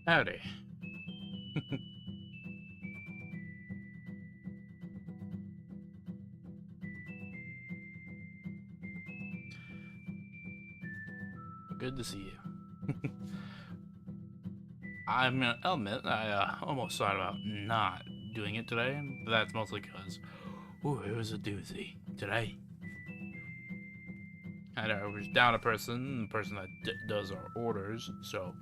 Howdy. Good to see you. I'll admit, I almost thought about not doing it today, but that's mostly because, ooh, it was a doozy today. And I was down a person, the person that does our orders, so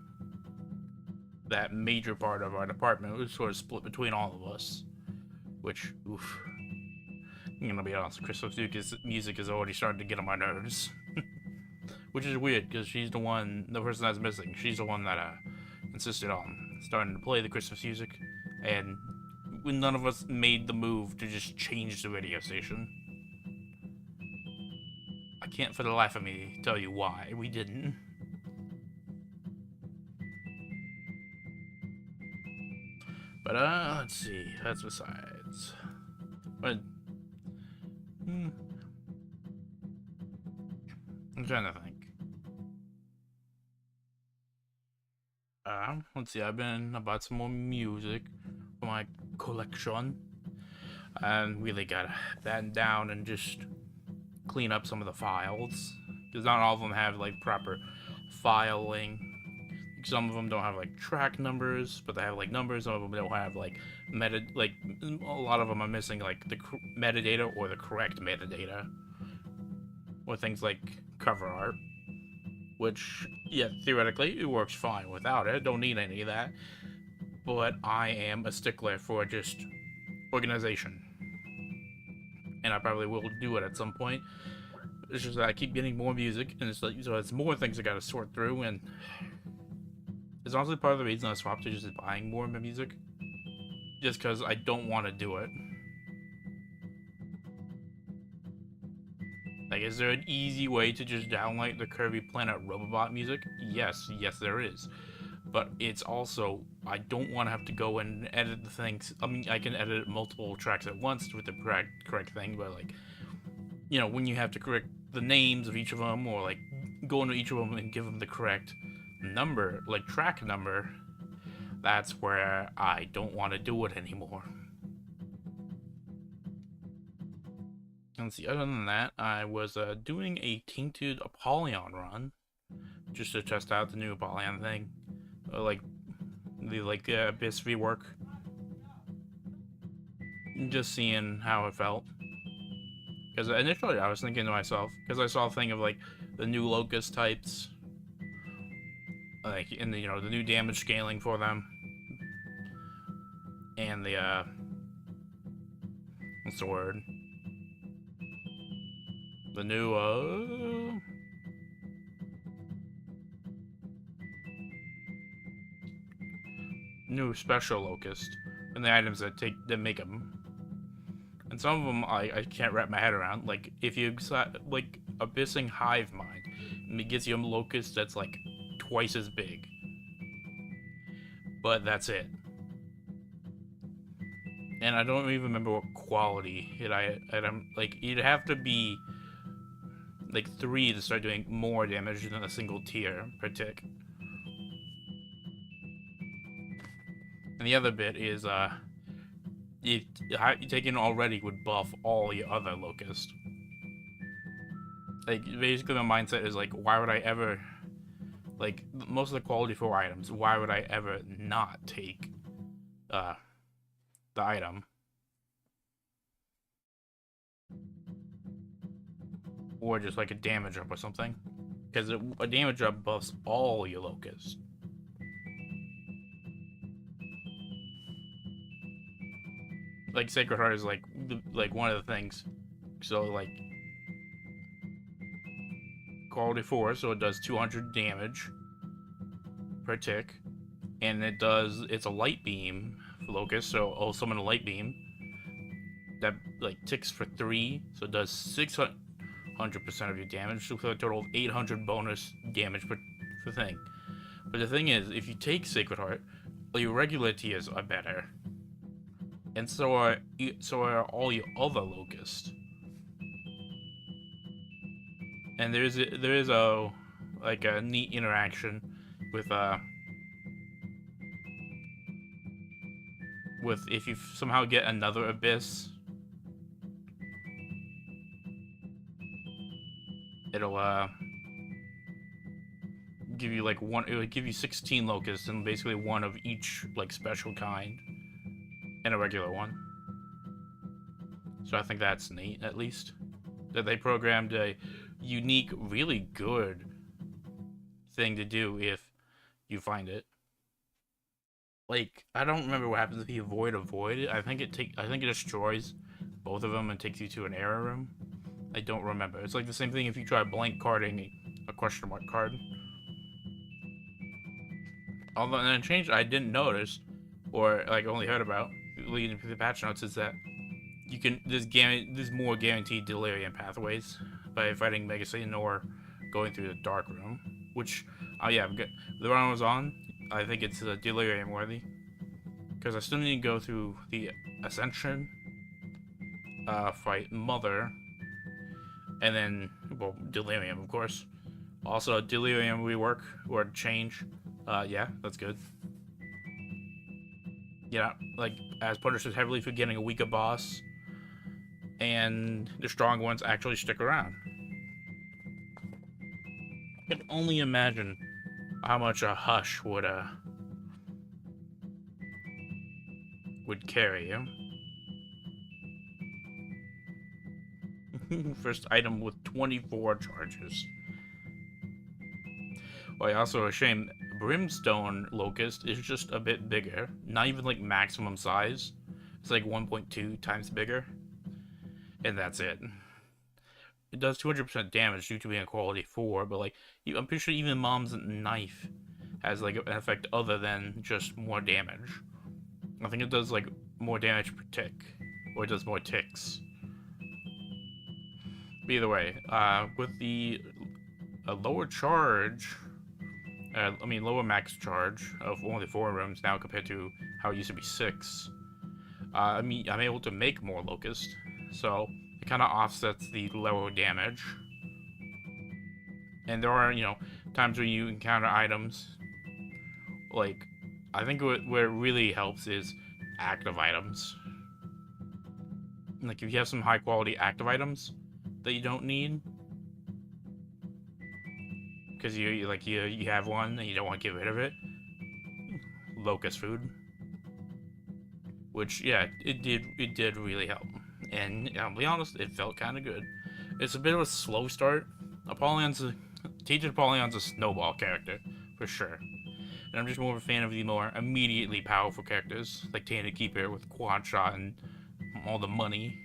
that major part of our department was sort of split between all of us, which, oof. I'm gonna be honest, Christoph Duke's music is already starting to get on my nerves. Which is weird, because she's the person that's missing. She's the one that insisted on starting to play the Christmas music, and none of us made the move to just change the radio station. I can't for the life of me tell you why we didn't. But let's see. That's besides. But I'm trying to think. Let's see. I bought some more music for my collection, and really gotta batten down and just clean up some of the files, because not all of them have like proper filing. Some of them don't have like track numbers, but they have like numbers. Some of them don't have like a lot of them are missing like the metadata or the correct metadata, or things like cover art, which, yeah, theoretically it works fine without it. Don't need any of that. But I am a stickler for just organization, and I probably will do it at some point. It's just that I keep getting more music, and it's like, so it's more things I gotta sort through, and it's honestly part of the reason I swapped to just buying more music, just because I don't want to do it. Like, is there an easy way to just download the Kirby Planet Robobot music? Yes, there is. But it's also, I don't want to have to go and edit the things. I mean, I can edit multiple tracks at once with the correct thing, but like, you know, when you have to correct the names of each of them, or like go into each of them and give them the correct number, like track number, that's where I don't want to do it anymore. And see, other than that, I was doing a Tainted Apollyon run, just to test out the new Apollyon thing, like the Abyss rework, just seeing how it felt. Because initially I was thinking to myself, because I saw a thing of like the new Locust types, like in the the new damage scaling for them, and the what's the word? The new special Locust, and the items that make them. And some of them I can't wrap my head around. Like, if you like Abyssing Hive Mind, and it gives you a Locust that's like twice as big, but that's it. And I don't even remember what quality I'm like. You'd have to be like 3 to start doing more damage than a single tier per tick. And the other bit is you taking already would buff all your other Locust. Like, basically my mindset is like, why would I ever, like, most of the quality 4 items, why would I ever not take the item? Or just like a damage up or something, because a damage up buffs all your Locusts. Like, Sacred Heart is like one of the things. So like quality 4, so it does 200 damage per tick, and it's a light beam for Locust, so I'll summon a light beam that like ticks for 3, so it does 600% of your damage, so for a total of 800 bonus damage per thing. But the thing is, if you take Sacred Heart, your regular tiers are better, and so are all your other Locusts. And there is a like a neat interaction with with if you somehow get another abyss, it'll give you like one. It would give you 16 locusts and basically one of each like special kind, and a regular one. So I think that's neat, at least, that they programmed a unique, really good thing to do if you find it. Like, I don't remember what happens if you avoid a void. I think it destroys both of them and takes you to an error room. I don't remember. It's like the same thing if you try blank carding a question mark card. Although, and a change I didn't notice, or like only heard about, leading to the patch notes, is that you can there's more guaranteed delirium pathways by fighting Mega Satan or going through the dark room. Which, yeah, the run I was on, I think it's delirium worthy, because I still need to go through the Ascension, fight Mother, and then, well, delirium, of course. Also, delirium rework or change. Yeah, that's good. Yeah, like, as punishes heavily for getting a weaker boss, and the strong ones actually stick around. I can only imagine how much a Hush would carry you. First item with 24 charges. Well, also a shame, Brimstone Locust is just a bit bigger. Not even like maximum size. It's like 1.2 times bigger. And that's it. It does 200% damage due to being a quality 4, but like, I'm pretty sure even Mom's Knife has like an effect other than just more damage. I think it does like more damage per tick, or it does more ticks. But either way, with the lower charge, lower max charge of only 4 rooms now compared to how it used to be 6. I'm able to make more Locust, so it kind of offsets the lower damage. And there are, times where you encounter items, like, I think where it really helps is active items. Like, if you have some high quality active items that you don't need, because you have one and you don't want to get rid of it, Locust food, which, yeah, it did really help. And I'll be honest, it felt kind of good. It's a bit of a slow start. Tainted Apollyon's a snowball character, for sure. And I'm just more of a fan of the more immediately powerful characters, like Tainted Keeper with quad shot and all the money.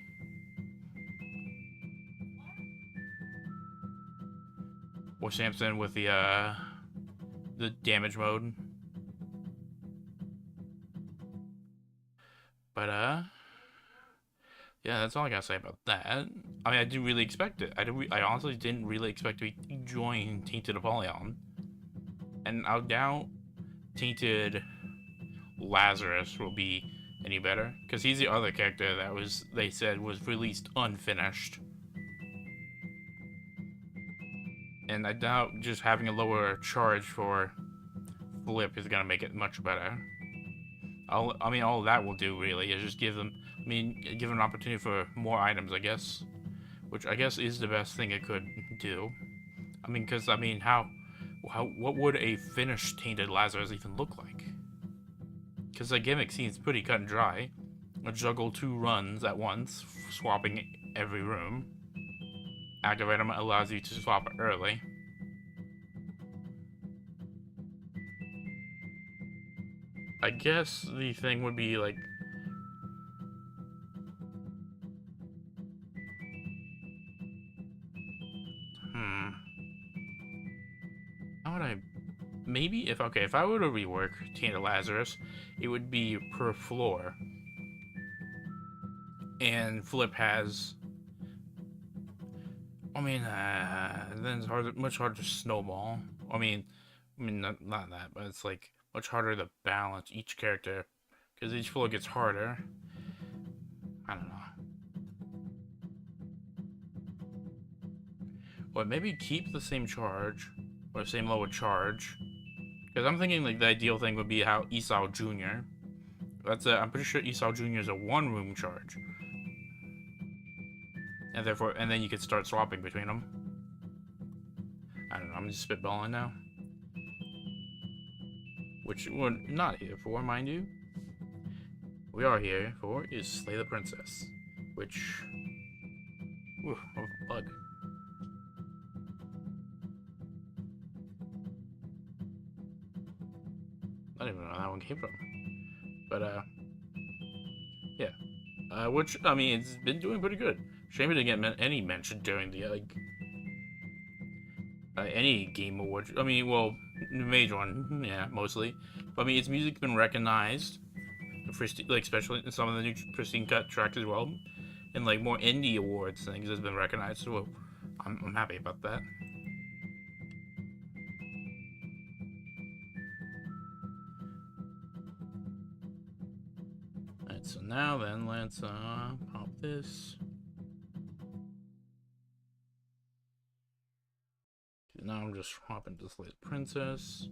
Or Samson with the damage mode. But, yeah, that's all I gotta say about that. I mean, I didn't really expect it. I honestly didn't really expect to join Tainted Apollyon. And I doubt Tainted Lazarus will be any better, because he's the other character that they said was released unfinished. And I doubt just having a lower charge for Flip is gonna make it much better. All that will do really is just give an opportunity for more items, I guess, which I guess is the best thing it could do. What would a finished Tainted Lazarus even look like? Because the gimmick seems pretty cut and dry. Juggle 2 runs at once, swapping every room. Active item allows you to swap early. I guess the thing would be like, how would I, maybe if I were to rework Tainted Lazarus, it would be per floor. And Flip has, then it's much harder to snowball. Not that, but it's like much harder to balance each character because each floor gets harder. I don't know. Or maybe keep the same charge or the same lower charge, because I'm thinking like the ideal thing would be how Esau Jr. that's a. I'm pretty sure Esau Jr. is a one-room charge, and therefore, and then you could start swapping between them. I don't know. I'm just spitballing now. Which we're not here for, mind you. We are here for is slay the princess, which. Ooh, a bug. I don't even know where that one came from. But, yeah. Which, I mean, it's been doing pretty good. Shame it didn't get any mention during the, like, any game award. I mean, well, major one, yeah, mostly. But, I mean, its music's been recognized, like, especially in some of the new Pristine Cut tracks as well. And, like, more indie awards things has been recognized, so I'm happy about that. Alright, so now then, let's, pop this. Now I'm just hopping to slay the princess.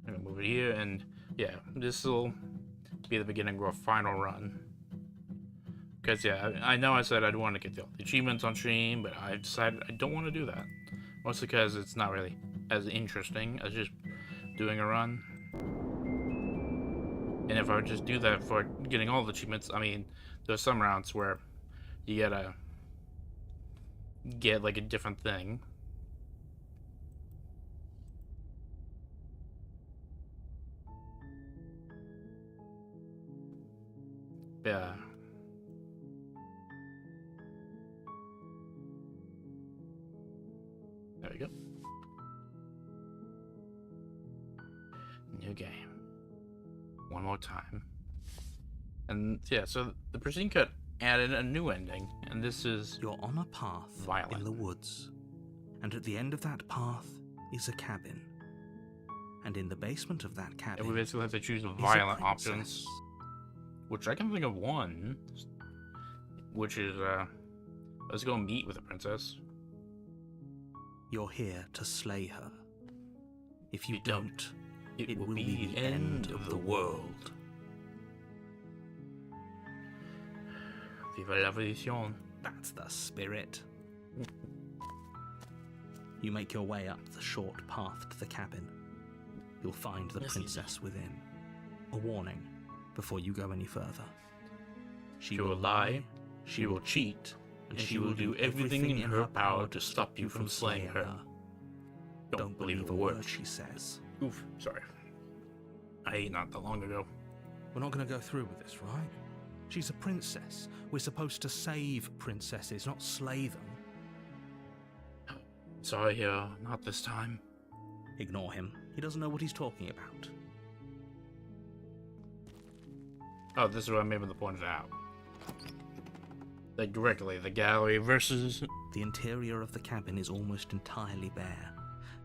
I'm gonna move it here, and yeah, this will be the beginning of our final run. Because yeah, I know I said I'd want to get the achievements on stream, but I decided I don't want to do that. Mostly because it's not really as interesting as just doing a run. And if I would just do that for getting all the achievements, I mean, there's some rounds where you gotta get like a different thing. Yeah. There we go. New game. One more time. And yeah, so the Pristine Cut added a new ending, and this is you're on a path violent. In the woods, and at the end of that path is a cabin. And in the basement of that cabin, and we basically have to choose violent options, which I can think of one, which is let's go meet with the princess. You're here to slay her. If you don't, it will be the end of the world. Viva la revolution. That's the spirit. You make your way up the short path to the cabin. You'll find the princess within. A warning before you go any further. She will lie, she will cheat, and she will do everything in her power to stop you from slaying her. Don't believe a word she says. Oof, sorry. I ate not that long ago. We're not going to go through with this, right? She's a princess. We're supposed to save princesses, not slay them. Sorry, not this time. Ignore him. He doesn't know what he's talking about. Oh, this is what I'm able to point it out. Like, directly, the gallery versus... The interior of the cabin is almost entirely bare.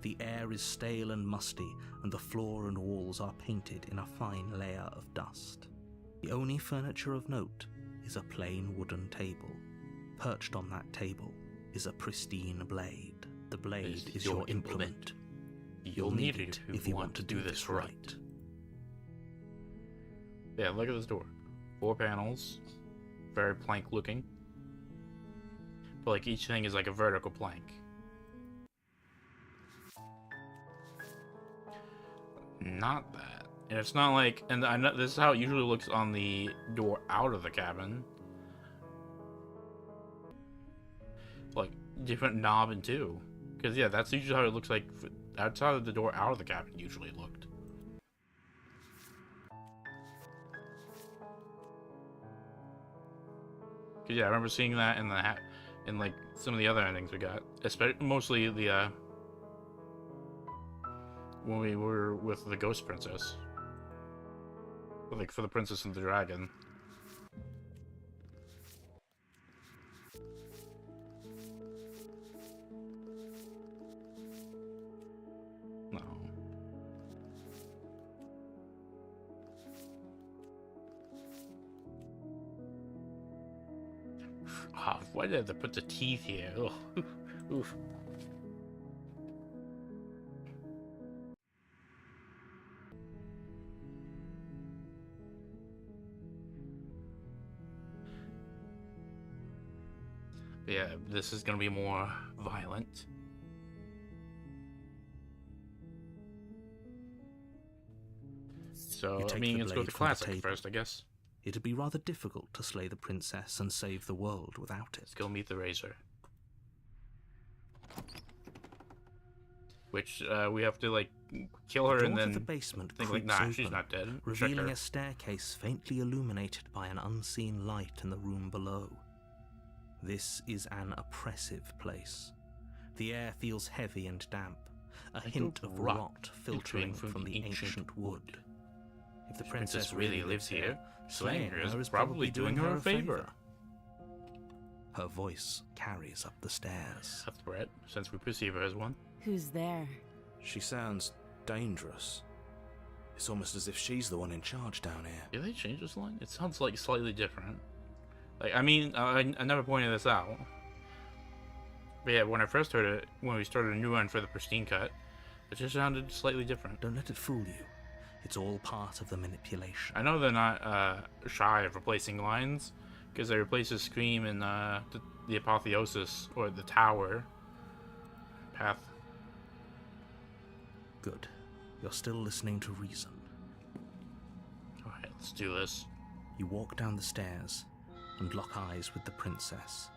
The air is stale and musty, and the floor and walls are painted in a fine layer of dust. The only furniture of note is a plain wooden table. Perched on that table is a pristine blade. The blade is your implement. You'll need it if you want to do this right. Yeah, look at this door. 4 panels. Very plank looking. But like each thing is like a vertical plank. Not that. And it's not like, and I know this is how it usually looks on the door out of the cabin. Like different knobbing too. Because yeah, that's usually how it looks like outside of the door out of the cabin usually looked. Because yeah, I remember seeing that in the in like some of the other endings we got, especially mostly the when we were with the Ghost Princess, like for the Princess and the Dragon. No. Ah, why did they put the teeth here? Ugh. Oof. But yeah, this is gonna be more violent. So, I mean, let's go to classic first, I guess. It'd be rather difficult to slay the princess and save the world without it. Let's go meet the Razor. Which, we have to, like, kill her and then the basement think, like, nah, she's not dead. Revealing a staircase faintly illuminated by an unseen light in the room below. This is an oppressive place. The air feels heavy and damp, a hint of rot filtering from the ancient wood. If the princess really lives here, slaying her is probably doing her a favor. Her voice carries up the stairs. A threat, since we perceive her as one. Who's there? She sounds dangerous. It's almost as if she's the one in charge down here. Did they change this line? It sounds like slightly different. Like, I mean, I never pointed this out. But yeah, when I first heard it, when we started a new one for the Pristine Cut, it just sounded slightly different. Don't let it fool you. It's all part of the manipulation. I know they're not shy of replacing lines, because they replaced the Scream in the Apotheosis, or the Tower path. Good. You're still listening to reason. Alright, let's do this. You walk down the stairs and lock eyes with the princess.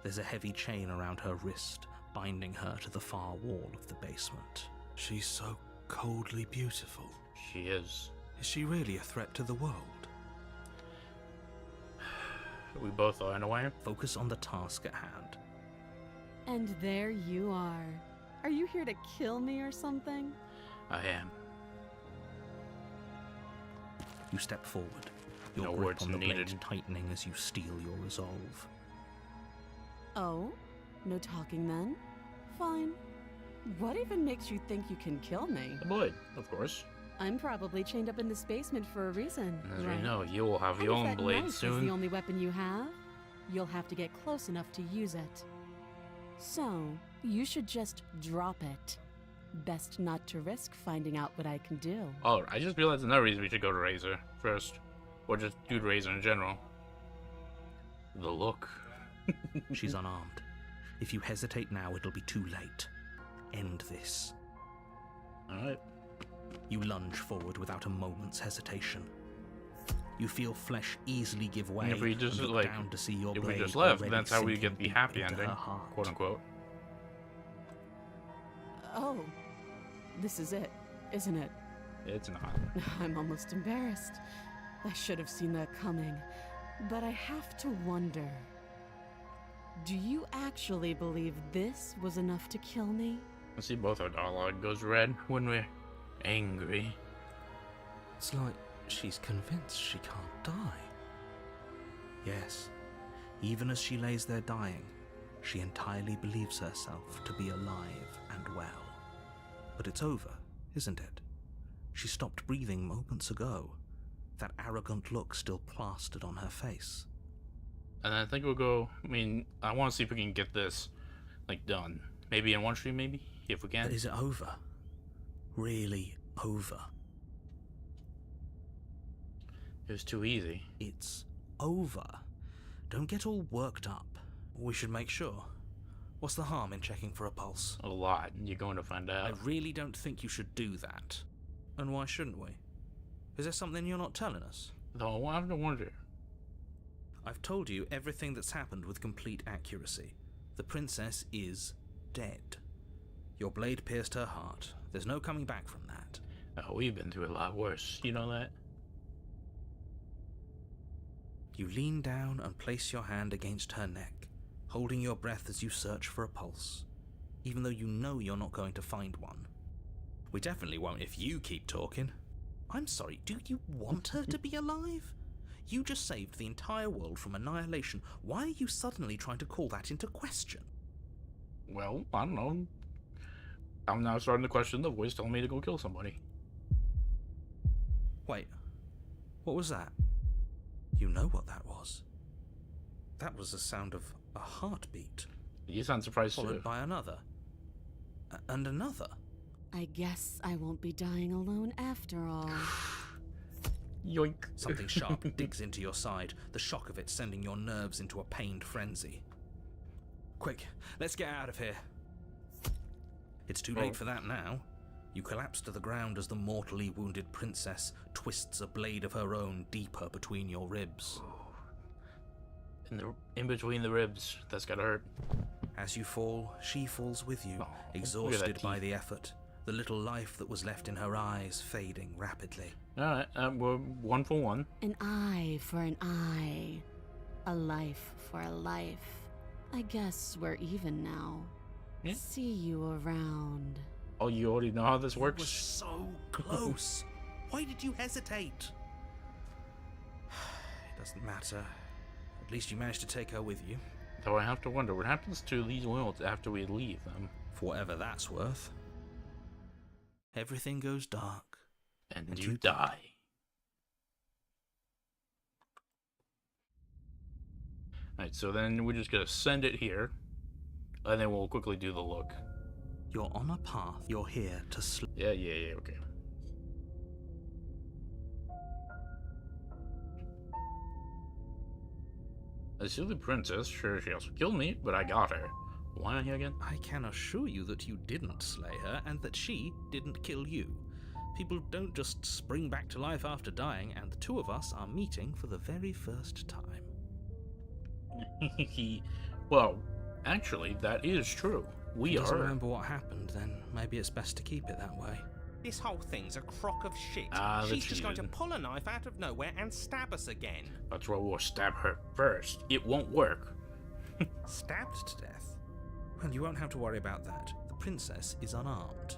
There's a heavy chain around her wrist, binding her to the far wall of the basement. She's so coldly beautiful. She is. Is she really a threat to the world? We both are, in a way. Focus on the task at hand. And there you are. Are you here to kill me or something? I am. You step forward, your No grip words on the needed. blade tightening as you steel your resolve. Oh? No talking then? Fine. What even makes you think you can kill me? The blade, of course. I'm probably chained up in this basement for a reason, As right? we know, you will have And your if own that blade knife soon. is the only weapon you have, you'll have to get close enough to use it. So, you should just drop it. Best not to risk finding out what I can do. Oh, I just realized another reason we should go to Razor first. Or just do Razor in general. The look. She's unarmed. If you hesitate now, it'll be too late. End this. Alright. You lunge forward without a moment's hesitation. You feel flesh easily give way. And if we just, and look like, down to see your if we blade just left, already that's how we sinking get the deep happy into ending, her heart. quote unquote. Oh, this is it, isn't it? It's not. I'm almost embarrassed. I should have seen that coming. But I have to wonder. Do you actually believe this was enough to kill me? I see both our dialogue goes red when we're angry. It's like she's convinced she can't die. Yes, even as she lays there dying, she entirely believes herself to be alive and well. But it's over, isn't it? She stopped breathing moments ago, that arrogant look still plastered on her face. And I think we'll go, I mean, I want to see if we can get this, like, done. Maybe in one stream, maybe? If we can. But is it over? Really over? It was too easy. It's over. Don't get all worked up. We should make sure. What's the harm in checking for a pulse? A lot. You're going to find I out. really don't think you should do that. And why shouldn't we? Is there something you're not telling us? Though I have to wonder. I've told you everything that's happened with complete accuracy. The princess is dead. Your blade pierced her heart. There's no coming back from that. Oh, we've been through a lot worse. You know that? You lean down and place your hand against her neck, holding your breath as you search for a pulse, even though you know you're not going to find one. We definitely won't if you keep talking. I'm sorry, do you want her to be alive? You just saved the entire world from annihilation. Why are you suddenly trying to call that into question? Well, I don't know. I'm now starting to question the voice telling me to go kill somebody. Wait, what was that? You know what that was. That was the sound of a heartbeat, You sound surprised too. followed by another. And another. I guess I won't be dying alone after all. Yoink. Something sharp digs into your side, the shock of it sending your nerves into a pained frenzy. Quick, let's get out of here. It's too late for that now. You collapse to the ground as the mortally wounded princess twists a blade of her own deeper between your ribs. In between the ribs, that's gotta hurt. As you fall, she falls with you, Look at exhausted that by teeth. the effort, the little life that was left in her eyes fading rapidly. Alright, we're 1 for 1. An eye for an eye. A life for a life. I guess we're even now. Yeah. See you around. Oh, you already know how this You were works? so close. Why did you hesitate? It doesn't matter. At least you managed to take her with you. Though I have to wonder what happens to these worlds after we leave them. For whatever that's worth. Everything goes dark. And you die. Alright, so then we're just gonna send it here. And then we'll quickly do the look. You're on a path. You're here to Yeah, okay. I see the princess. Sure, she also killed me, but I got her. Why am I here again? I can assure you that you didn't slay her and that she didn't kill you. People don't just spring back to life after dying, and the two of us are meeting for the very first time. Well, actually, that is true. We If you doesn't are. remember what happened, then maybe it's best to keep it that way. This whole thing's a crock of shit. Ah, She's that's just going to cheating. pull a knife out of nowhere and stab us again. That's why we'll stab her first. It won't work. Stabbed to death? Well, you won't have to worry about that. The princess is unarmed.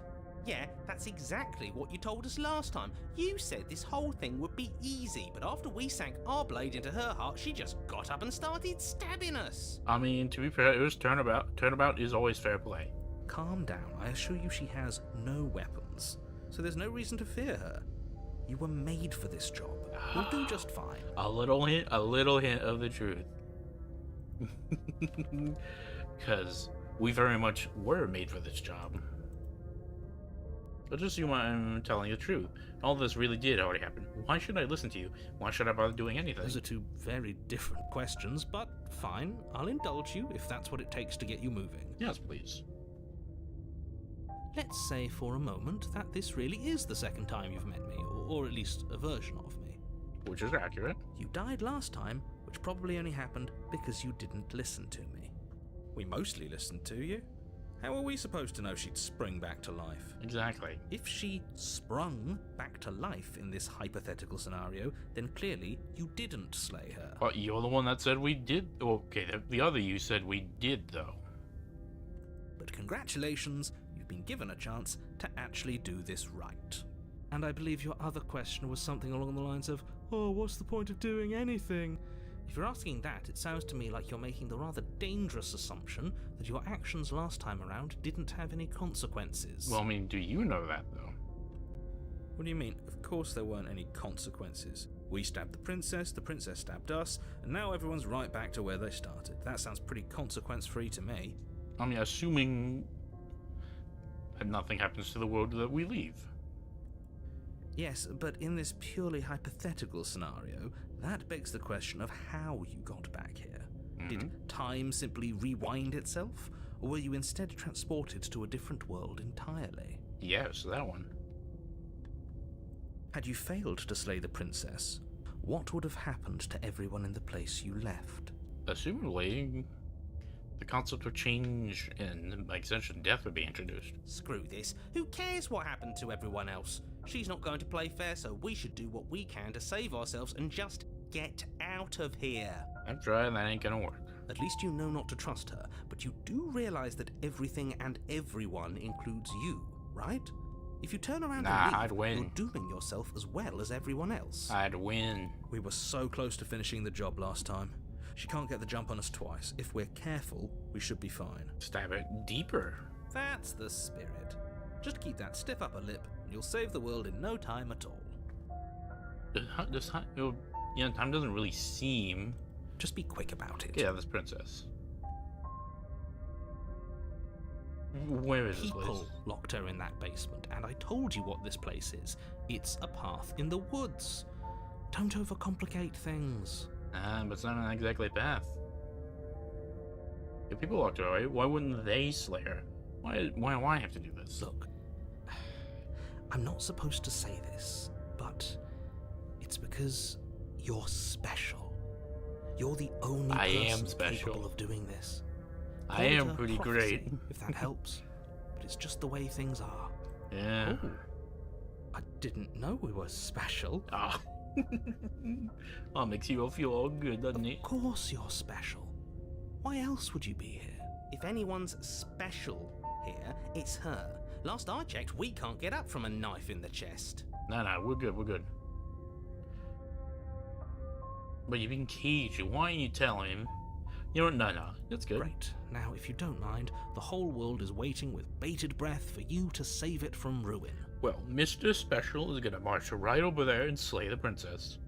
Yeah, that's exactly what you told us last time. You said this whole thing would be easy, but after we sank our blade into her heart, she just got up and started stabbing us. I mean, to be fair, it was turnabout. Turnabout is always fair play. Calm down. I assure you she has no weapons, so there's no reason to fear her. You were made for this job. You'll do just fine. A little hint of the truth. Because we very much were made for this job. But just so I'm telling the truth, all this really did already happen. Why should I listen to you? Why should I bother doing anything? Those are two very different questions, but fine. I'll indulge you if that's what it takes to get you moving. Yes, please. Let's say for a moment that this really is the second time you've met me, or at least a version of me. Which is accurate. You died last time, which probably only happened because you didn't listen to me. We mostly listened to you. How are we supposed to know she'd spring back to life? Exactly. If she sprung back to life in this hypothetical scenario, then clearly you didn't slay her. But you're the one that said we did. Okay, the other you said we did, though. But congratulations, you've been given a chance to actually do this right. And I believe your other question was something along the lines of, oh, what's the point of doing anything? If you're asking that, it sounds to me like you're making the rather dangerous assumption that your actions last time around didn't have any consequences. Well, I mean, do you know that, though? What do you mean? Of course there weren't any consequences. We stabbed the princess stabbed us, and now everyone's right back to where they started. That sounds pretty consequence-free to me. I mean, assuming that nothing happens to the world that we leave. Yes, but in this purely hypothetical scenario, that begs the question of how you got back here. Did time simply rewind itself, or were you instead transported to a different world entirely? Yes, that one. Had you failed to slay the princess, what would have happened to everyone in the place you left? Assumably, the concept of change and extension death would be introduced. Screw this. Who cares what happened to everyone else? She's not going to play fair, so we should do what we can to save ourselves and just get out of here. I've tried, that ain't gonna work. At least you know not to trust her, but you do realize that everything and everyone includes you, right? If you turn around Nah, and I'd leave, win. you're dooming yourself as well as everyone else. I'd win. We were so close to finishing the job last time. She can't get the jump on us twice. If we're careful, we should be fine. Stab it deeper. That's the spirit. Just keep that stiff upper lip, and you'll save the world in no time at all. Time doesn't really seem. Just be quick about it. Yeah, this princess. Where is this place? People locked her in that basement, and I told you what this place is. It's a path in the woods. Don't overcomplicate things. But it's not exactly a path. If people walked away, why wouldn't they slay her? Why do I have to do this? Look, I'm not supposed to say this, but it's because you're special. You're the only I am person special. capable of doing this. I Call it am a pretty prophecy, great. if that helps. But it's just the way things are. Yeah. Oh, I didn't know we were special. Ah. Oh, makes you all feel all good, doesn't it? Of course you're special. Why else would you be here? If anyone's special here, it's her. Last I checked, we can't get up from a knife in the chest. No, we're good, we're good. But you've been caged. Why don't you tell him? You know what? No, that's good. Great. Now, if you don't mind, the whole world is waiting with bated breath for you to save it from ruin. Well, Mr. Special is gonna march right over there and slay the princess.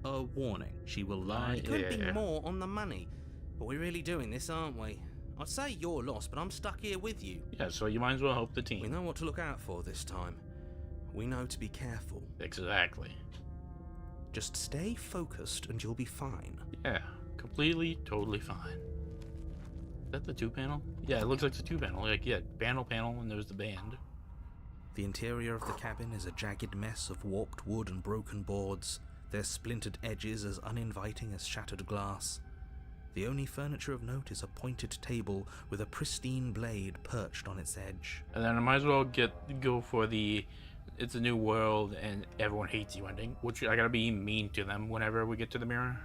A warning, she will lie. It could Yeah. be more on the money. But we're really doing this, aren't we? I'd say you're lost, but I'm stuck here with you. Yeah, so you might as well help the We team. know what to look out for this time. We know to be careful. Exactly. Just stay focused and you'll be fine. Yeah, completely, totally fine. Is that the 2-panel? Yeah, it looks like the 2-panel. Like, yeah, panel, and there's the band. The interior of the cabin is a jagged mess of warped wood and broken boards, their splintered edges as uninviting as shattered glass. The only furniture of note is a pointed table with a pristine blade perched on its edge. And then I might as well go for the "it's a new world and everyone hates you" ending, which I gotta be mean to them whenever we get to the mirror.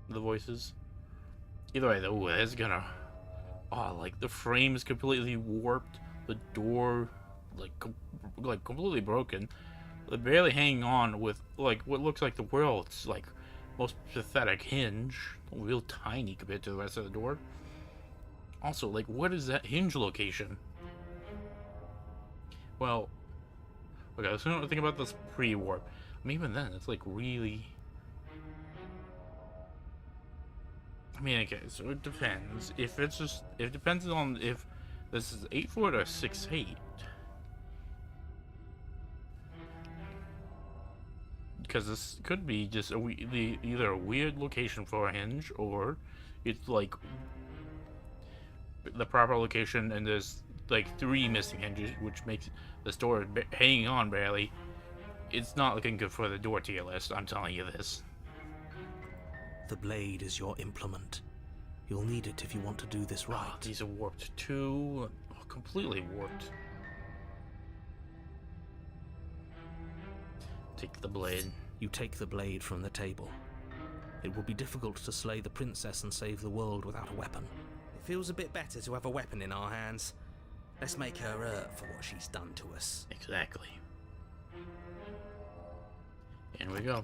The voices. Either way, though, that's gonna. Oh, like the frame is completely warped. The door, like completely broken. They're barely hanging on with like what looks like the world's like most pathetic hinge, real tiny compared to the rest of the door. Also, like, what is that hinge location? Well, okay, let's think about this pre-warp. I mean, even then, it's like really. I mean, okay, so it depends. If it's just, it depends on if this is 8 foot or 6'8". Because this could be just either a weird location for a hinge, or it's like the proper location and there's like 3 missing hinges, which makes the door hanging on barely. It's not looking good for the door tier list, I'm telling you this. The blade is your implement. You'll need it if you want to do this right. Oh, these are warped too. Oh, completely warped. Take the blade. You take the blade from the table. It will be difficult to slay the princess and save the world without a weapon. It feels a bit better to have a weapon in our hands. Let's make her hurt for what she's done to us. Exactly. In we go.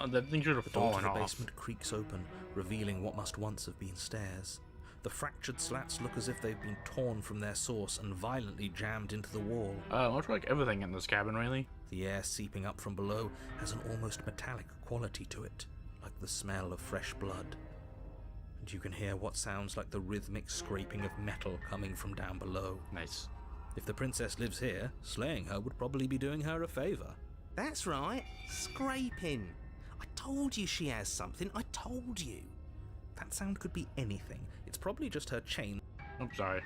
That thing should have The door to fallen the off. basement creaks open, revealing what must once have been stairs. The fractured slats look as if they've been torn from their source and violently jammed into the wall. Looks like everything in this cabin, really. The air seeping up from below has an almost metallic quality to it, like the smell of fresh blood. And you can hear what sounds like the rhythmic scraping of metal coming from down below. Nice. If the princess lives here, slaying her would probably be doing her a favor. That's right, scraping. I told you she has something, I told you. That sound could be anything. It's probably just her chain. I'm sorry.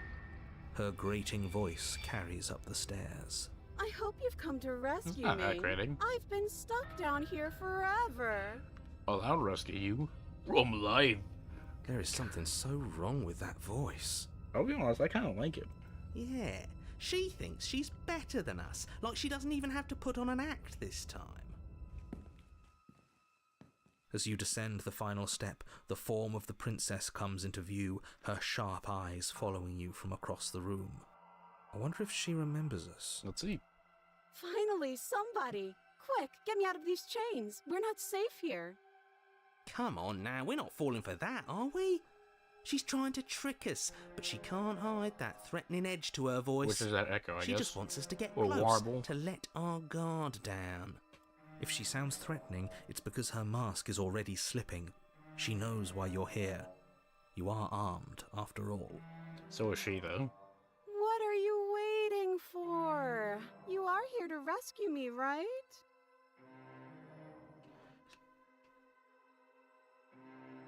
Her grating voice carries up the stairs. I hope you've come to rescue Not me. that grating. I've been stuck down here forever. Well, I'll rescue you. I'm alive. There is something so wrong with that voice. I'll be honest, I kind of like it. Yeah, she thinks she's better than us, like she doesn't even have to put on an act this time. As you descend the final step, the form of the princess comes into view, her sharp eyes following you from across the room. I wonder if she remembers us. Let's see. Finally, somebody! Quick, get me out of these chains. We're not safe here. Come on now, we're not falling for that, are we? She's trying to trick us, but she can't hide that threatening edge to her voice. Which is that echo, I She guess. just wants us to get Or close, warble. to let our guard down. If she sounds threatening, it's because her mask is already slipping. She knows why you're here. You are armed, after all. So is she, though. What are you waiting for? You are here to rescue me, right?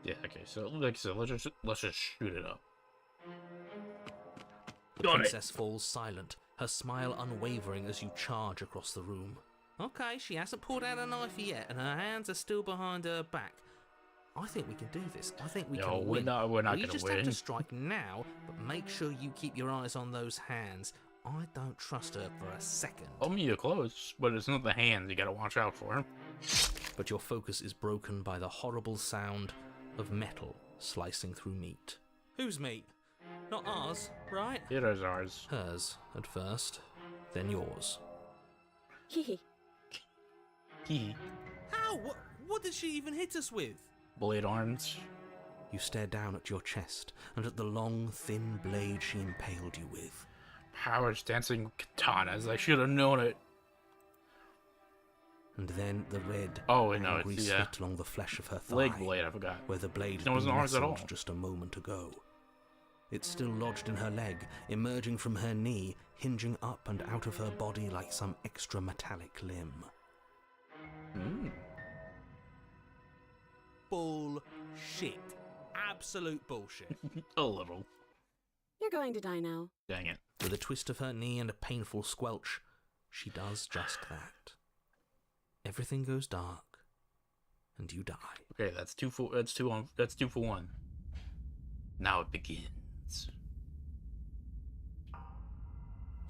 Yeah, okay, so like I said, let's just shoot it up. The princess falls silent, her smile unwavering as you charge across the room. Okay, she hasn't pulled out a knife yet, and her hands are still behind her back. I think we can do this. I think we No, can win. we're not We gonna just win. have to strike now, but make sure you keep your eyes on those hands. I don't trust her for a second. I mean, you're close, but it's not the hands you gotta watch out for. But your focus is broken by the horrible sound of metal slicing through meat. Whose meat? Not ours, right? It is ours. Hers at first, then yours. Hee He How? What did she even hit us with? blade arms. You stare down at your chest and at the long, thin blade she impaled you with. Powers dancing katanas. I should have known it. And then the red, Oh, no, angry it's slit along the flesh of her thigh, leg blade. I forgot. where the blade had It wasn't been ours at all. nestled just a moment ago. It's still lodged in her leg, emerging from her knee, hinging up and out of her body like some extra metallic limb. Bullshit. Absolute bullshit. A little. You're going to die now. Dang it. With a twist of her knee and a painful squelch, she does just that. Everything goes dark, and you die. Okay, that's two for one. Now it begins.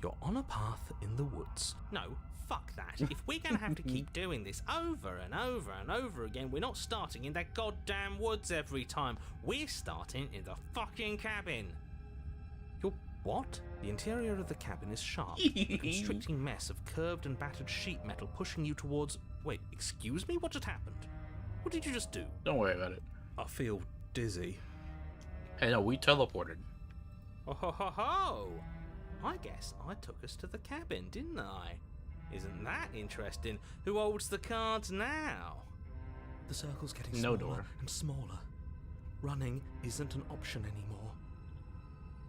You're on a path in the woods. No, fuck that. If we're gonna have to keep doing this over and over and over again, we're not starting in that goddamn woods every time. We're starting in the fucking cabin. You're what? The interior of the cabin is sharp, a constricting mess of curved and battered sheet metal pushing you towards... Wait, excuse me? What just happened? What did you just do? Don't worry about it. I feel dizzy. Hey, no, we teleported. Oh ho ho ho! I guess I took us to the cabin, didn't I? Isn't that interesting? Who holds the cards now? The circle's getting No smaller door. and smaller. Running isn't an option anymore.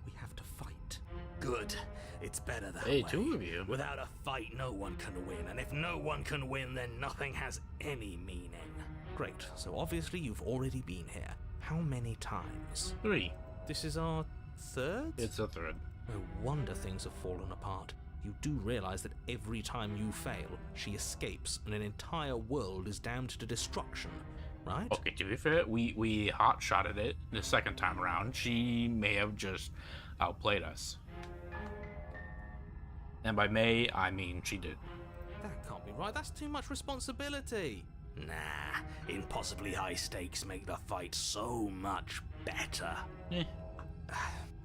We have to fight. Good. It's better that Hey, way. two of you. Without a fight, no one can win. And if no one can win, then nothing has any meaning. Great. So obviously you've already been here. How many times? 3. This is our third? It's a third. No wonder things have fallen apart. You do realize that every time you fail, she escapes and an entire world is damned to destruction, right? Okay, to be fair, we hot-shotted it the second time around. She may have just outplayed us. And by may, I mean she did. That can't be right. That's too much responsibility. Nah, impossibly high stakes make the fight so much better. Eh.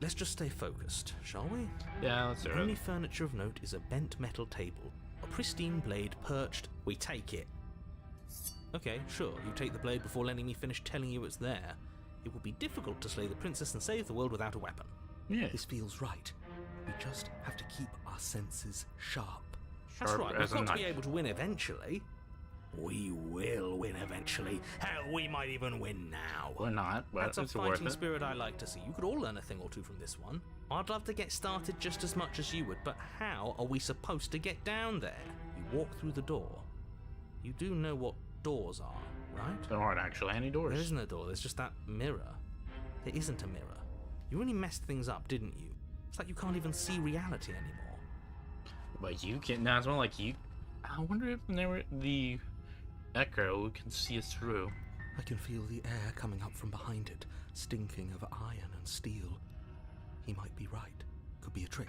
Let's just stay focused, shall we? Yeah, let's do The only it. furniture of note is a bent metal table, a pristine blade perched. We take it. Okay, sure, you take the blade before letting me finish telling you it's there. It would be difficult to slay the princess and save the world without a weapon. Yeah. This feels right. We just have to keep our senses sharp. That's Sharp right. We've as a got to be knife. able to win eventually. We will win eventually. Hell, we might even win now. We're not, but That's a it's worth fighting it. spirit I like to see. You could all learn a thing or two from this one. I'd love to get started just as much as you would, but how are we supposed to get down there? You walk through the door. You do know what doors are, right? There aren't actually any There doors. isn't a door, there's just that mirror. There isn't a mirror. You really messed things up, didn't you? It's like you can't even see reality anymore. But you can. Now it's more like you. I wonder if the echo can see us through. I can feel the air coming up from behind it, stinking of iron and steel. He might be right. Could be a trick.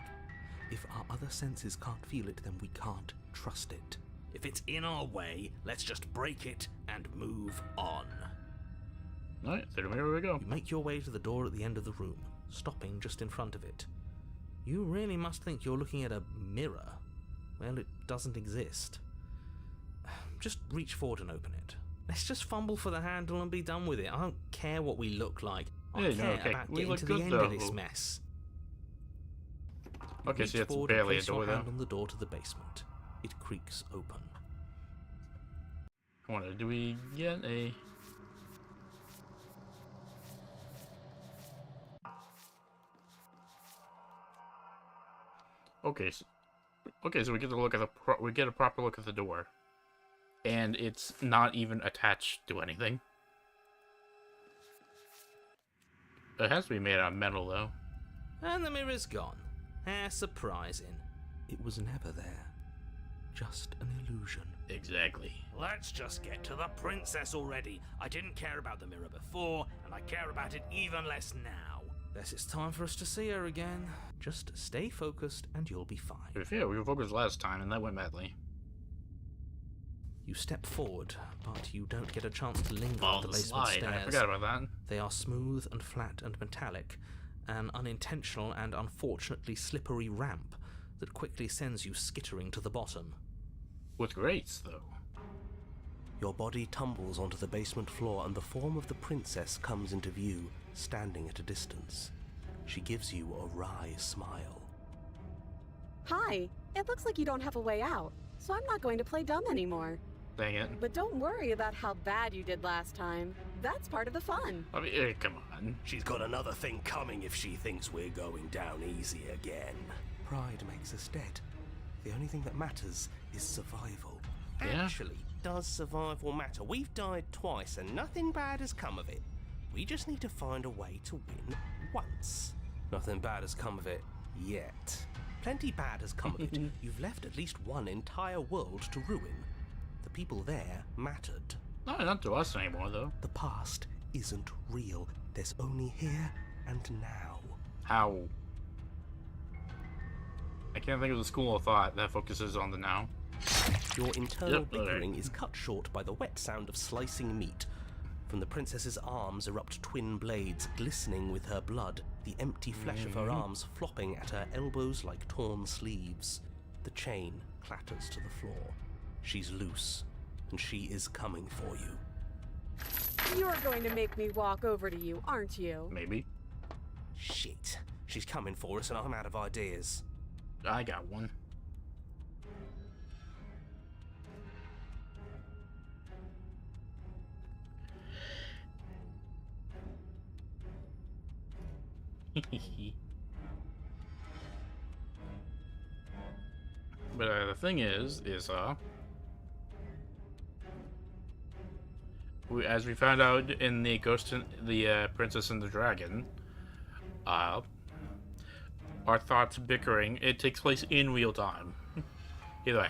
If our other senses can't feel it, then we can't trust it. If it's in our way, let's just break it and move on. Alright, so here we go. You make your way to the door at the end of the room, stopping just in front of it. You really must think you're looking at a mirror. Well, it doesn't exist. Just reach forward and open it. Let's just fumble for the handle and be done with it. I don't care what we look like. I Yeah, no, care okay. about We getting look to the good, end though. of this mess. Okay, Reach so it's forward and barely a place your door though. hand on the door to the basement. It creaks open. I wonder, do we get a? Okay, so we get to look at we get a proper look at the door, and it's not even attached to anything. It has to be made out of metal, though. And the mirror's gone. How surprising. It was never there. Just an illusion. Exactly. Let's just get to the princess already. I didn't care about the mirror before, and I care about it even less now. Guess it's time for us to see her again. Just stay focused and you'll be fine. To be fair, we were focused last time, and that went badly. You step forward, but you don't get a chance to linger Oh, on the the basement slide. stairs. I forgot about that. They are smooth and flat and metallic, an unintentional and unfortunately slippery ramp that quickly sends you skittering to the bottom. With grace, though. Your body tumbles onto the basement floor and the form of the princess comes into view, standing at a distance. She gives you a wry smile. Hi, it looks like you don't have a way out, so I'm not going to play dumb anymore. Dang it. But don't worry about how bad you did last time. That's part of the fun. I mean, come on. She's got another thing coming if she thinks we're going down easy again. Pride makes us dead. The only thing that matters is survival. Yeah. Actually, does survival matter? We've died twice and nothing bad has come of it. We just need to find a way to win once. Nothing bad has come of it yet. Plenty bad has come of it. You've left at least one entire world to ruin. The people there mattered. No, not to us anymore, though. The past isn't real. There's only here and now. How? I can't think of the school of thought that focuses on the now. Your internal Yep, bickering is cut short by the wet sound of slicing meat. From the princess's arms erupt twin blades, glistening with her blood, the empty flesh of her arms flopping at her elbows like torn sleeves. The chain clatters to the floor. She's loose, and she is coming for you. You're going to make me walk over to you, aren't you? Maybe. Shit. She's coming for us and I'm out of ideas. I got one. But the thing is as we found out in the Ghost and the Princess and the Dragon, our thoughts bickering, it takes place in real time. Either way,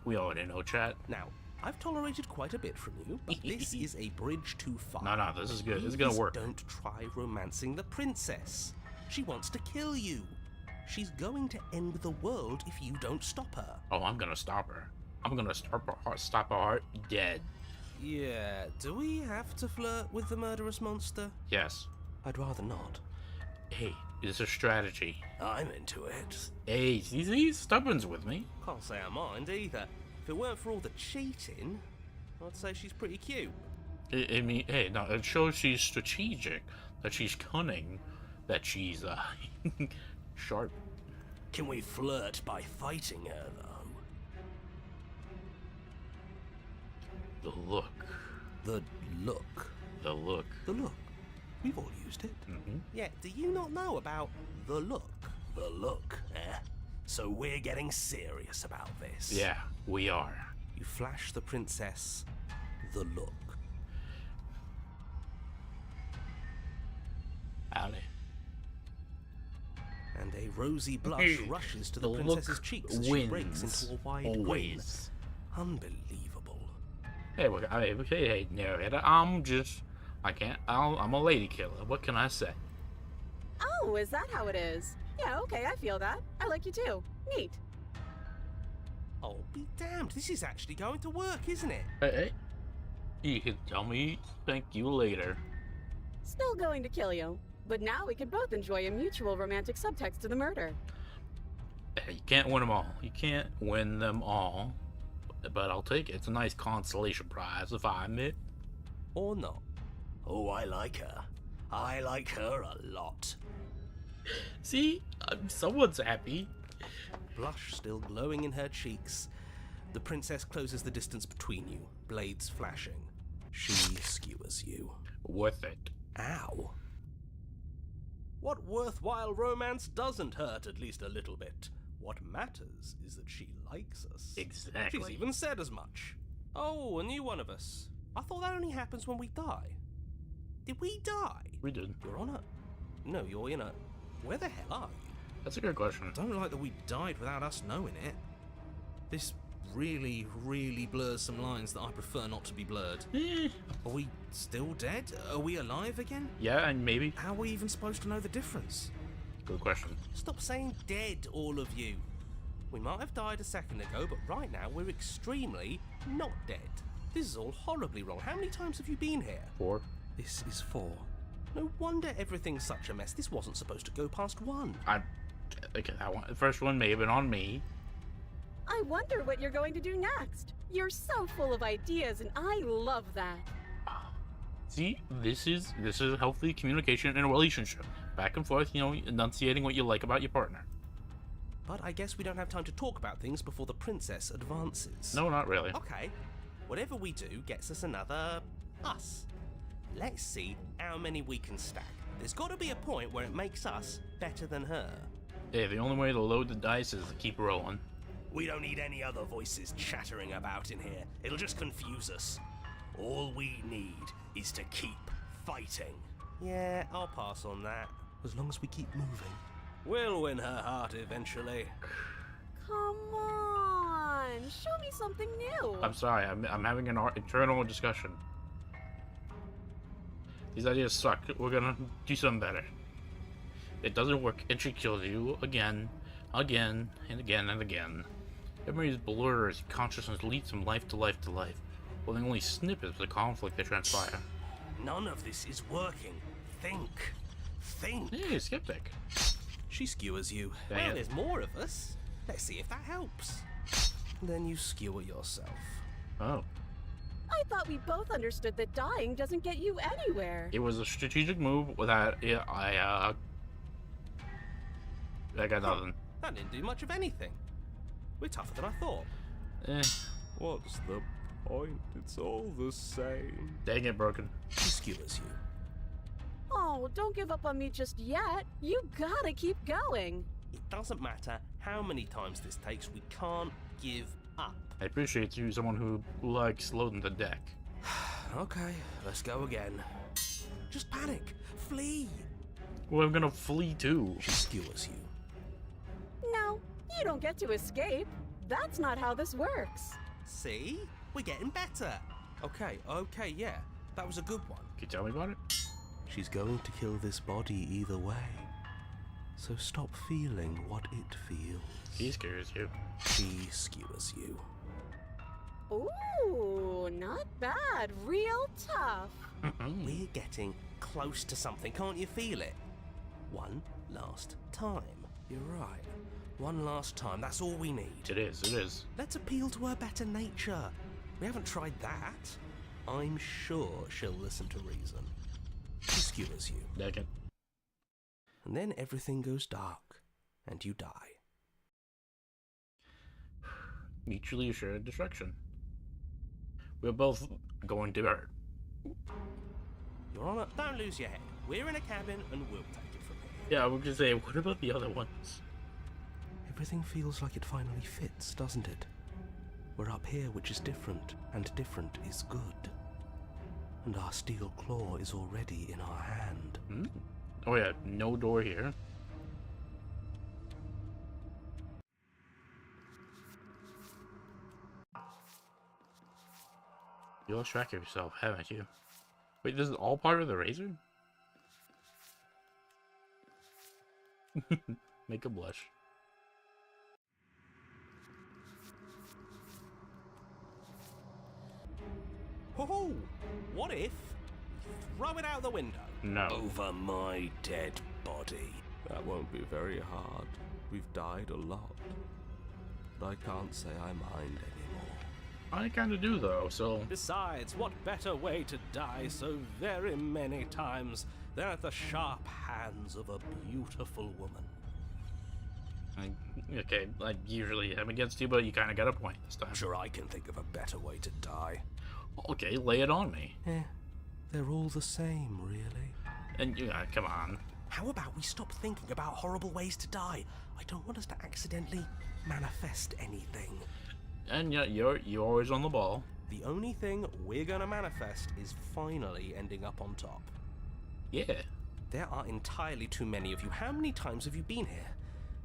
we already know, chat. Now, I've tolerated quite a bit from you, but this is a bridge too far. No, this is good. This is gonna work. Don't try romancing the princess. She wants to kill you. She's going to end the world if you don't stop her. Oh, I'm gonna stop her. I'm gonna stop her heart dead. Yeah, do we have to flirt with the murderous monster? Yes. I'd rather not. Hey, it's a strategy. I'm into it. Hey, he's stubborn's with me. Can't say I mind either. If it weren't for all the cheating, I'd say she's pretty cute. I mean, hey, no, it shows she's strategic, that she's cunning, that she's sharp. Can we flirt by fighting her, though? The look. The look. The look. The look. We've all used it. Mm-hmm. Yeah, do you not know about the look? The look, eh? So we're getting serious about this. Yeah, we are. You flash the princess the look. Alley. And a rosy blush rushes to the princess's look cheeks as she breaks wins. into a wide grin. Always. Unbelievable. Hey, look, hey, narrator, I'm a lady killer. What can I say? Oh, is that how it is? Yeah, okay, I feel that. I like you too. Neat. Oh, be damned, this is actually going to work, isn't it? Hey, you can tell me thank you later. Still going to kill you. But now we can both enjoy a mutual romantic subtext to the murder. Hey, you can't win them all. You can't win them all. But I'll take it. It's a nice consolation prize, if I admit. Or not. Oh, I like her. I like her a lot. See? Someone's happy. Blush still glowing in her cheeks. The princess closes the distance between you, blades flashing. She skewers you. Worth it. Ow. What worthwhile romance doesn't hurt at least a little bit? What matters is that she likes us. Exactly. She's even said as much. Oh, a new one of us. I thought that only happens when we die. Did we die? We did. You're on a... No, you're in a... Where the hell are you? That's a good question. Don't like that we died without us knowing it. This really, really blurs some lines that I prefer not to be blurred. Are we still dead? Are we alive again? Yeah, and maybe. How are we even supposed to know the difference? Good question. Stop saying dead, all of you. We might have died a second ago, but right now we're extremely not dead. This is all horribly wrong. How many times have you been here? 4. This is 4. No wonder everything's such a mess. This wasn't supposed to go past 1. Okay, that one. The first one may have been on me. I wonder what you're going to do next. You're so full of ideas, and I love that. See, this is healthy communication in a relationship. Back and forth, you know, enunciating what you like about your partner. But I guess we don't have time to talk about things before the princess advances. No, not really. Okay, whatever we do gets us another us. Let's see how many we can stack. There's got to be a point where it makes us better than her. Yeah, the only way to load the dice is to keep rolling. We don't need any other voices chattering about in here. It'll just confuse us. All we need is to keep fighting. Yeah, I'll pass on that. As long as we keep moving. We'll win her heart eventually. Come on, show me something new. I'm sorry, I'm having an internal discussion. These ideas suck. We're gonna do something better. It doesn't work, and she kills you again, again, and again, and again. Memories blur as consciousness leads from life to life to life, holding only snippets of the conflict that transpire. None of this is working. Think. Think. Hey, skeptic. She skewers you. Dang Well, it. there's more of us. Let's see if that helps. Then you skewer yourself. Oh. I thought we both understood that dying doesn't get you anywhere. It was a strategic move that I got nothing. That didn't do much of anything. We're tougher than I thought. Eh, What's the point? It's all the same. dang it, broken. She skewers you. Oh, don't give up on me just yet. You gotta keep going. It doesn't matter how many times this takes, we can't give up. I appreciate you, someone who likes loading the deck. Okay, let's go again. Just panic. Flee. Well, I'm gonna flee too. She skewers you. No, you don't get to escape. That's not how this works. See? We're getting better. Okay, yeah. That was a good one. Can you tell me about it? She's going to kill this body either way. So stop feeling what it feels. He scares you. She skewers you. Ooh, not bad. Real tough. We're getting close to something. Can't you feel it? One last time. You're right. One last time. That's all we need. It is. Let's appeal to her better nature. We haven't tried that. I'm sure she'll listen to reason. She skewers you. Dang it. And then everything goes dark, and you die. Mutually assured destruction. We're both going to hurt. Your Honor, don't lose your head. We're in a cabin, and we'll take it from here. Yeah, I was gonna say, what about the other ones? Everything feels like it finally fits, doesn't it? We're up here, which is different, and different is good. And our steel claw is already in our hand. Oh yeah, no door here. You lost track of yourself, haven't you? Wait, this is all part of the razor? Make a blush. Ho-ho! What if? Throw it out the window. No. Over my dead body. That won't be very hard. We've died a lot. But I can't say I mind anymore. I kinda do though, so... Besides, what better way to die so very many times than at the sharp hands of a beautiful woman? Okay, I usually am against you, but you kinda got a point this time. I'm sure I can think of a better way to die. Okay, lay it on me. They're all the same, really. And, come on. How about we stop thinking about horrible ways to die? I don't want us to accidentally manifest anything. And yeah, you're always on the ball. The only thing we're gonna manifest is finally ending up on top. Yeah. There are entirely too many of you. How many times have you been here?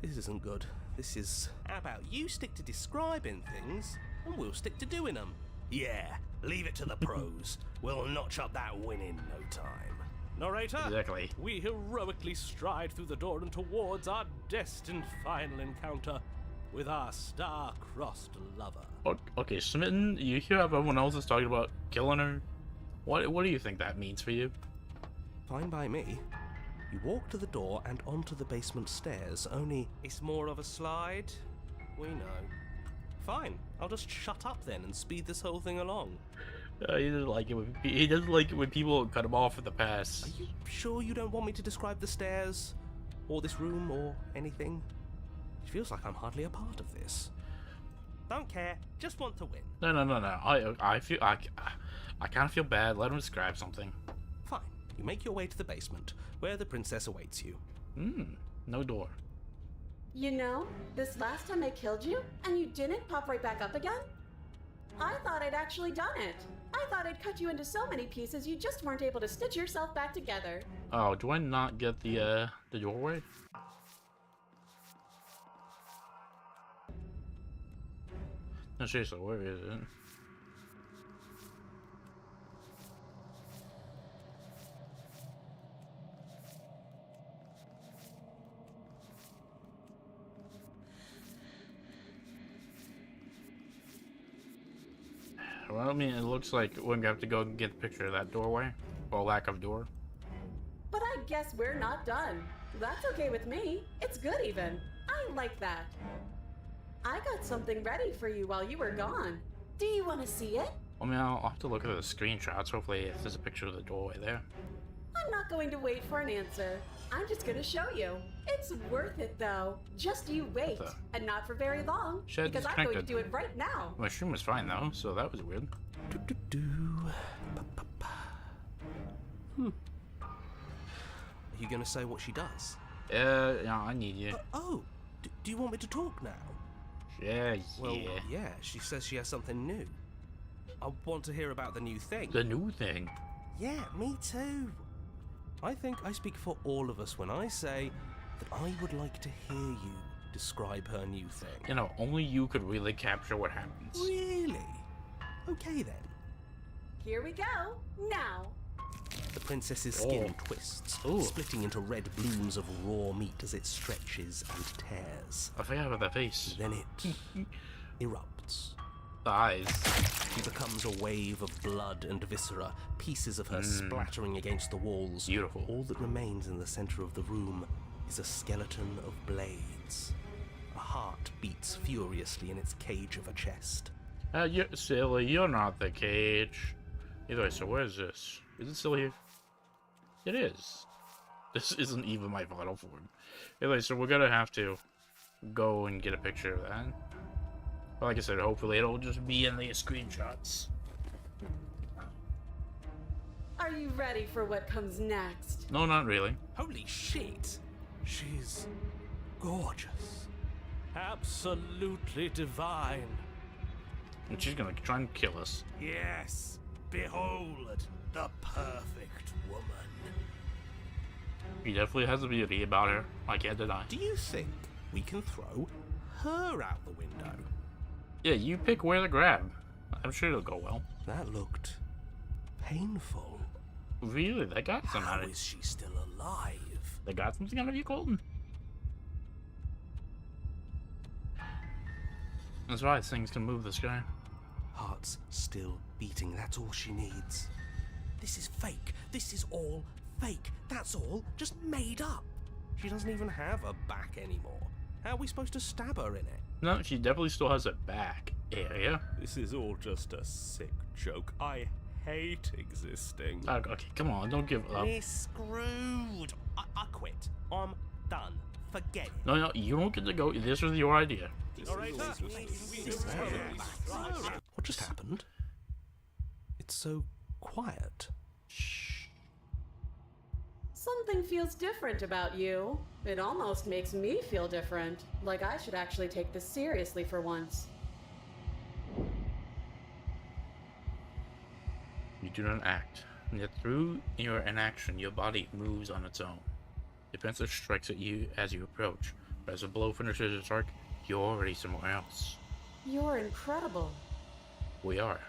This isn't good. This is... How about you stick to describing things, and we'll stick to doing them. Yeah, leave it to the pros. We'll notch up that win in no time. Narrator, Exactly. we heroically stride through the door and towards our destined final encounter with our star-crossed lover. Okay, Smitten, you hear how everyone else is talking about killing her? What do you think that means for you? Fine by me. You walk to the door and onto the basement stairs, only it's more of a slide. We know. Fine, I'll just shut up then and speed this whole thing along. He doesn't like it when people cut him off at the pass. Are you sure you don't want me to describe the stairs? Or this room, or anything? It feels like I'm hardly a part of this. Don't care, just want to win. No. I kind of feel bad. Let him describe something. Fine, you make your way to the basement, where the princess awaits you. No door. You know, this last time I killed you, and you didn't pop right back up again? I thought I'd actually done it. I thought I'd cut you into so many pieces you just weren't able to stitch yourself back together. Oh, do I not get the doorway? No, seriously, where is it? Well, I mean, it looks like we're gonna have to go get a picture of that doorway, or lack of door. But I guess we're not done. That's okay with me. It's good even. I like that. I got something ready for you while you were gone. Do you want to see it? I mean, I'll have to look at the screenshots. Hopefully, there's a picture of the doorway there. I'm not going to wait for an answer. I'm just going to show you. It's worth it though. Just you wait. And not for very long. Shed because I'm going to disconnected. do it right now. My stream was fine though, so that was weird. Are you going to say what she does? Yeah, I need you. Do you want me to talk now? Yeah, Well, yeah. yeah, she says she has something new. I want to hear about the new thing. The new thing. Yeah, me too. I think I speak for all of us when I say that I would like to hear you describe her new thing. You know, only you could really capture what happens. Really? Okay then. Here we go. Now. The princess's skin Oh. twists, Ooh. splitting into red blooms of raw meat as it stretches and tears. I forgot about that face. Then it erupts. The eyes. She becomes a wave of blood and viscera, pieces of her splattering against the walls. Beautiful. All that remains in the center of the room is a skeleton of blades. A heart beats furiously in its cage of a chest. You're silly. You're not the cage. Either way, so where is this? Is it still here? It is. This isn't even my final form. Anyway, so we're gonna have to go and get a picture of that. But like I said, hopefully it'll just be in the screenshots. Are you ready for what comes next? No, not really. Holy shit! She's gorgeous. Absolutely divine. And she's gonna try and kill us. Yes, behold, the perfect woman. She definitely has a beauty about her. I can't deny. Do you think we can throw her out the window? Yeah, you pick where to grab. I'm sure it'll go well. That looked painful. Really? They got some out How of is she still alive? They got something out of you, Colton? That's right, things can move the sky. Heart's still beating, that's all she needs. This is fake. This is all fake. That's all just made up. She doesn't even have a back anymore. How are we supposed to stab her in it? No, she definitely still has a back area. This is all just a sick joke. I hate existing. Okay, come on, don't give up. We're screwed. I quit. I'm done. Forget it. No, you don't get to go. This was your idea. What just happened? It's so quiet. Something feels different about you. It almost makes me feel different. Like I should actually take this seriously for once. You do not act And yet through your inaction, your body moves on its own. The princess strikes at you as you approach, but as the blow finishes its arc, you're already somewhere else. You're incredible. We are.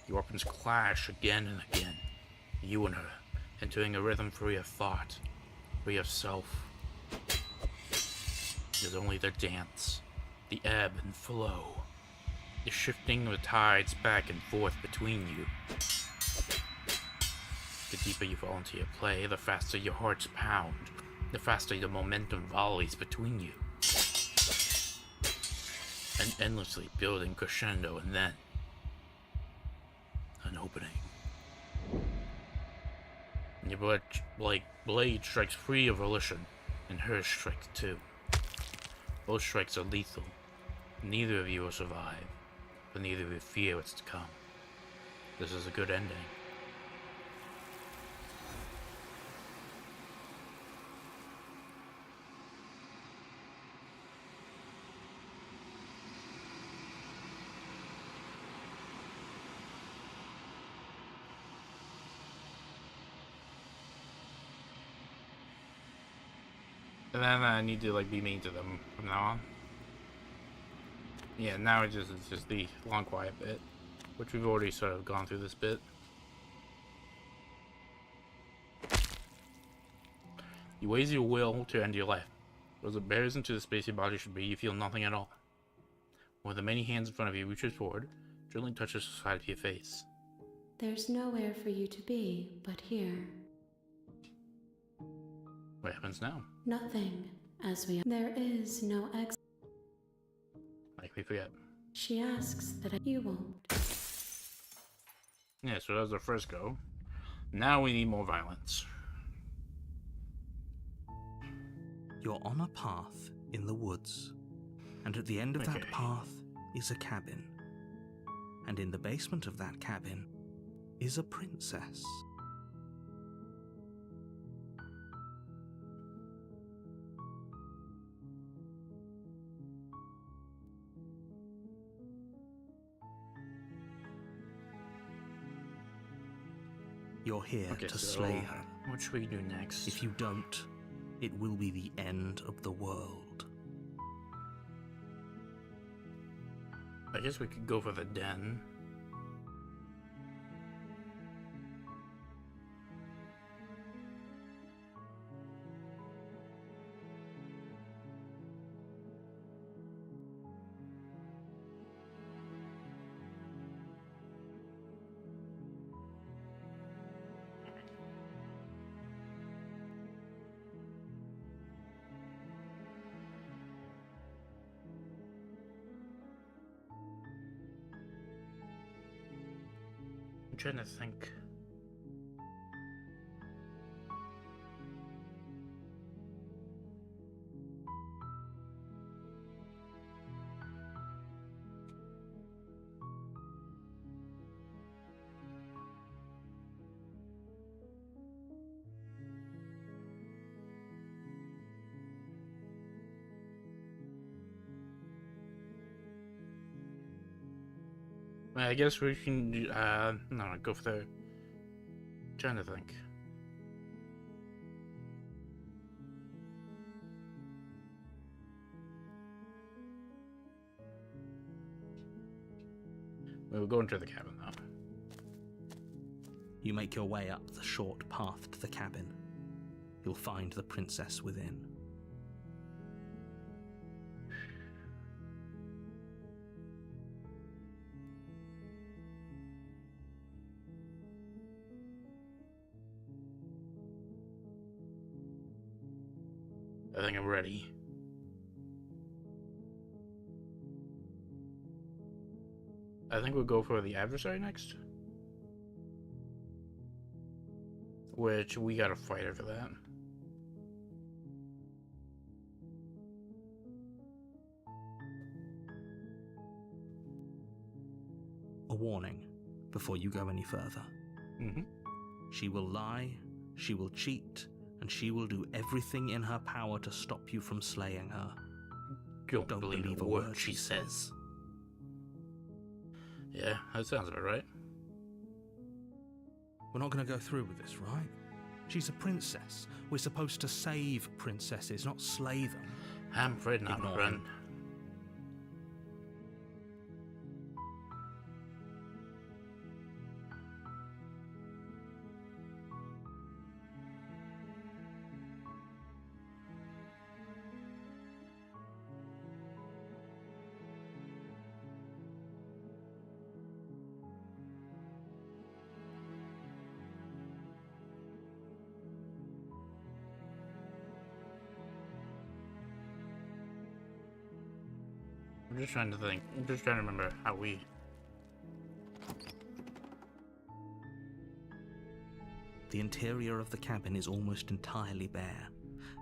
Your weapons clash again and again, you and her, entering a rhythm free of thought, free of self. There's only the dance, the ebb and flow, the shifting of the tides back and forth between you. The deeper you fall into your play, the faster your hearts pound, the faster the momentum volleys between you. An endlessly building crescendo, and then an opening. And your blade strikes free of volition, and hers strikes too. Both strikes are lethal. Neither of you will survive, but neither of you fear what's to come. This is a good ending. And then I need to be mean to them from now on. Yeah, now it's just the long quiet bit, which we've already sort of gone through this bit. You raise your will to end your life. As it bears into the space your body should be, you feel nothing at all. One of the many hands in front of you reaches forward, gently touches the side of your face. There's nowhere for you to be but here. What happens now? Nothing, as we... There is no exit. Like we forget. She asks that you won't. Yeah, so that was our first go. Now we need more violence. You're on a path in the woods, and at the end of that path is a cabin. And in the basement of that cabin is a princess. You're here to slay her. What should we do next? If you don't, it will be the end of the world. I guess we could go for the den. I'm trying to think. I guess we can do, no, go for the... Trying to think. We'll go into the cabin now. You make your way up the short path to the cabin. You'll find the princess within. I think I'm ready. I think we'll go for the adversary next. Which we gotta fight over that. A warning before you go any further. She will lie, she will cheat, and she will do everything in her power to stop you from slaying her. Don't believe a word she says. Yeah, that sounds about right. We're not going to go through with this, right? She's a princess. We're supposed to save princesses, not slay them. I'm afraid not, Ignore friend. him. I'm just trying to think. I'm just trying to remember how we... The interior of the cabin is almost entirely bare.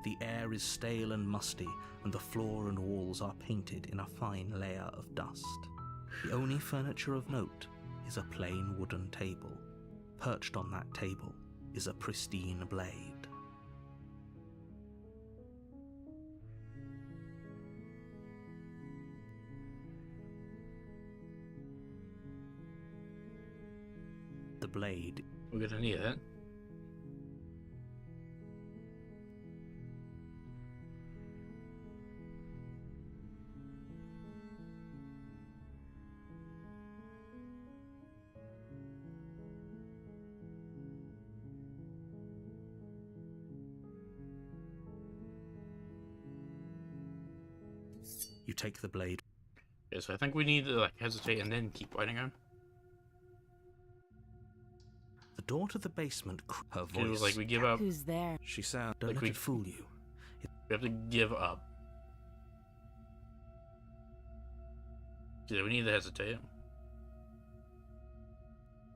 The air is stale and musty, and the floor and walls are painted in a fine layer of dust. The only furniture of note is a plain wooden table. Perched on that table is a pristine blade. The blade. We're gonna need it. You take the blade. Okay, so I think we need to like hesitate and then keep fighting him. The door to the basement. Her It voice. was like we give up. Who's there? She sounds. Don't like let we- it fool you. We have to give up. Yeah, we need to hesitate.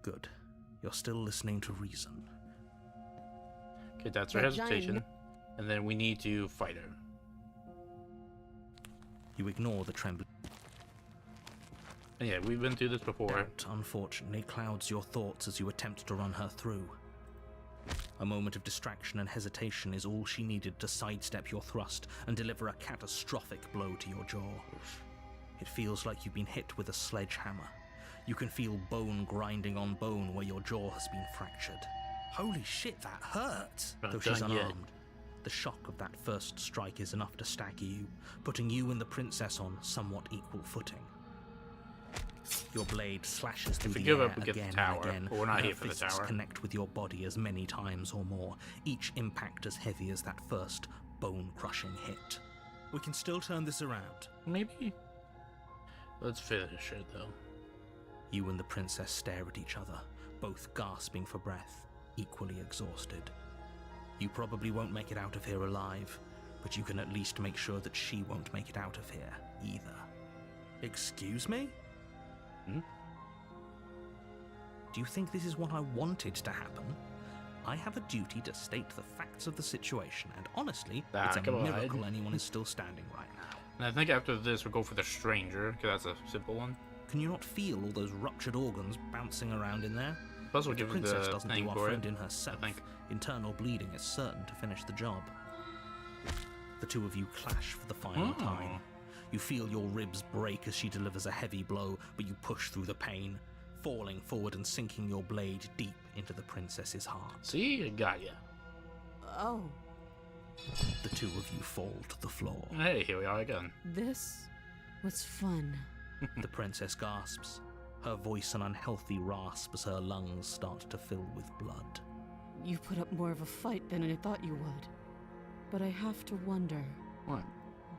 Good. You're still listening to reason. Okay, that's our That giant hesitation. And then we need to fight her. You ignore the trembling. And yeah, we've been through this before. Doubt, unfortunately, clouds your thoughts as you attempt to run her through. A moment of distraction and hesitation is all she needed to sidestep your thrust and deliver a catastrophic blow to your jaw. It feels like you've been hit with a sledgehammer. You can feel bone grinding on bone where your jaw has been fractured. Holy shit, that hurt! Not Though she's done yet. unarmed, the shock of that first strike is enough to stagger you, putting you and the princess on somewhat equal footing. Your blade slashes through we the give air up, we get the again tower, and again. but we're not and here her for the fists tower. connect with your body as many times or more, each impact as heavy as that first bone-crushing hit. We can still turn this around. Maybe. Let's finish it though. You and the princess stare at each other, both gasping for breath, equally exhausted. You probably won't make it out of here alive, but you can at least make sure that she won't make it out of here either. Excuse me? Hmm? Do you think this is what I wanted to happen? I have a duty to state the facts of the situation, and honestly, it's a come on. miracle anyone is still standing right now. And I think after this we'll go for the stranger, because that's a simple one. Can you not feel all those ruptured organs bouncing around in there? Plus we'll If the give her princess the doesn't thing do our for friend it. in herself, I think. internal bleeding is certain to finish the job. The two of you clash for the final Oh. time. You feel your ribs break as she delivers a heavy blow, but you push through the pain, falling forward and sinking your blade deep into the princess's heart. See, I got ya. Oh, The two of you fall to the floor. Hey, here we are again. this was fun. The princess gasps, her voice an unhealthy rasp as her lungs start to fill with blood. You put up more of a fight than I thought you would. But I have to wonder, What?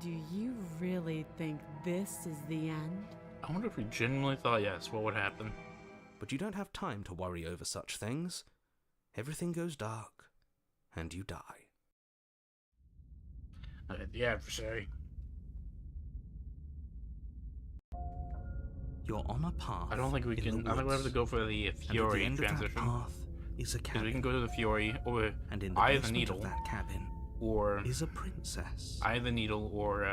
do you really think this is the end? I wonder if we genuinely thought yes, what would happen? But you don't have time to worry over such things. Everything goes dark, and you die. The adversary. You're on a path. I don't think we in can. the I think we have to woods, go for the and at the Fury end of that transition. path is a Because cabin, we can go to the Fury, or and in the Eye of the basement Needle, of that cabin or is a princess. Eye of the Needle, or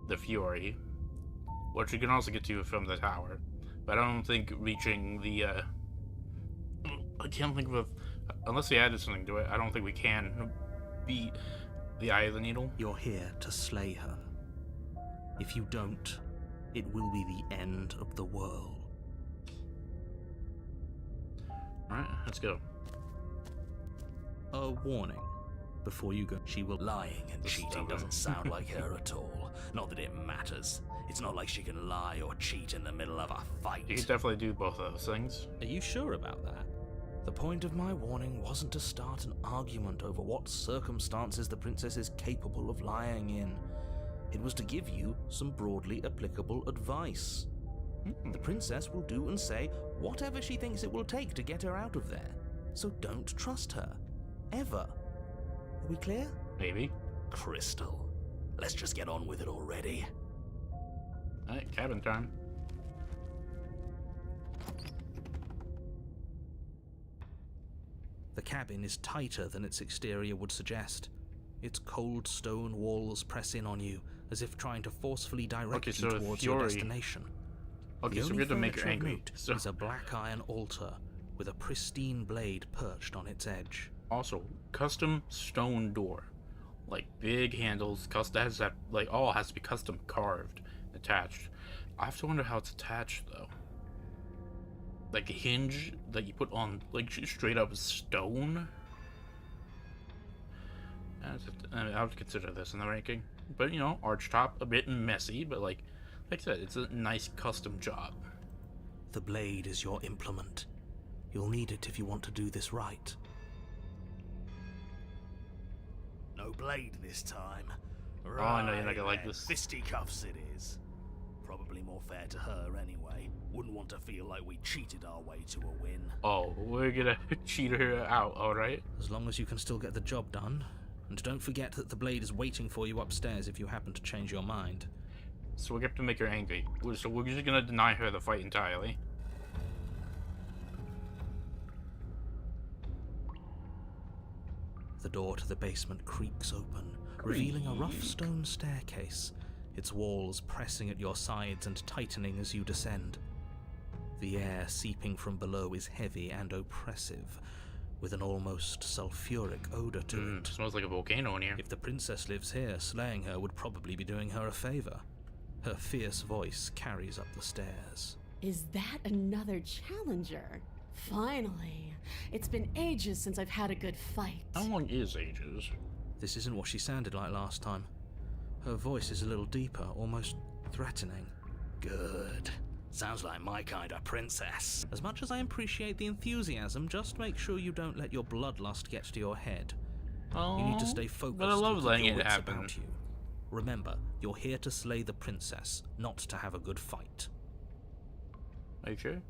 the Fury, which we can also get to from the tower. But I don't think reaching the. I can't think of unless we added something to it. I don't think we can beat the Eye of the Needle. You're here to slay her. If you don't, it will be the end of the world. Alright, let's go. A warning. Before you go, she will... Lying and cheating doesn't sound like her at all. Not that it matters. It's not like she can lie or cheat in the middle of a fight. You can definitely do both of those things. Are you sure about that? The point of my warning wasn't to start an argument over what circumstances the princess is capable of lying in. It was to give you some broadly applicable advice. The princess will do and say whatever she thinks it will take to get her out of there. So don't trust her. Ever. Are we clear? Maybe. Crystal, let's just get on with it already. Alright, cabin time. The cabin is tighter than its exterior would suggest. Its cold stone walls press in on you, as if trying to forcefully direct you towards your destination. Okay, The so only we have to make her furniture of angry. note So, is a black iron altar with a pristine blade perched on its edge. also, custom stone door. Like, big handles, has that, like, all has to be custom carved, attached. I have to wonder how it's attached, though. Like a hinge that you put on, like, straight up stone? I have to consider this in the ranking. But, you know, archtop, a bit messy, but, like I said, it's a nice custom job. The blade is your implement. You'll need it if you want to do this right. No blade this time. Oh, I know you're not gonna like this. Fisticuffs it is. Probably more fair to her anyway. Wouldn't want to feel like we cheated our way to a win. Oh, we're gonna cheat her out, alright? As long as you can still get the job done. And don't forget that the blade is waiting for you upstairs if you happen to change your mind. So we have to make her angry. So we're just gonna deny her the fight entirely. The door to the basement creaks open, revealing a rough stone staircase, its walls pressing at your sides and tightening as you descend. The air seeping from below is heavy and oppressive, with an almost sulfuric odor to it. Smells like a volcano in here. If the princess lives here, slaying her would probably be doing her a favor. Her fierce voice carries up the stairs. Is that another challenger? Finally. It's been ages since I've had a good fight. How long is ages? This isn't what she sounded like last time. Her voice is a little deeper, almost threatening. Good. Sounds like my kind of princess. As much as I appreciate the enthusiasm, just make sure you don't let your bloodlust get to your head. Oh, You need to stay focused but I love and keep letting your it wits happen. about you. Remember, you're here to slay the princess, not to have a good fight. Are you sure?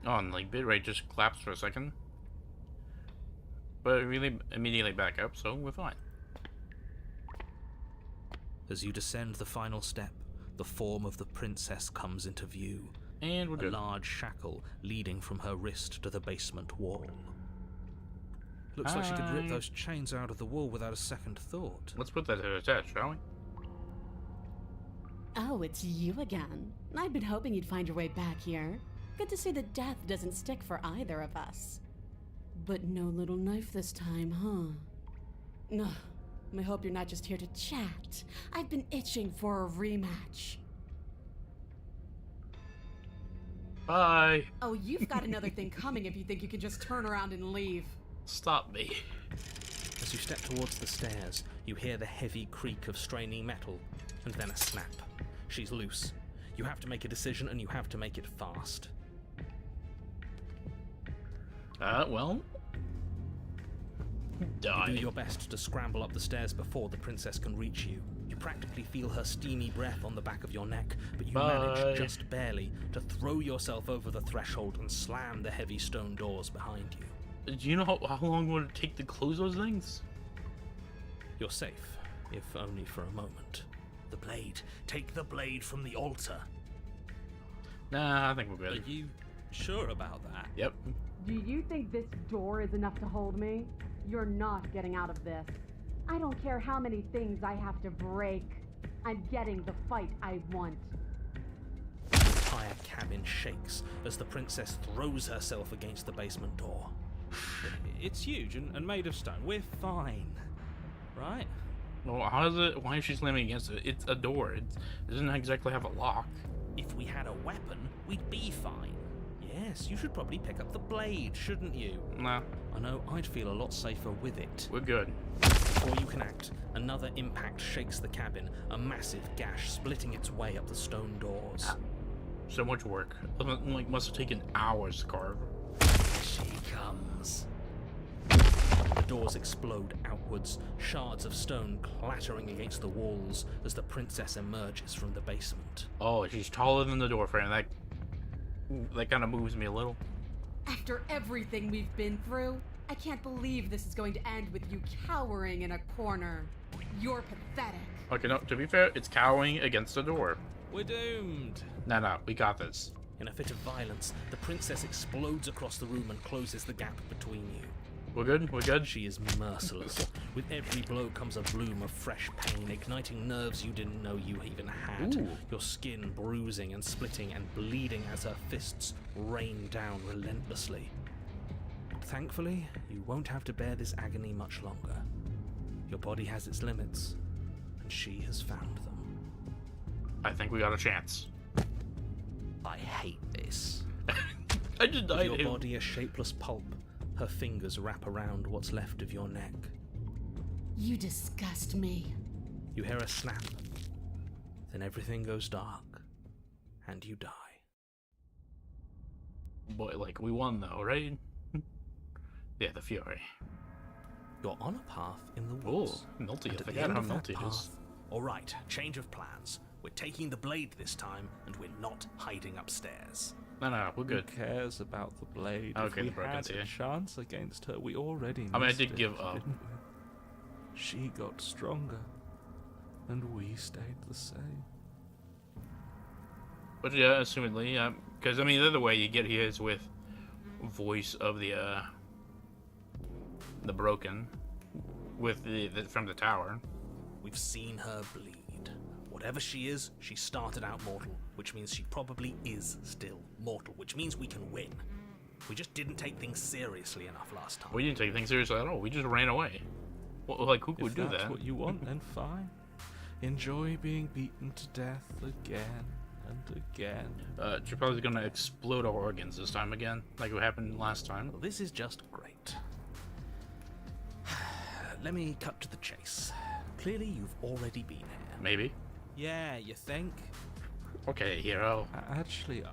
Oh, and like bitrate just collapsed for a second. But it really immediately back up, so we're fine. As you descend the final step, the form of the princess comes into view. And we're A good. large shackle leading from her wrist to the basement wall. Looks like she could rip Hi. those chains out of the wall without a second thought. Let's put that to the test, shall we? Oh, it's you again. I'd been hoping you'd find your way back here. Good to see that death doesn't stick for either of us. But no little knife this time, huh? Ugh. I hope you're not just here to chat. I've been itching for a rematch. Bye. Oh, you've got another thing coming if you think you can just turn around and leave. Stop me. As you step towards the stairs, you hear the heavy creak of straining metal, and then a snap. She's loose. You have to make a decision, and you have to make it fast. Well. You Die. do your best to scramble up the stairs before the princess can reach you. You practically feel her steamy breath on the back of your neck, but you Bye. manage just barely to throw yourself over the threshold and slam the heavy stone doors behind you. Do you know how long would it take to close those things? You're safe, if only for a moment. The blade. Take the blade from the altar. Nah, I think we're Are good. you sure about that? Yep. Do you think this door is enough to hold me? You're not getting out of this. I don't care how many things I have to break. I'm getting the fight I want. The entire cabin shakes as the princess throws herself against the basement door. It's huge and made of stone. We're fine, right? Well, how is it? Why is she slamming against it? It's a door. It doesn't exactly have a lock. If we had a weapon, we'd be fine. Yes, you should probably pick up the blade, shouldn't you? Nah, I know I'd feel a lot safer with it. we're good. Before you can act, another impact shakes the cabin, a massive gash splitting its way up the stone doors. So much work. Like, must have taken hours to carve. She comes. The doors explode outwards, shards of stone clattering against the walls as the princess emerges from the basement. Oh, she's taller than the door frame. That kind of moves me a little. After everything we've been through, I can't believe this is going to end with you cowering in a corner. You're pathetic. Okay, no, to be fair, it's cowering against the door. We're doomed! No, we got this. In a fit of violence, the princess explodes across the room and closes the gap between you. We're good? We're good? She is merciless. With every blow comes a bloom of fresh pain, igniting nerves you didn't know you even had. Ooh. Your skin bruising and splitting and bleeding as her fists rain down relentlessly. Thankfully, you won't have to bear this agony much longer. Your body has its limits, and she has found them. I think we got a chance. I hate this. I just died. With your body a shapeless pulp, her fingers wrap around what's left of your neck. You disgust me. You hear a snap, then everything goes dark, and you die. Boy, like, we won though, right? Yeah, the Fury. You're on a path in the Oh, woods. melty. And I at the forgot end how of that melty it is. path, all right, change of plans. We're taking the blade this time, and we're not hiding upstairs. No, we're good. Who cares about the blade? Okay, if the we broken had tear. a chance against her, we already I mean, I missed did it, give up. didn't we? She got stronger, and we stayed the same. But yeah, assumedly, because I mean, the other way you get here is with voice of the broken, with the from the tower. We've seen her bleed. Whatever she is, she started out mortal, which means she probably is still mortal, which means we can win. We just didn't take things seriously enough last time. We didn't take things seriously at all. We just ran away. Well, like, who would If do that's that? what you want, then fine. Enjoy being beaten to death again and again. She's probably gonna explode our organs this time again, like what happened last time. Well, this is just great. Let me cut to the chase. Clearly, you've already been here. Maybe. Yeah, you think? Okay, hero. Actually,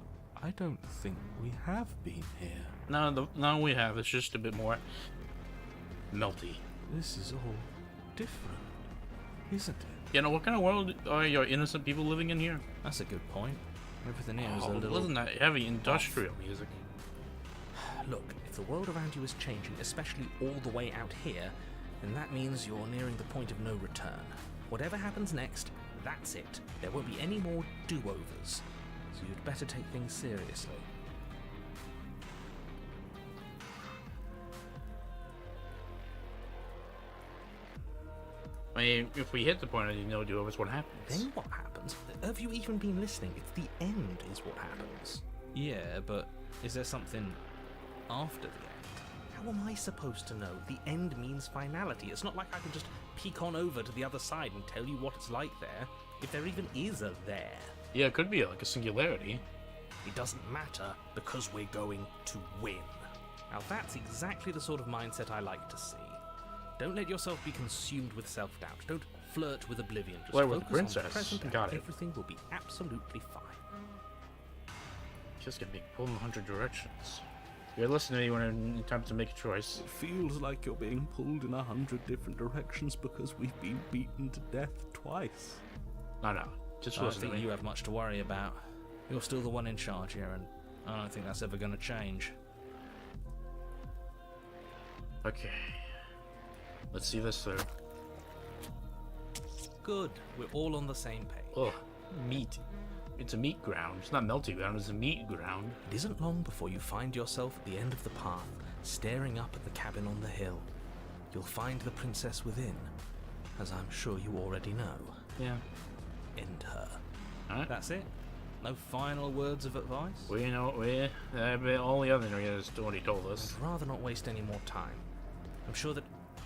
I don't think we have been here. No, we have. It's just a bit more melty. This is all different, isn't it? You know, what kind of world are your innocent people living in here? That's a good point. Everything here is Oh, a little... wasn't that heavy industrial music? Look, if the world around you is changing, especially all the way out here, then that means you're nearing the point of no return. Whatever happens next, that's it. There won't be any more do-overs. So you'd better take things seriously. I mean, if we hit the point of no do-overs, what happens? Then what happens? Have you even been listening? It's the end is what happens. Yeah, but is there something after the end? How am I supposed to know? The end means finality. It's not like I can just peek on over to the other side and tell you what it's like there, if there even is a there. Yeah, it could be like a singularity. It doesn't matter because we're going to win. Now that's exactly the sort of mindset I like to see. Don't let yourself be consumed with self-doubt. Don't flirt with oblivion. Just Flirt with focus princess. on the present and Got it. everything will be absolutely fine. Just gonna be pulled in 100 directions. You're listening to me when it's time to make a choice. It feels like you're being pulled in 100 different directions because we've been beaten to death twice. No, just I don't listen to think me. you have much to worry about. You're still the one in charge here, and I don't think that's ever going to change. Okay. Let's see this through. Good. We're all on the same page. Oh, meat. It's a meat ground. It's not melty ground, it's a meat ground. It isn't long before you find yourself at the end of the path, staring up at the cabin on the hill. You'll find the princess within, as I'm sure you already know. Yeah. End her. Alright. That's it? No final words of advice? We know, all the other areas already told us. I'd rather not waste any more time. I'm sure that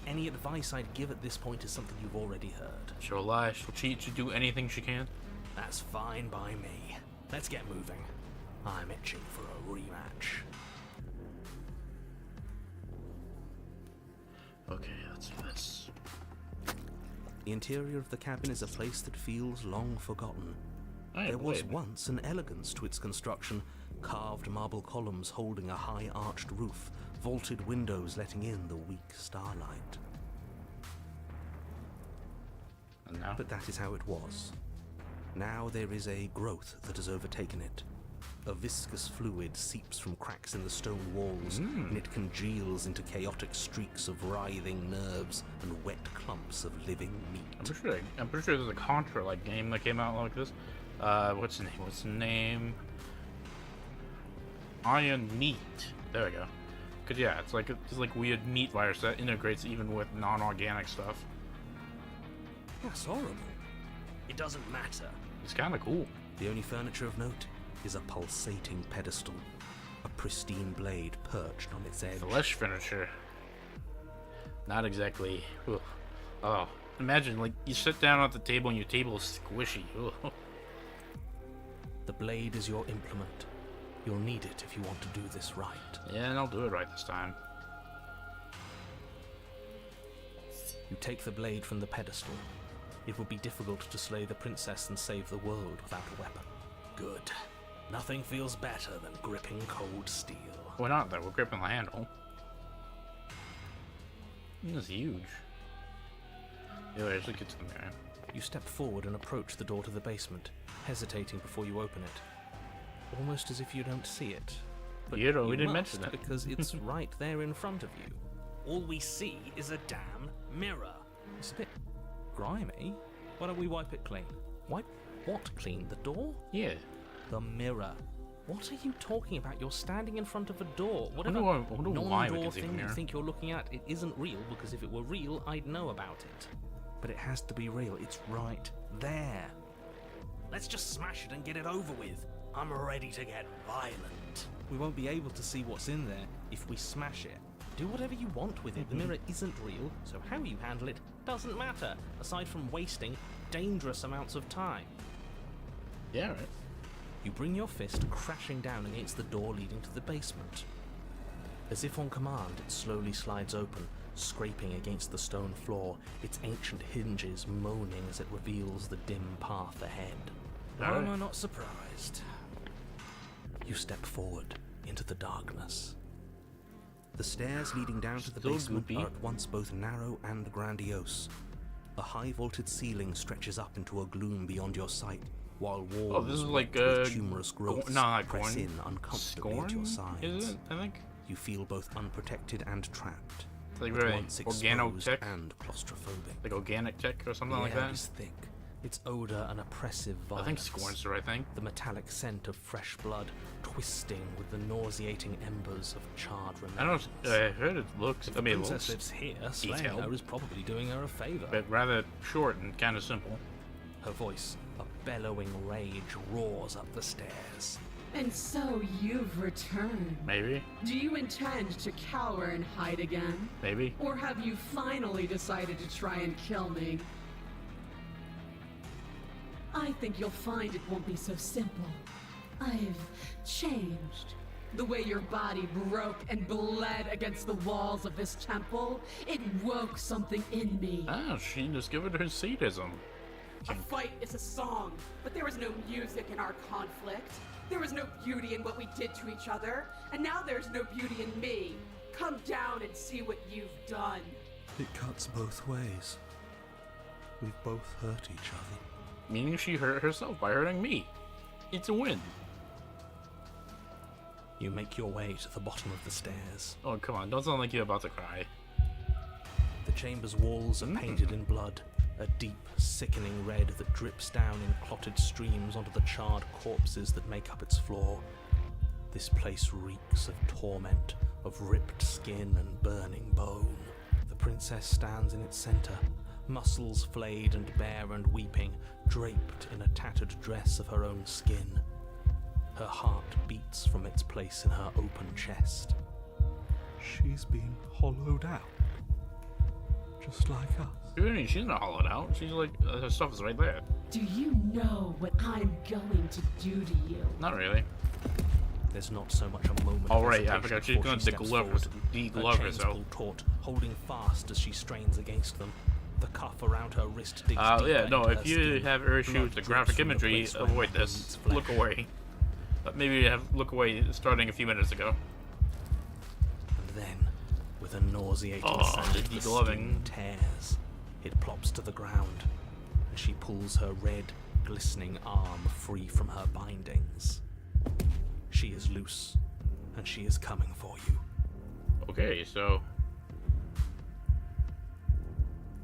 Any advice I'd give at this point is something you've already heard. She'll lie, she'll cheat, she'll do anything she can. That's fine by me. Let's get moving. I'm itching for a rematch. Okay, let's do this. The interior of the cabin is a place that feels long forgotten. There was once an elegance to its construction, carved marble columns holding a high arched roof, vaulted windows letting in the weak starlight. And now? But that is how it was. Now there is a growth that has overtaken it. A viscous fluid seeps from cracks in the stone walls, and it congeals into chaotic streaks of writhing nerves and wet clumps of living meat. I'm pretty sure there's a Contra game that came out like this. What's the name? Iron Meat. There we go. Cause yeah, it's like weird meat virus that integrates even with non-organic stuff. That's horrible. It doesn't matter. It's kind of cool. The only furniture of note is a pulsating pedestal, a pristine blade perched on its edge. Flesh furniture. Not exactly. Ugh. Oh, imagine like you sit down at the table and your table is squishy. Ugh. The blade is your implement. You'll need it if you want to do this right. Yeah, and I'll do it right this time. You take the blade from the pedestal. It would be difficult to slay the princess and save the world without a weapon. Good. Nothing feels better than gripping cold steel. Why not though? We're gripping the handle. This is huge. Anyways, let's get to the mirror. You step forward and approach the door to the basement, hesitating before you open it. Almost as if you don't see it. But we didn't must, mention it. because it's right there in front of you. All we see is a damn mirror. It's a bit grimy. Why don't we wipe it clean? Wipe what clean? The door? Yeah. The mirror. What are you talking about? You're standing in front of a door. I Whatever wonder why we non-door can see the thing you mirror. think you're looking at, it isn't real, because if it were real, I'd know about it. But it has to be real. It's right there. Let's just smash it and get it over with. I'm ready to get violent. We won't be able to see what's in there if we smash it. Do whatever you want with it. The mirror isn't real, so how you handle it doesn't matter, aside from wasting dangerous amounts of time. Yeah, right. You bring your fist crashing down against the door leading to the basement. As if on command, it slowly slides open, scraping against the stone floor, its ancient hinges moaning as it reveals the dim path ahead. Why am I not surprised? You step forward into the darkness. The stairs leading down to the Still basement goopy. are at once both narrow and grandiose. A high-vaulted ceiling stretches up into a gloom beyond your sight, while walls Oh, this is like with tumorous growths not press Gorn. in uncomfortably at your sides. Is it? I think. You feel both unprotected and trapped, It's like at very once organic exposed tech, and claustrophobic. like organic tech or something The like air that. is thick, its odor an oppressive I think violence. Scorn's the right thing. The metallic scent of fresh blood twisting with the nauseating embers of charred remains. I heard it looks. If I the mean, it princess looks lives here, slaying detailed. her is probably doing her a favor. but rather short and kind of simple. Her voice, a bellowing rage, roars up the stairs. And so you've returned. Maybe, Do you intend to cower and hide again? maybe. Or have you finally decided to try and kill me? I think you'll find it won't be so simple. I've changed. The way your body broke and bled against the walls of this temple, it woke something in me. Ah, she discovered her sadism. A fight is a song, but there was no music in our conflict. There was no beauty in what we did to each other, and now there's no beauty in me. Come down and see what you've done. It cuts both ways. We've both hurt each other. Meaning she hurt herself by hurting me. It's a win. You make your way to the bottom of the stairs. Oh, come on. Don't sound like you're about to cry. The chamber's walls are painted in blood, a deep, sickening red that drips down in clotted streams onto the charred corpses that make up its floor. This place reeks of torment, of ripped skin and burning bone. The princess stands in its center, muscles flayed and bare and weeping, draped in a tattered dress of her own skin. Her heart beats from its place in her open chest. She's been hollowed out. just like us. She's not hollowed out. She's like, her stuff is right there. Do you know what I'm going to do to you? Not really. There's not so much a moment. Oh, of right, I hesitation forgot she's before gonna she steps forward. deglove Her chains herself. pull taut, holding fast as she strains against them. The cuff around her wrist digs deeper Yeah, no, into if her you skin. have issues Blood with the drips graphic from the imagery, place where avoid nothing this. meets flesh. Look away. But maybe you have look away starting a few minutes ago. And then, with a nauseating sound, the the degloving. skin tears. It plops to the ground, and she pulls her red, glistening arm free from her bindings. She is loose, and she is coming for you. Okay, so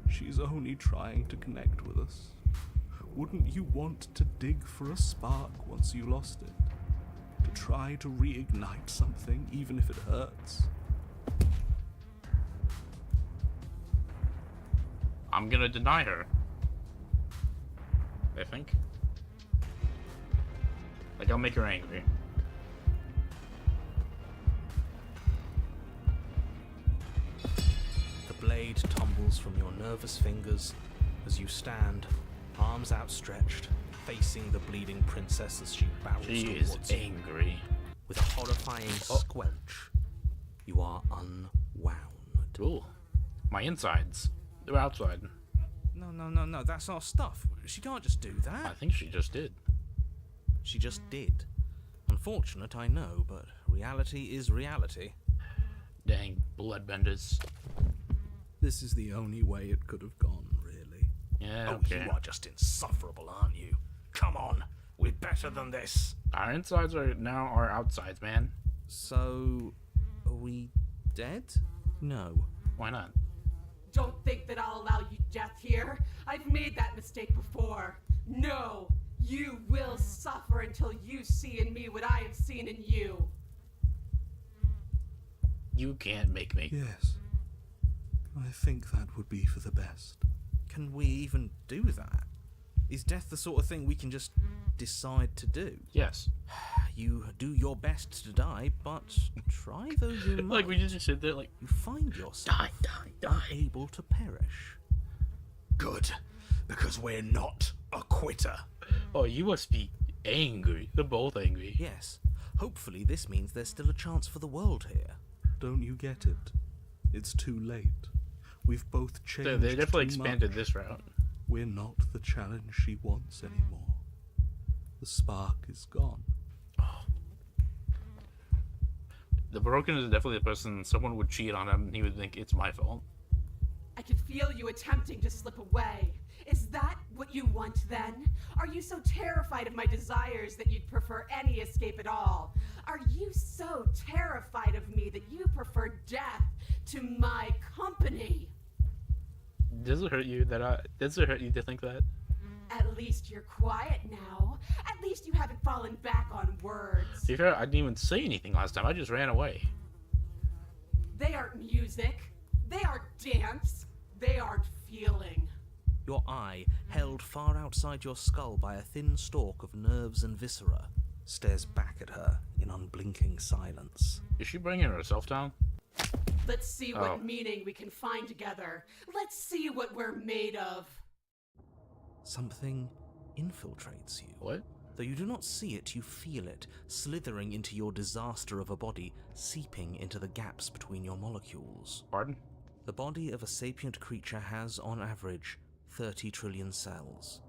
She's only trying to connect with us. Wouldn't you want to dig for a spark once you lost it? To try to reignite something, even if it hurts? I'm gonna deny her. I think. Like, I'll make her angry. The blade tumbles from your nervous fingers as you stand, arms outstretched, facing the bleeding princess as she barrels She is towards you. angry. With a horrifying squelch, you are unwound. Ooh. My insides. They're outside. No, that's our stuff. She can't just do I that. think she just did. She just did. Unfortunate, I know, but reality is reality. Dang, bloodbenders. This is the only way it could have gone, really. Yeah, Oh, okay. you are just insufferable, aren't you? Come on, we're better than this. Our insides are now our outsides, man. So, are we dead? No. Why not? Don't think that I'll allow you death here. I've made that mistake before. No, you will suffer until you see in me what I have seen in you. You can't make me. Yes. I think that would be for the best. Can we even do that? Is death the sort of thing we can just decide to do? Yes. You do your best to die, but try though you might. Like, we just sit there like, You find yourself unable to perish. Good, because we're not a quitter. oh, you must be angry. They're both angry. Yes. Hopefully this means there's still a chance for the world here. Don't you get it? It's too late. We've both changed. They definitely too expanded much. this route. We're not the challenge she wants anymore. The spark is gone. The broken is definitely the person, someone would cheat on him, and he would think it's my fault. I could feel you attempting to slip away. Is that what you want then? Are you so terrified of my desires that you'd prefer any escape at all? Are you so terrified of me that you prefer death to my company? Does it hurt you to think that? At least you're quiet now. At least you haven't fallen back on words. To be fair, I didn't even say anything last time. I just ran away. They aren't music. They aren't dance. They aren't feeling. Your eye, held far outside your skull by a thin stalk of nerves and viscera, stares back at her in unblinking silence. Is she bringing herself down? Let's see what Oh. meaning we can find together. Let's see what we're made of. Something infiltrates you. What? Though you do not see it, you feel it, slithering into your disaster of a body, seeping into the gaps between your molecules. Pardon? The body of a sapient creature has, on average, 30 trillion cells,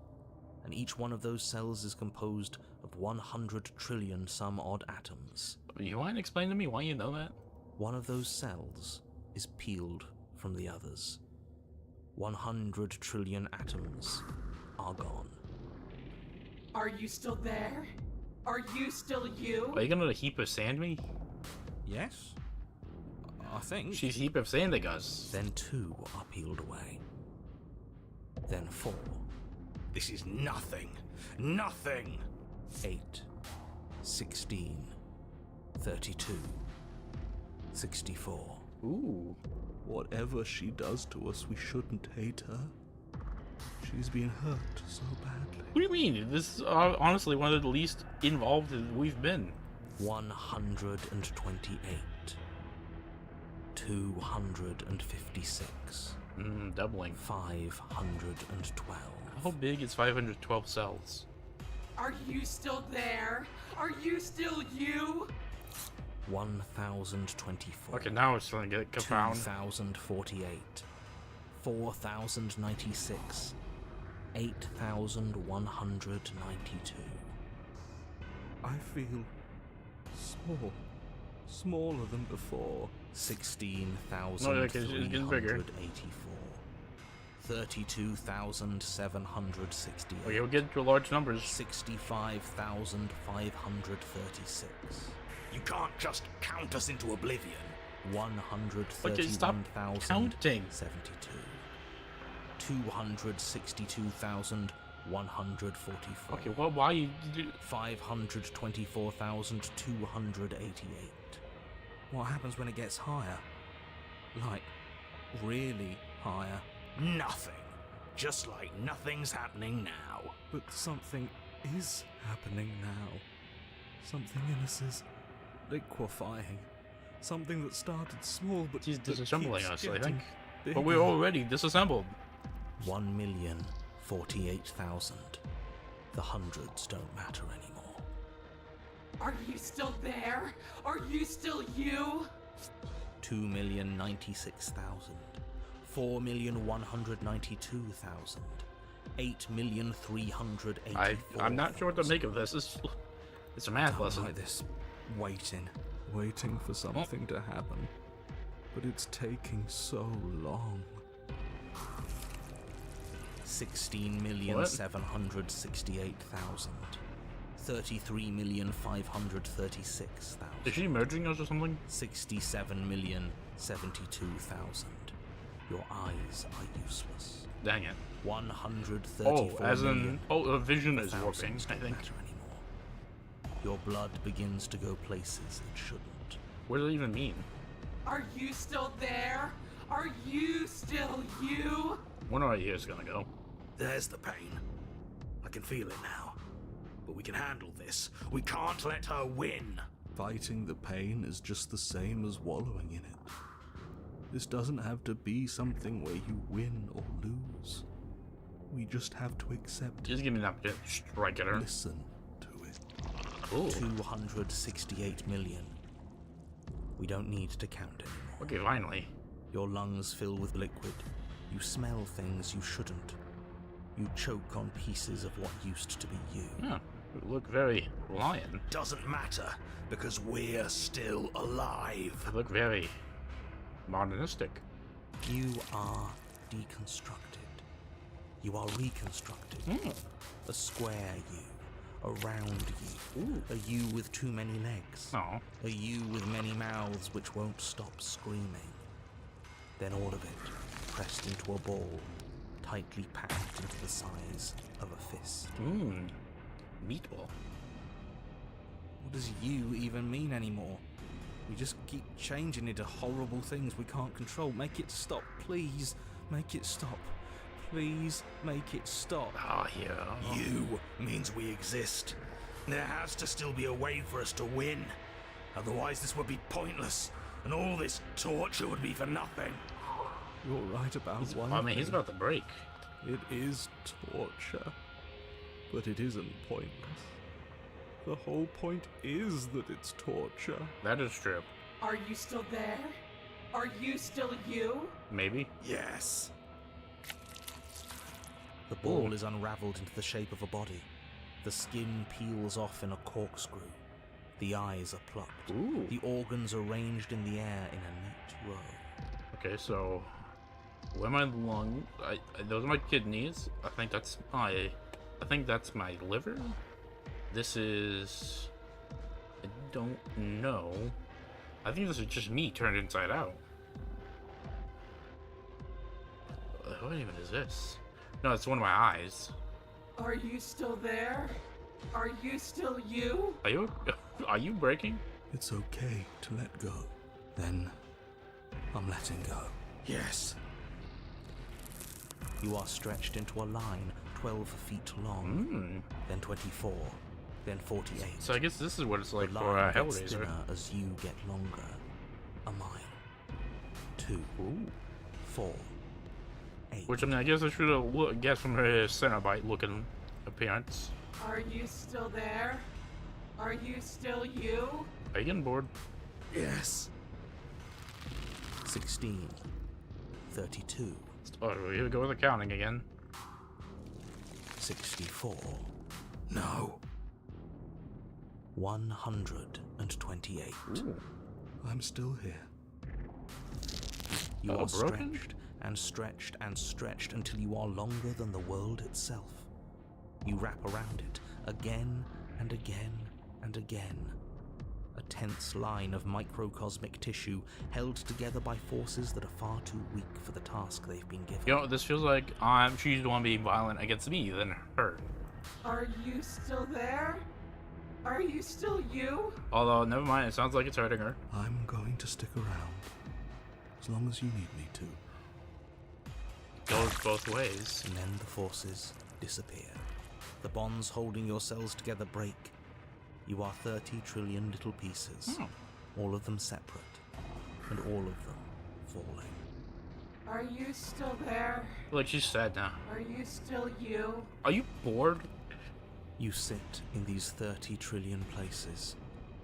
and each one of those cells is composed of 100 trillion some odd atoms. You want to explain to me why you know that? One of those cells is peeled from the others. 100 trillion atoms are gone. Are you still there? Are you still you? Are you gonna heap of sand me? Yes? I think. She's heap of sanding us. Then 2 are peeled away. Then 4. This is nothing. Nothing. 8, 16, 32, 64. Ooh. Whatever she does to us, we shouldn't hate her. She's been hurt so badly. What do you mean? This is honestly one of the least involved we've been. 128. 256. Doubling. 512. How big is 512 cells? Are you still there? Are you still you? 1024. Okay, now it's starting to get confound. 2048. 4096. 8192. I feel small. Smaller than before. 16,384. 32,768. Okay, we'll get to large numbers. 65,536. You can't just count us into oblivion. counting. 131,072. 262,144. Okay, well, why you do... 524,288. What happens when it gets higher? Like, really higher? Nothing. Just like nothing's happening now. But something is happening now. Something in us is liquefying. Something that started small but He's that disassembling keeps us, I getting think. bigger. But we're already disassembled. 1,048,000. The hundreds don't matter anymore. Are you still there? Are you still you? 2,096,000. 4,192,000. 8,384,000. I'm not sure what to make of this. It's a math Don't lesson. like this. Waiting. Waiting for something to happen. But it's taking so long. 16,768,000. 33,536,000. Is she merging us or something? 67,072,000. Your eyes are useless. Dang it. 134 Oh, as in... million. Oh, the vision is Thousands warping, I don't think. matter anymore. Your blood begins to go places it shouldn't. What does it even mean? Are you still there? Are you still you? Wonder where is gonna go. There's the pain. I can feel it now. But we can handle this. We can't let her win. Fighting the pain is just the same as wallowing in it. This doesn't have to be something where you win or lose. We just have to accept it. Just give me that bit. Strike at her. Listen to it. Ooh. 268 million. We don't need to count anymore. Okay, finally. Your lungs fill with liquid. You smell things you shouldn't. You choke on pieces of what used to be you. Yeah, you look very lion. Doesn't matter, because we're still alive. You look very modernistic. You are deconstructed. You are reconstructed. A square you. A round you. A you with too many legs. No. A you with many mouths which won't stop screaming. Then all of it pressed into a ball, tightly packed into the size of a fist. Meatball. What does you even mean anymore? We just keep changing into horrible things we can't control. Make it stop, please. Make it stop. Please make it stop. Ah, yeah. You means we exist. There has to still be a way for us to win. Otherwise this would be pointless, and all this torture would be for nothing. You're right about one I mean, he's thing. about to break. It is torture. But it isn't pointless. The whole point is that it's torture. That is true. Are you still there? Are you still you? Maybe. Yes. The ball is unraveled into the shape of a body. The skin peels off in a corkscrew. The eyes are plucked. Ooh. The organs arranged in the air in a neat row. Okay, so where my lung? Those are my kidneys. I think that's my liver. This is. I don't know. I think this is just me turned inside out. What even is this? No, it's one of my eyes. Are you still there? Are you still you? Are you breaking? It's okay to let go. Then I'm letting go. Yes. You are stretched into a line 12 feet long, then 24, then 48. So I guess this is what it's like The for line gets Hellraiser. thinner as you get longer. A mile. 2. 4. 8. Which, I mean, I guess I should have guessed from her Cenobite-looking appearance. Are you still there? Are you still you? Are you getting bored? Yes. 16. 32. Oh, here we go with the counting again. 64. No. 128. Ooh. I'm still here. You Oh, are broken? stretched and stretched and stretched until you are longer than the world itself. You wrap around it again and again and again. A tense line of microcosmic tissue held together by forces that are far too weak for the task they've been given. You know, this feels like she's the one being violent against me than her. Are you still there? Are you still you? Although, never mind, it sounds like it's hurting her. I'm going to stick around. As long as you need me to. Goes both ways. And then the forces disappear. The bonds holding your cells together break. You are 30 trillion little pieces, all of them separate, and all of them falling. Are you still there? Like she's sad now. Are you still you? Are you bored? You sit in these 30 trillion places,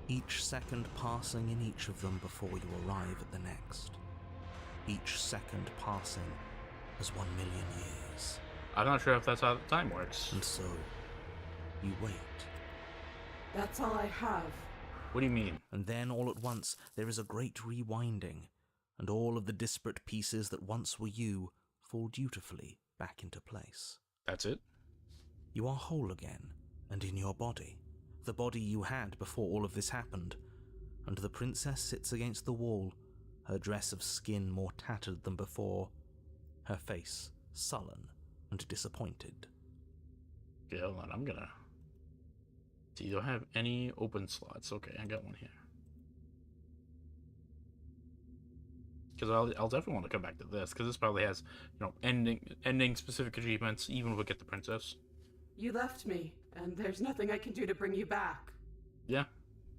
each second passing in each of them before you arrive at the next. Each second passing as 1 million years. I'm not sure if that's how time works. And so, you wait. That's all I have. What do you mean? And then all at once there is a great rewinding, and all of the disparate pieces that once were you fall dutifully back into place. That's it? You are whole again, and in your body, the body you had before all of this happened, and the princess sits against the wall, her dress of skin more tattered than before, her face sullen and disappointed. Okay, hold on, I'm gonna... See, you don't have any open slots. Okay, I got one here. Because I'll definitely want to come back to this, because this probably has, you know, ending specific achievements, even if we get the princess. You left me, and there's nothing I can do to bring you back. Yeah.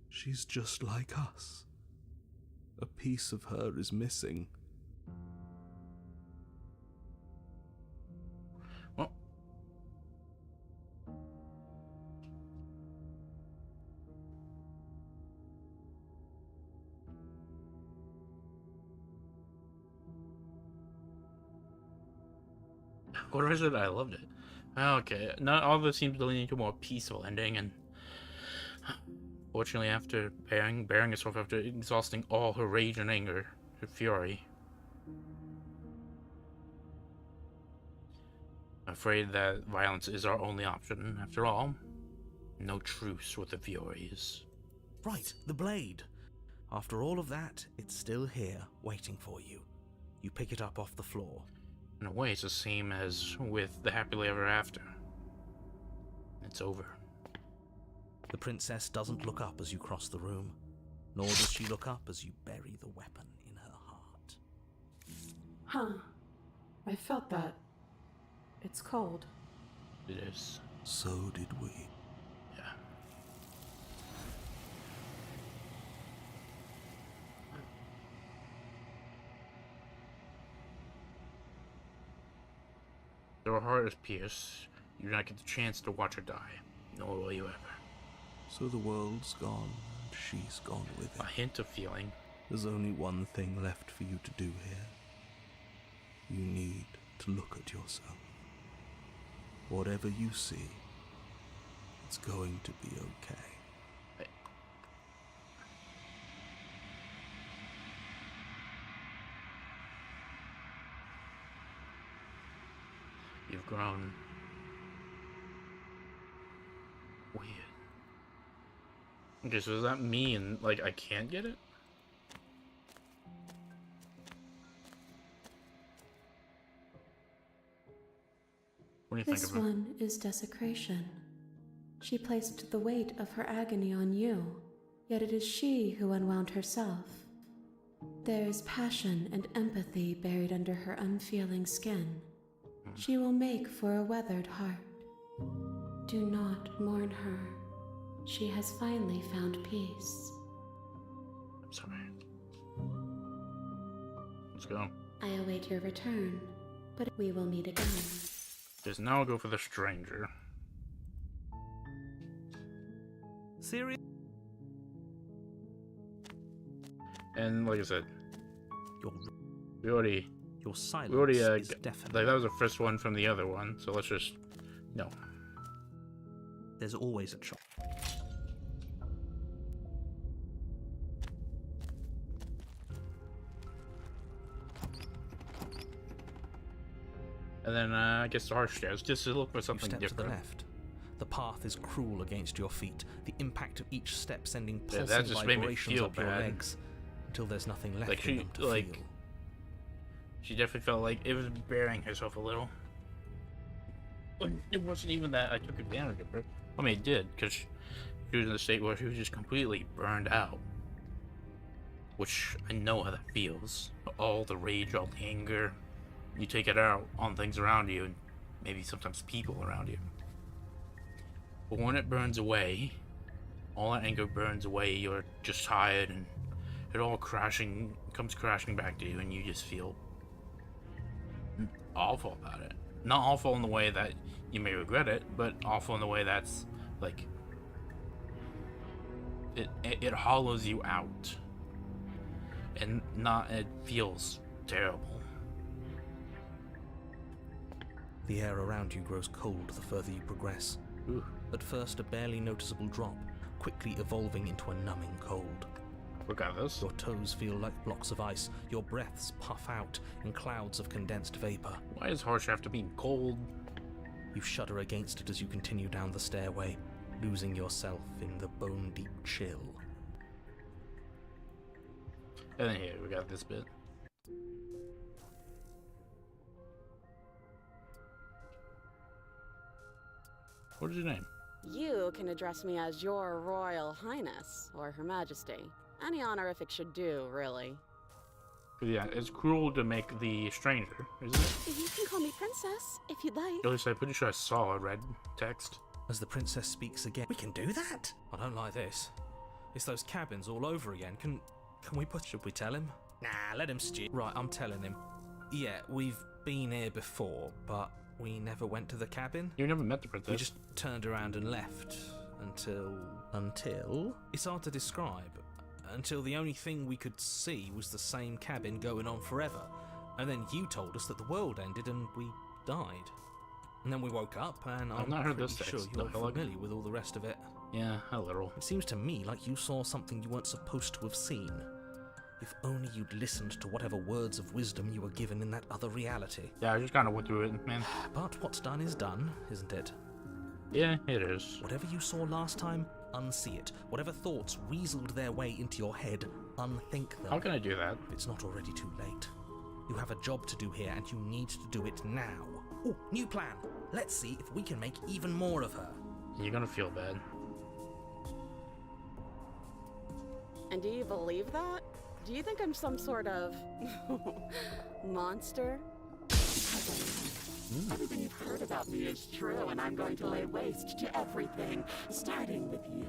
She's just like us. A piece of her is missing. Well. What was it? I loved it. Okay, not all of this seems to lead to a more peaceful ending, and fortunately, after bearing herself after exhausting all her rage and anger, her fury, I'm afraid that violence is our only option. After all, no truce with the Furies. Right, the blade! After all of that, it's still here, waiting for you. You pick it up off the floor. In a way, it's the same as with the happily ever after. It's over. The princess doesn't look up as you cross the room, nor does she look up as you bury the weapon in her heart. Huh. I felt that. It's cold. It is. So did we. Yeah. Though her heart is pierced, you do not get the chance to watch her die, nor will you ever. So the world's gone, and she's gone with A it. hint of feeling. There's only one thing left for you to do here. You need to look at yourself. Whatever you see, it's going to be okay. You've grown weird. Okay, so does that mean, like, I can't get it? What do you think This of it? one is desecration. She placed the weight of her agony on you, yet it is she who unwound herself. There is passion and empathy buried under her unfeeling skin. She will make for a weathered heart. Do not mourn her. She has finally found peace. I'm sorry. Let's go. I await your return, but we will meet again. Just now go for the stranger. Serious? And like I said, Your, we already silence is deafening. like that was the first one from the other one, so let's just no. There's always a choice. And then I guess the harsh stairs, just to look for You something step different. to the left. The path is cruel against your feet, the impact of each step sending Yeah, pulsing that just made me vibrations feel up your bad. legs until there's nothing left Like in them to feel. She definitely felt like it was burying herself a little. But it wasn't even that I took advantage of her. I mean, it did, because she was in a state where she was just completely burned out. Which I know how that feels. All the rage, all the anger. You take it out on things around you, and maybe sometimes people around you. But when it burns away, all that anger burns away, you're just tired, and it all comes crashing back to you, and you just feel awful about it. Not awful in the way that you may regret it, but awful in the way that's like it hollows you out, and it feels terrible. The air around you grows cold the further you progress. Ooh. At first a barely noticeable drop, quickly evolving into a numbing cold. We got this. Your toes feel like blocks of ice, your breaths puff out in clouds of condensed vapor. Why does harsh have to be cold? You shudder against it as you continue down the stairway, losing yourself in the bone-deep chill. And then here we got this bit. What is your name? You can address me as Your Royal Highness, or Her Majesty. Any honorific should do, really. Yeah, it's cruel to make the stranger, isn't it? You can call me Princess, if you'd like. At least I'm pretty sure I saw a red text. As the princess speaks again, we can do that? I don't like this. It's those cabins all over again. Can we should we tell him? Nah, let him stew. Right, I'm telling him. Yeah, we've been here before, but we never went to the cabin. You never met the princess. We just turned around and left until it's hard to describe. Until the only thing we could see was the same cabin going on forever. And then you told us that the world ended and we died. And then we woke up and I've I'm not heard pretty this sure text. you're I feel like- familiar with all the rest of it. Yeah, a little. It seems to me like you saw something you weren't supposed to have seen. If only you'd listened to whatever words of wisdom you were given in that other reality. Yeah, I just kind of went through it, man. But what's done is done, isn't it? Yeah, it is. Whatever you saw last time, unsee it. Whatever thoughts weaseled their way into your head, unthink them. How can I do that? If it's not already too late. You have a job to do here and you need to do it now. Ooh, new plan. Let's see if we can make even more of her. You're gonna feel bad. And do you believe that? Do you think I'm some sort of monster? Everything you've heard about me is true, and I'm going to lay waste to everything, starting with you.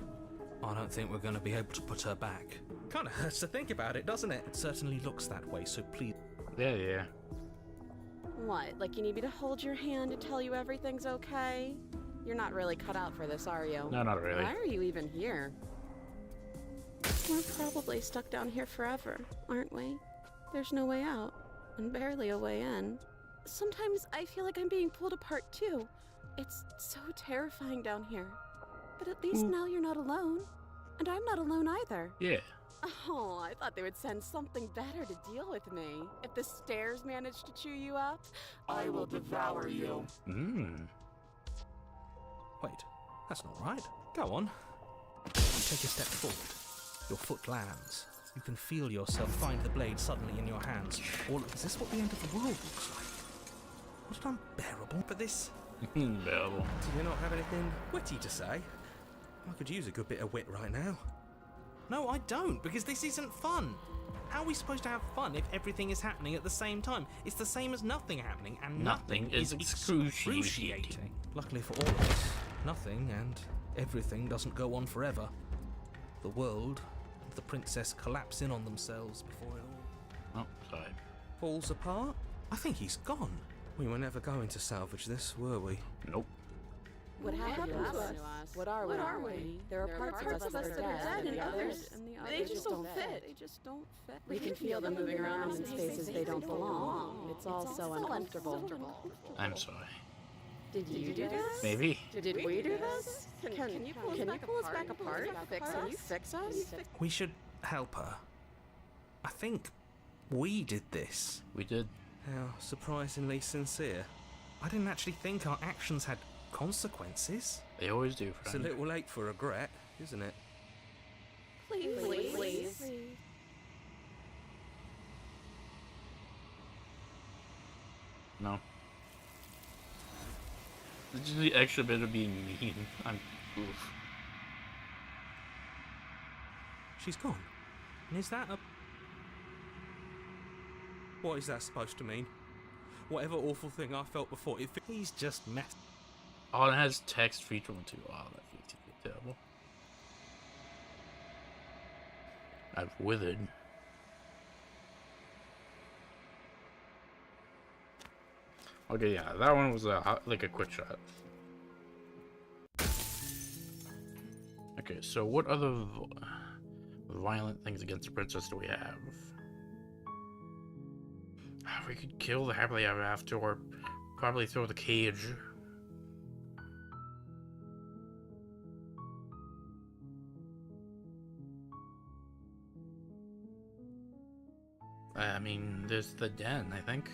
I don't think we're going to be able to put her back. Kind of hurts to think about it, doesn't it? It certainly looks that way, so please. Yeah. What, like you need me to hold your hand to tell you everything's okay? You're not really cut out for this, are you? No, not really. Why are you even here? We're probably stuck down here forever, aren't we? There's no way out, and barely a way in. Sometimes I feel like I'm being pulled apart too. It's so terrifying down here. But at least now you're not alone. And I'm not alone either. Yeah. Oh, I thought they would send something better to deal with me. If the stairs manage to chew you up, I will devour you. Wait, that's not right. Go on. You take a step forward. Your foot lands. You can feel yourself find the blade suddenly in your hands. Is this what the end of the world looks like? Was it unbearable for this? Unbearable. Do you not have anything witty to say? I could use a good bit of wit right now. No, I don't, because this isn't fun. How are we supposed to have fun if everything is happening at the same time? It's the same as nothing happening, and Nothing is excruciating. Luckily for all of us, nothing and everything doesn't go on forever. The world and the princess collapse in on themselves before it all Oh, sorry. falls apart. I think he's gone. We were never going to salvage this, were we? Nope. What happened to us? What are we? There are parts of us that are dead, and the others, they just don't fit. We can feel them moving around in spaces they don't belong. It's all so uncomfortable. I'm sorry. Did you do this? Maybe. Did we do this? Can you pull us back apart? Fix us? We should help her. I think we did this. We did. How surprisingly sincere. I didn't actually think our actions had consequences. They always do, It's a friend. little late for regret, isn't it? Please. No. Just the extra bit of being mean. Oof. She's gone. And is that a... What is that supposed to mean? Whatever awful thing I felt before, he's just messed. Oh, it has text feature one too. Oh, that feels terrible. I've withered. Okay, yeah, that one was like a quick shot. Okay, so what other violent things against the princess do we have? We could kill the happily ever after, or probably throw the cage. I mean, there's the den, I think.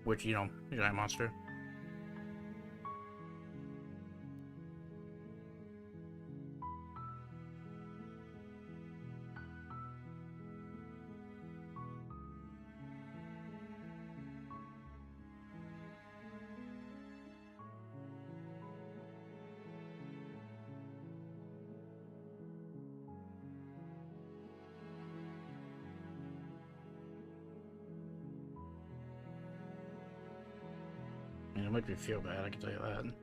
Which, you know, giant monster. I mean, it makes me feel bad, I can tell you that.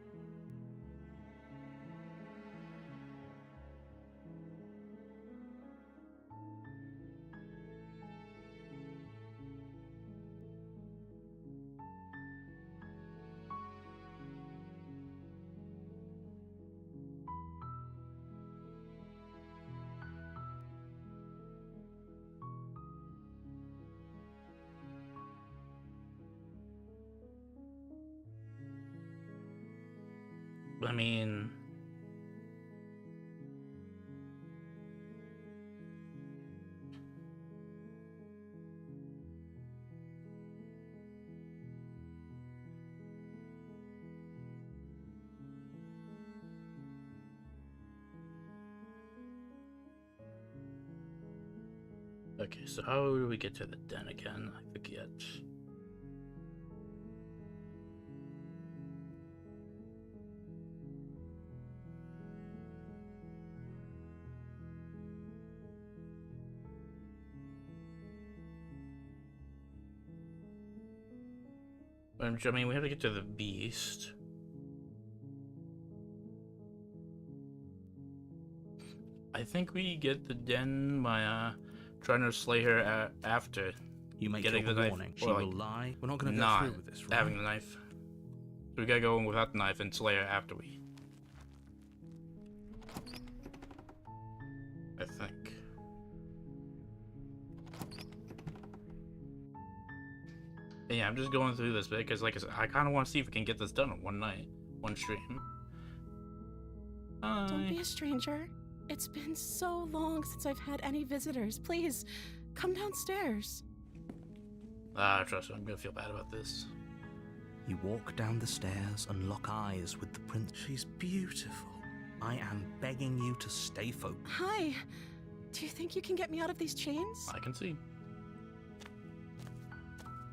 I mean, okay, so how do we get to the den again? I forget. I mean, we have to get to the beast. I think we get the den by trying to slay her after You make getting your the knife. warning. She Or, will like, lie. We're not going to go not through with this, right? having the knife. So we gotta go in without the knife and slay her after we. I think. Yeah, I'm just going through this bit because, like I said, I kind of want to see if we can get this done in one night, one stream. Don't be a stranger. It's been so long since I've had any visitors. Please, come downstairs. Trust me, I'm gonna feel bad about this. You walk down the stairs and lock eyes with the prince. She's beautiful. I am begging you to stay focused. Hi. Do you think you can get me out of these chains? I can see.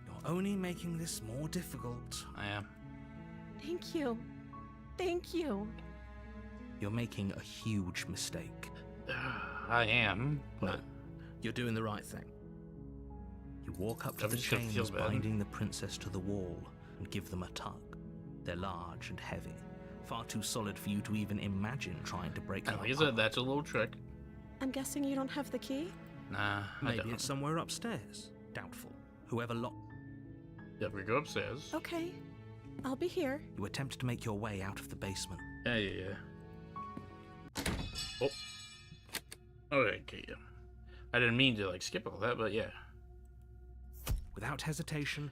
You're only making this more difficult. I am. Thank you. Thank you. You're making a huge mistake. I am, but You're doing the right thing. You walk up to I'm the just gonna feel chains bad. binding the princess to the wall and give them a tug. They're large and heavy, far too solid for you to even imagine trying to break them like I apart. said, that's a little trick. I'm guessing you don't have the key? Nah, I Maybe don't. it's somewhere upstairs. Doubtful. Whoever locked... Yep, we go upstairs. Okay, I'll be here. You attempt to make your way out of the basement. Yeah. Oh. Okay, yeah. I didn't mean to, like, skip all that, but yeah. Without hesitation,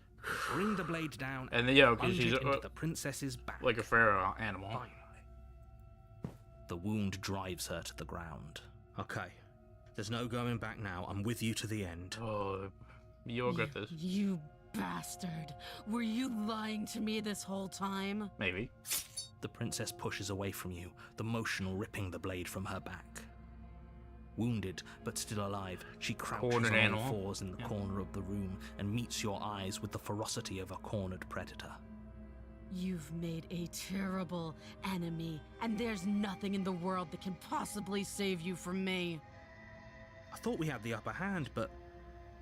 bring the blade down And then, yeah, okay, plunge she's it into the princess's back. like a feral animal. Finally. The wound drives her to the ground. Okay. There's no going back now. I'm with you to the end. Oh, you'll get this. You bastard. Were you lying to me this whole time? Maybe. The princess pushes away from you, the motion ripping the blade from her back. Wounded, but still alive, she crouches Cornered on animal. all fours in the corner of the room and meets your eyes with the ferocity of a cornered predator. You've made a terrible enemy, and there's nothing in the world that can possibly save you from me. I thought we had the upper hand, but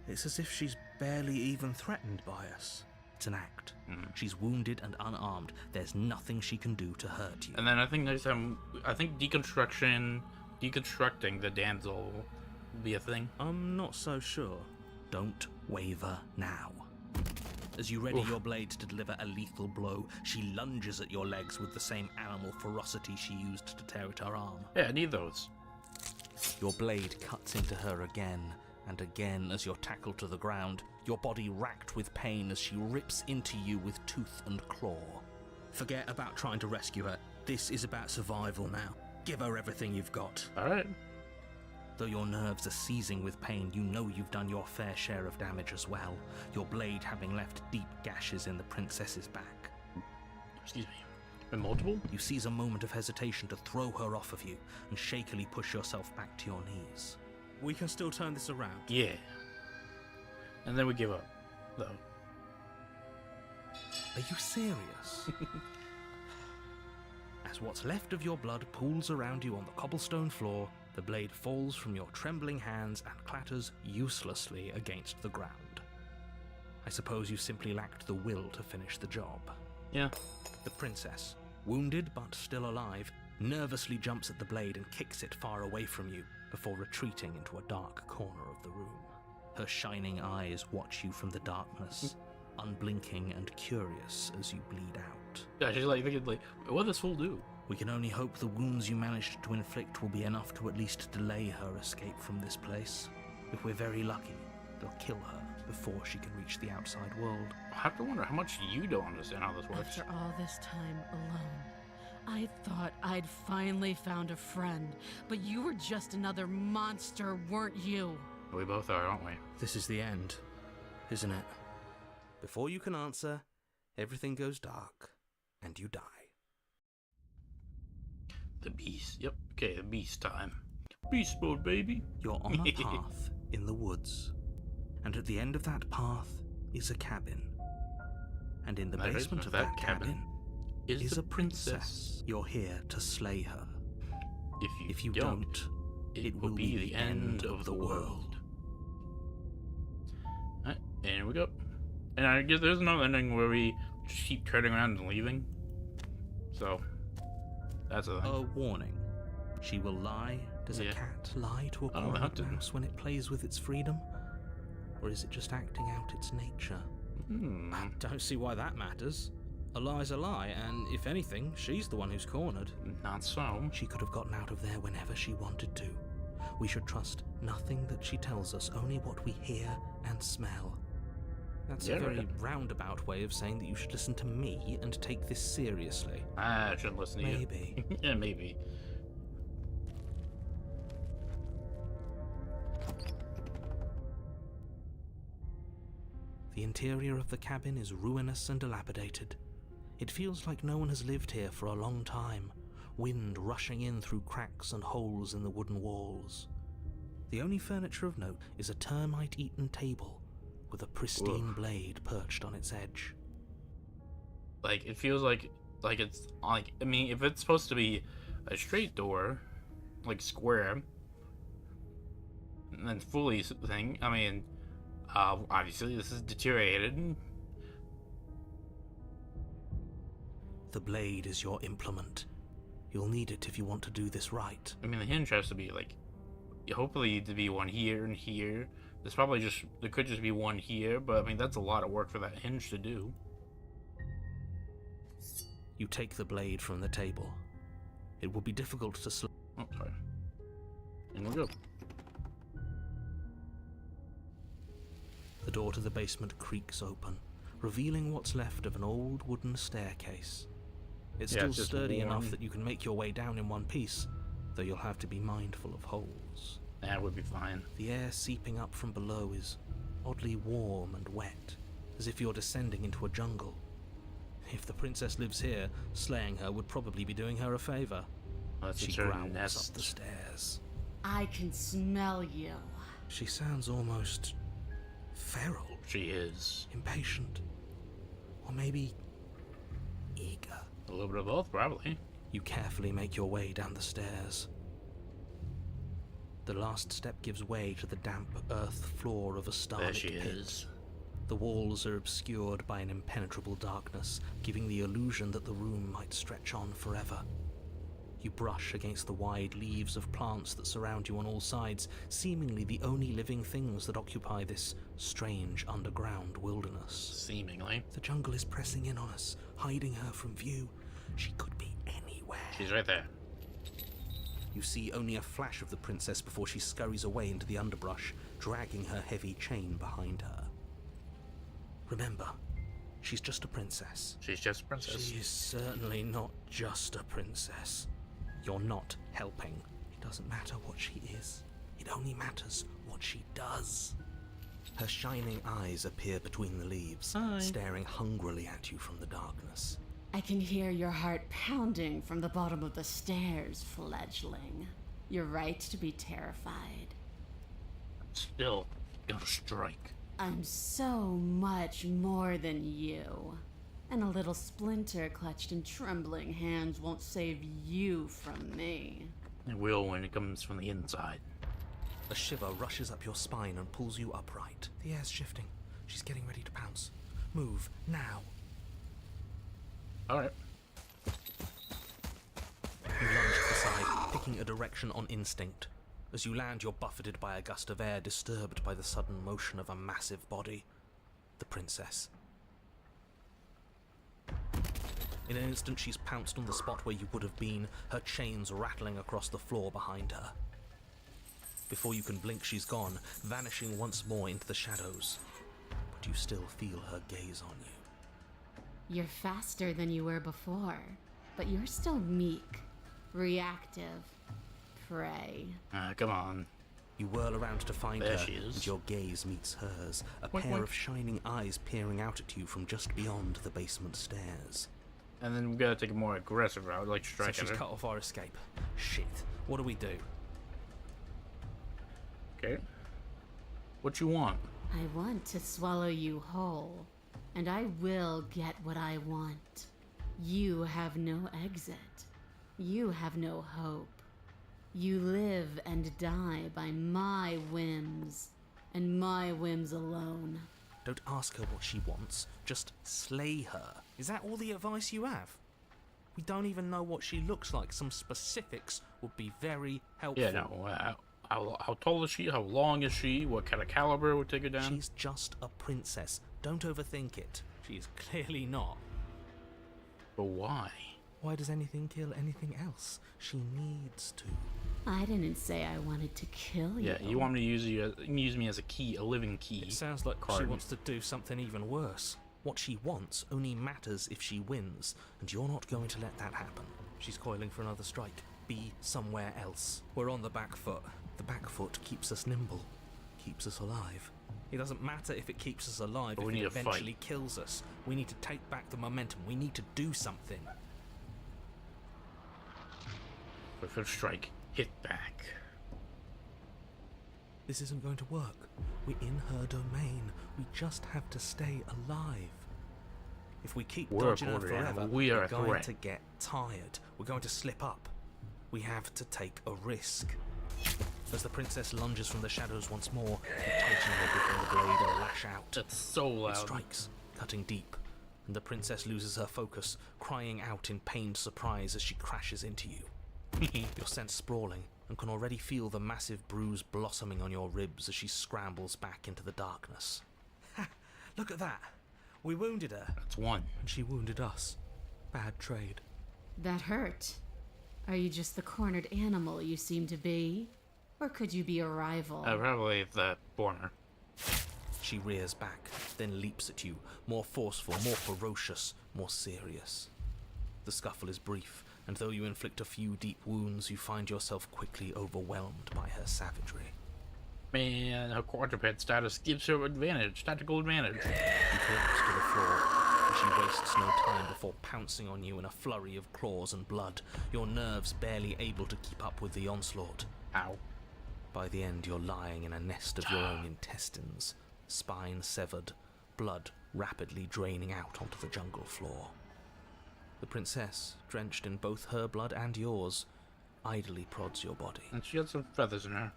it's as if she's barely even threatened by us. It's an act. She's wounded and unarmed. There's nothing she can do to hurt you. And then I think next time, deconstructing the damsel will be a thing. I'm not so sure. Don't waver now. As you ready your blade to deliver a lethal blow, she lunges at your legs with the same animal ferocity she used to tear at her arm. Yeah, I need those. Your blade cuts into her again and again as you're tackled to the ground, your body racked with pain as she rips into you with tooth and claw. Forget about trying to rescue her. This is about survival now. Give her everything you've got. Alright. Though your nerves are seizing with pain, you know you've done your fair share of damage as well, your blade having left deep gashes in the princess's back. Excuse me. And multiple? You seize a moment of hesitation to throw her off of you and shakily push yourself back to your knees. We can still turn this around. Yeah. And then we give up, though. Are you serious? As what's left of your blood pools around you on the cobblestone floor, the blade falls from your trembling hands and clatters uselessly against the ground. I suppose you simply lacked the will to finish the job. Yeah. The princess, wounded but still alive, nervously jumps at the blade and kicks it far away from you before retreating into a dark corner of the room. Her shining eyes watch you from the darkness, unblinking and curious as you bleed out. Yeah, she's like thinking, like, what does this fool do? We can only hope the wounds you managed to inflict will be enough to at least delay her escape from this place. If we're very lucky, they'll kill her before she can reach the outside world. I have to wonder how much you don't understand how this works. After all this time alone, I thought I'd finally found a friend, but you were just another monster, weren't you? We both are, aren't we? This is the end, isn't it? Before you can answer, everything goes dark, and you die. The beast. Yep. Okay, the beast time. Beast mode, baby. You're on a path in the woods, and at the end of that path is a cabin. And in the basement of that cabin is a princess. You're here to slay her. If you don't, it will be the end of the world. Alright, and here we go. And I guess there's no ending where we just keep turning around and leaving. So, that's a thing. A warning. She will lie. Does a cat lie to a cornered mouse when it plays with its freedom? Or is it just acting out its nature? I don't see why that matters. A lie's a lie, and if anything, she's the one who's cornered. Not so. She could have gotten out of there whenever she wanted to. We should trust nothing that she tells us, only what we hear and smell. That's a very roundabout way of saying that you should listen to me and take this seriously. I shouldn't listen to you. Maybe. Yeah, maybe. The interior of the cabin is ruinous and dilapidated. It feels like no one has lived here for a long time, wind rushing in through cracks and holes in the wooden walls. The only furniture of note is a termite-eaten table with a pristine blade perched on its edge. Like, it feels like it's, like, I mean, if it's supposed to be a straight door, like square, and then fully thing, I mean, obviously this is deteriorated. The blade is your implement. You'll need it if you want to do this right. I mean, the hinge has to be, like, Yeah, hopefully to be one here and here. There could just be one here, but I mean that's a lot of work for that hinge to do. You take the blade from the table. It will be difficult to Oh, sorry. And we go. The door to the basement creaks open, revealing what's left of an old wooden staircase. It's Yeah, still it's just sturdy enough worn. that you can make your way down in one piece, though you'll have to be mindful of holes. That would be fine. The air seeping up from below is oddly warm and wet, as if you're descending into a jungle. If the princess lives here, slaying her would probably be doing her a favor. That's She a certain growls nest. up the stairs. I can smell you. She sounds almost feral, She is. impatient, or maybe eager. A little bit of both, probably. You carefully make your way down the stairs. The last step gives way to the damp earth floor of a There starlit she pit. is. The walls are obscured by an impenetrable darkness, giving the illusion that the room might stretch on forever. You brush against the wide leaves of plants that surround you on all sides, seemingly the only living things that occupy this strange underground wilderness. Seemingly. The jungle is pressing in on us, hiding her from view. She could be anywhere. She's right there. You see only a flash of the princess before she scurries away into the underbrush, dragging her heavy chain behind her. Remember, she's just a princess. She's just a princess. She is certainly not just a princess. You're not helping. It doesn't matter what she is. It only matters what she does. Her shining eyes appear between the leaves, Hi. staring hungrily at you from the darkness. I can hear your heart pounding from the bottom of the stairs, fledgling. You're right to be terrified. Still gonna strike. I'm so much more than you. And a little splinter clutched in trembling hands won't save you from me. It will when it comes from the inside. A shiver rushes up your spine and pulls you upright. The air's shifting. She's getting ready to pounce. Move, now. Alright. You lunge to the side, picking a direction on instinct. As you land, you're buffeted by a gust of air disturbed by the sudden motion of a massive body. The princess. In an instant, she's pounced on the spot where you would have been, her chains rattling across the floor behind her. Before you can blink, she's gone, vanishing once more into the shadows. But you still feel her gaze on you. You're faster than you were before, but you're still meek, reactive, prey. Come on. You whirl around to find There her, she is. and your gaze meets hers, a Wink, pair wink. of shining eyes peering out at you from just beyond the basement stairs. And then we gotta take a more aggressive route, like So strike at she's her. cut off our escape. Shit. What do we do? Okay. What you want? I want to swallow you whole, and I will get what I want. You have no exit. You have no hope. You live and die by my whims, and my whims alone. Don't ask her what she wants, just slay her. Is that all the advice you have? We don't even know what she looks like. Some specifics would be very helpful. Yeah, no. How tall is she? How long is she? What kind of caliber would take her down? She's just a princess. Don't overthink it. She is clearly not. But why? Why does anything kill anything else? She needs to. I didn't say I wanted to kill you. Yeah, you want me to use me as a key, a living key. It sounds like she card. wants to do something even worse. What she wants only matters if she wins, and you're not going to let that happen. She's coiling for another strike. Be somewhere else. We're on the back foot. The back foot keeps us nimble, keeps us alive. It doesn't matter if it keeps us alive, But if we it need to fight. eventually kills us. We need to take back the momentum. We need to do something. For first strike, hit back. This isn't going to work. We're in her domain. We just have to stay alive. If we keep We're a dodging her border forever, animal. We are we're a going threat. to get tired. We're going to slip up. We have to take a risk. As the princess lunges from the shadows once more, you tighten your grip on the blade and lash out. That's so It loud. strikes, cutting deep, and the princess loses her focus, crying out in pained surprise as she crashes into you. You're sent sprawling, and can already feel the massive bruise blossoming on your ribs as she scrambles back into the darkness. Ha! Look at that! We wounded her. That's one. And she wounded us. Bad trade. That hurt. Are you just the cornered animal you seem to be? Or could you be a rival? Probably the former. She rears back, then leaps at you, more forceful, more ferocious, more serious. The scuffle is brief, and though you inflict a few deep wounds, you find yourself quickly overwhelmed by her savagery. Man, her quadruped status gives her advantage, tactical advantage. You collapse to the floor, and she wastes no time before pouncing on you in a flurry of claws and blood, your nerves barely able to keep up with the onslaught. Ow. By the end, you're lying in a nest of your own intestines, spine severed, blood rapidly draining out onto the jungle floor. The princess, drenched in both her blood and yours, idly prods your body. And she had some feathers in her.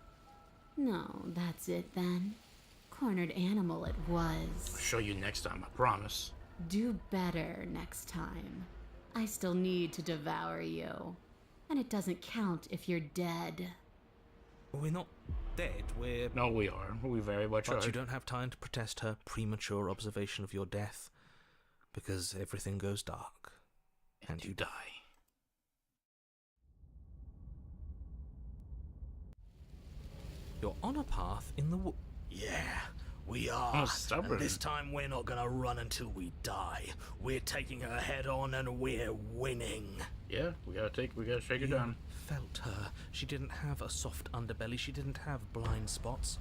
No, that's it then. Cornered animal it was. I'll show you next time, I promise. Do better next time. I still need to devour you. And it doesn't count if you're dead. We're not dead, we're... No, we are. We very much are. But you don't have time to protest her premature observation of your death, because everything goes dark, and you die. You're on a path in the Yeah, we are. Oh, stubborn. And this time we're not gonna run until we die. We're taking her head on and we're winning. Yeah, we gotta shake her down. felt her. She didn't have a soft underbelly. She didn't have blind spots.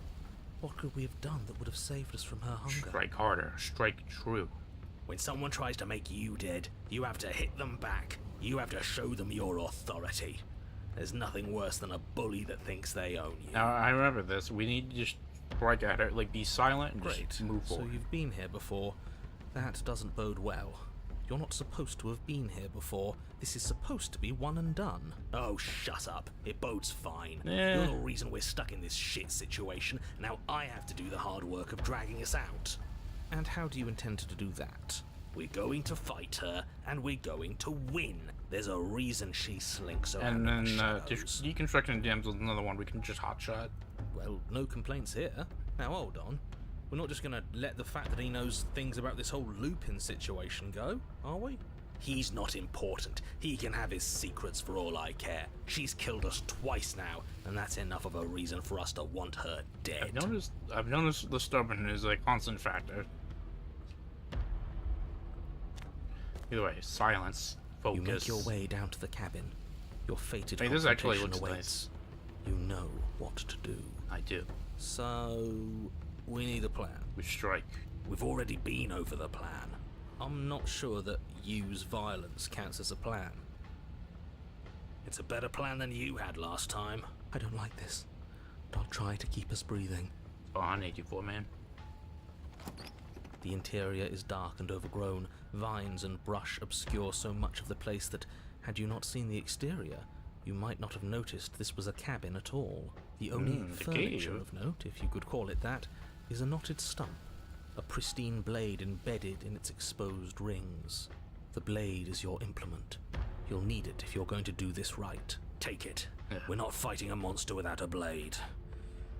What could we have done that would have saved us from her hunger? Strike harder. Strike true. When someone tries to make you dead, you have to hit them back. You have to show them your authority. There's nothing worse than a bully that thinks they own you. Now, I remember this. We need to just strike at her, like, be silent and Great. just move So forward. you've been here before. That doesn't bode well. You're not supposed to have been here before. This is supposed to be one and done. Oh, shut up. It bodes fine. Yeah. You're the reason we're stuck in this shit situation. Now I have to do the hard work of dragging us out. And how do you intend to do that? We're going to fight her, and we're going to win. There's a reason she slinks around And in the then shadows. Deconstruction Damsel is another one we can just hotshot. Well, no complaints here. Now hold on. We're not just gonna let the fact that he knows things about this whole Lupin situation go, are we? He's not important. He can have his secrets for all I care. She's killed us twice now, and that's enough of a reason for us to want her dead. I've noticed the stubbornness is a constant factor. Either way, silence, focus. You make your way down to the cabin. Your fated Hey, this actually confrontation looks awaits. You know what to do. I do. So, we need a plan. We strike. We've already been over the plan. I'm not sure that use violence counts as a plan. It's a better plan than you had last time. I don't like this, but I'll try to keep us breathing. Oh, I need you for, man. The interior is dark and overgrown. Vines and brush obscure so much of the place that, had you not seen the exterior, you might not have noticed this was a cabin at all. The only the furniture cave. of note, if you could call it that, is a knotted stump, a pristine blade embedded in its exposed rings. The blade is your implement. You'll need it if you're going to do this right. Take it. Yeah. We're not fighting a monster without a blade.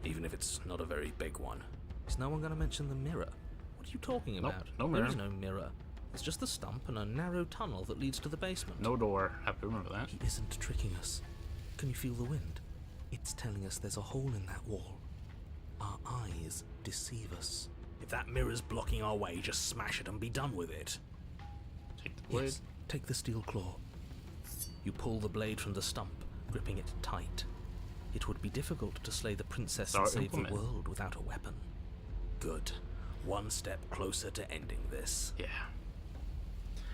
Even if it's not a very big one. Is no one going to mention the mirror? What are you talking Nope, about? no There mirror. is no mirror. It's just the stump and a narrow tunnel that leads to the basement. No door. Have to remember that. He isn't tricking us. Can you feel the wind? It's telling us there's a hole in that wall. Our eyes deceive us. If that mirror's blocking our way, just smash it and be done with it. Take the blade. Yes, take the steel claw. You pull the blade from the stump, gripping it tight. It would be difficult to slay the princess and Our save the implement. world without a weapon. Good. One step closer to ending this. Yeah.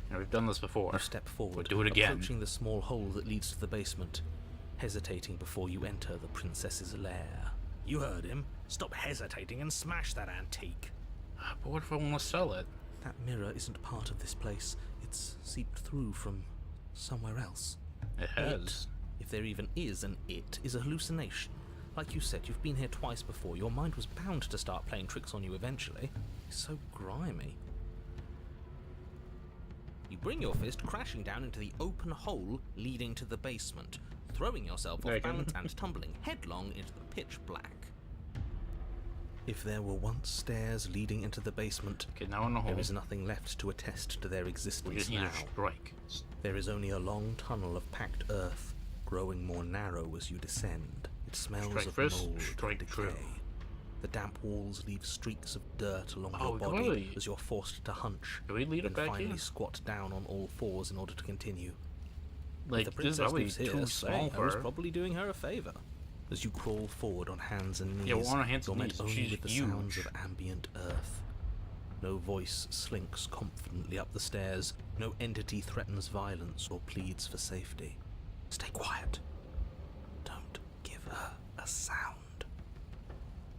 And we've done this before. You step forward, do it again. approaching the small hole that leads to the basement, hesitating before you enter the princess's lair. You heard him. Stop hesitating and smash that antique. But what if I want to sell it? That mirror isn't part of this place. It's seeped through from somewhere else. It has. If there even is an it, is a hallucination. Like you said, you've been here twice before. Your mind was bound to start playing tricks on you eventually. It's so grimy. You bring your fist crashing down into the open hole leading to the basement. throwing yourself off Okay. balance and tumbling headlong into the pitch black. If there were once stairs leading into the basement, Okay, now in the hole. there is nothing left to attest to their We existence just need now. a strike. There is only a long tunnel of packed earth, growing more narrow as you descend. It smells Strike of first, mold strike and true. decay. The damp walls leave streaks of dirt along Oh, your body really? as you're forced to hunch, Can we lead then it back finally here? squat down on all fours in order to continue. Like, The this is princess probably lives here, too so small I for was her. probably doing her a favor. As you crawl forward on hands and knees, Yeah, well, on her hands you're and met knees, only she's with the huge. sounds of ambient earth. No voice slinks confidently up the stairs. No entity threatens violence or pleads for safety. Stay quiet. Don't give her a sound.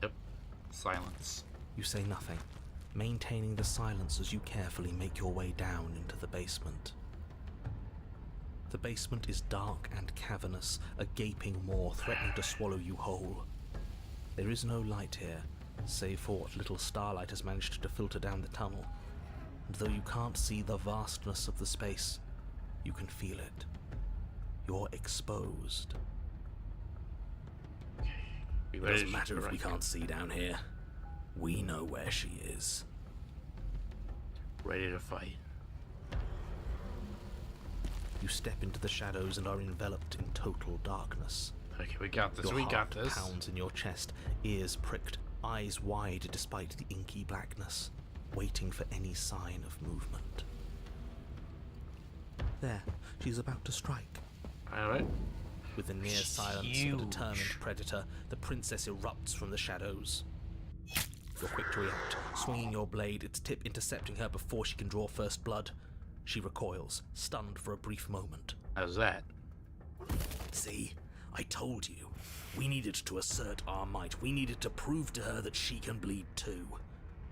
Yep. Silence. You say nothing, maintaining the silence as you carefully make your way down into the basement. The basement is dark and cavernous, a gaping maw threatening to swallow you whole. There is no light here, save for what little starlight has managed to filter down the tunnel. And though you can't see the vastness of the space, you can feel it. You're exposed. Be It ready doesn't to matter if we strike. can't see down here. We know where she is. Ready to fight. You step into the shadows and are enveloped in total darkness. Okay, we got this. Your We heart got this. pounds in your chest, ears pricked, eyes wide despite the inky blackness, waiting for any sign of movement. There, she's about to strike. Alright. With the near She's silence huge. of a determined predator, the princess erupts from the shadows. You're quick to react, swinging your blade, its tip intercepting her before she can draw first blood. She recoils, stunned for a brief moment. How's that? See, I told you. We needed to assert our might. We needed to prove to her that she can bleed too.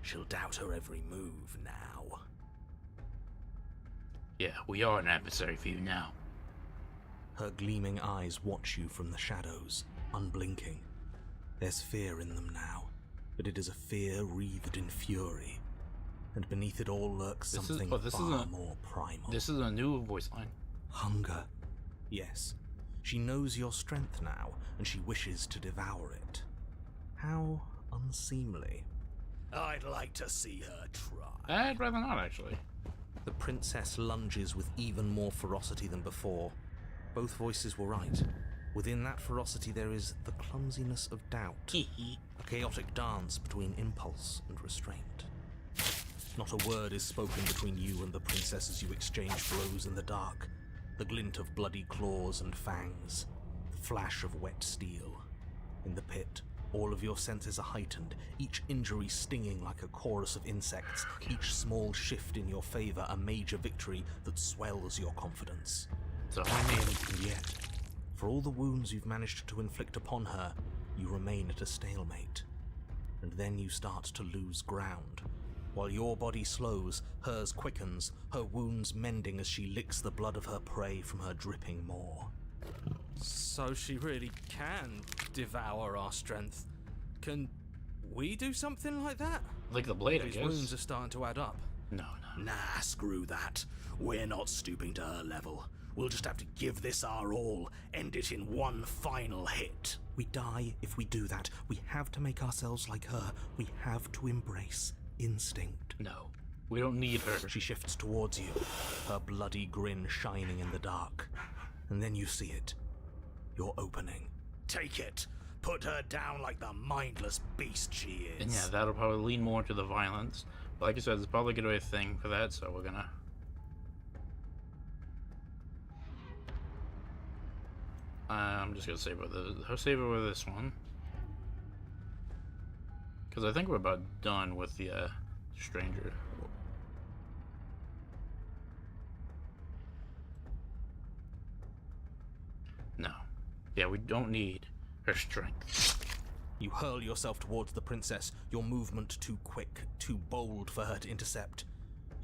She'll doubt her every move now. Yeah, we are an adversary for you now. Her gleaming eyes watch you from the shadows, unblinking. There's fear in them now, but it is a fear wreathed in fury. And beneath it all lurks This is- something oh, this far isn't- more primal. This is a new voice line. Hunger. Yes, she knows your strength now, and she wishes to devour it. How unseemly. I'd like to see her try. I'd rather not, actually. The princess lunges with even more ferocity than before. Both voices were right. Within that ferocity there is the clumsiness of doubt. A chaotic dance between impulse and restraint. Not a word is spoken between you and the princess as you exchange blows in the dark. The glint of bloody claws and fangs. The flash of wet steel. In the pit, all of your senses are heightened, each injury stinging like a chorus of insects, each small shift in your favor a major victory that swells your confidence. So I mean, And yet, for all the wounds you've managed to inflict upon her, you remain at a stalemate. And then you start to lose ground. While your body slows, hers quickens, her wounds mending as she licks the blood of her prey from her dripping maw. So she really can devour our strength. Can we do something like that? like the blade, I These guess. wounds are starting to add up. No. Nah, screw that. We're not stooping to her level. We'll just have to give this our all, end it in one final hit. We die if we do that. We have to make ourselves like her. We have to embrace instinct. No. We don't need her. She shifts towards you, her bloody grin shining in the dark. And then you see it. Your opening. Take it. Put her down like the mindless beast she is. And yeah, that'll probably lean more into the violence. But like I said, there's probably gonna be a thing for that, so we're gonna... I'm just gonna save over this one. Because I think we're about done with the stranger. No. Yeah, we don't need her strength. You hurl yourself towards the princess, your movement too quick, too bold for her to intercept.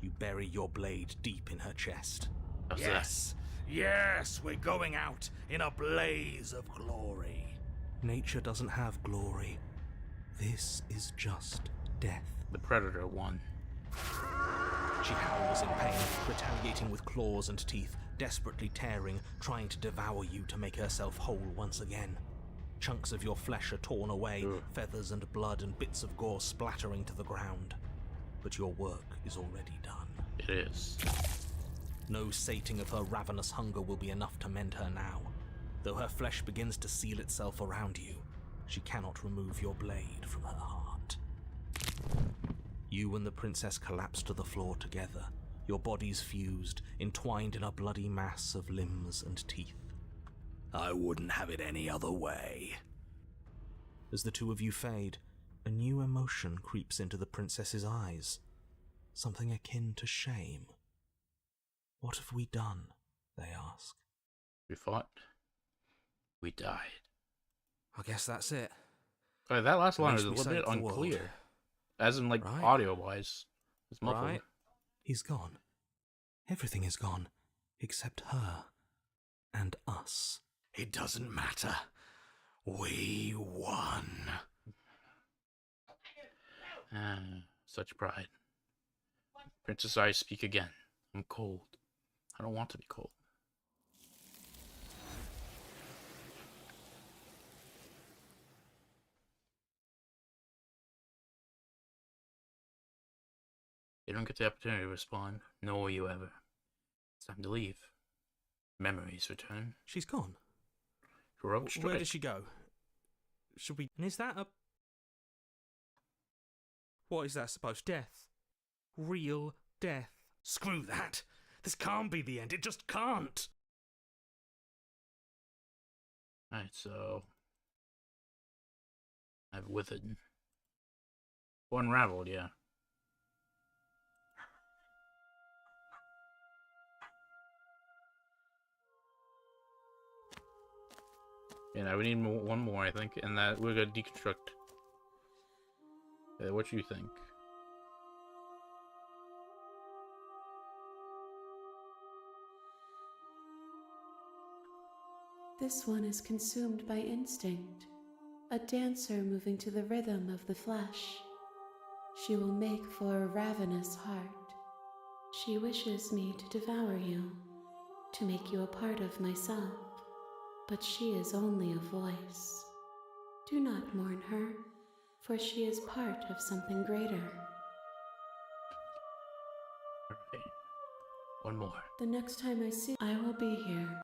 You bury your blade deep in her chest. How's Yes, yes, we're going out in a blaze of glory. Nature doesn't have glory. This is just death. that? The predator won. She howls in pain, retaliating with claws and teeth, desperately tearing, trying to devour you to make herself whole once again. Chunks of your flesh are torn away, feathers and blood and bits of gore splattering to the ground. But your work is already done. It is. No sating of her ravenous hunger will be enough to mend her now. Though her flesh begins to seal itself around you, she cannot remove your blade from her heart. You and the princess collapse to the floor together, your bodies fused, entwined in a bloody mass of limbs and teeth. I wouldn't have it any other way. As the two of you fade, a new emotion creeps into the princess's eyes. Something akin to shame. What have we done? They ask. We fought. We died. I guess that's it. That last line is a Makes me little bit save the world. unclear. As in, like, Right. audio-wise. It's muffled. Right? He's gone. Everything is gone, except her. And us. It doesn't matter. We won. Such pride. Princess, I speak again. I'm cold. I don't want to be cold. You don't get the opportunity to respond, nor will you ever. It's time to leave. Memories return. She's gone. Heroic strike. Where did she go? Should we... And is that a... What is that supposed? Death. Real death. Screw that. This can't be the end. It just can't. Alright, so... I've withered. Or unraveled, yeah. Yeah, we need one more, I think, and that we're gonna deconstruct. What do you think? This one is consumed by instinct, a dancer moving to the rhythm of the flesh. She will make for a ravenous heart. She wishes me to devour you, to make you a part of myself. But she is only a voice. Do not mourn her, for she is part of something greater. Alright. One more. The next time I see, I will be here.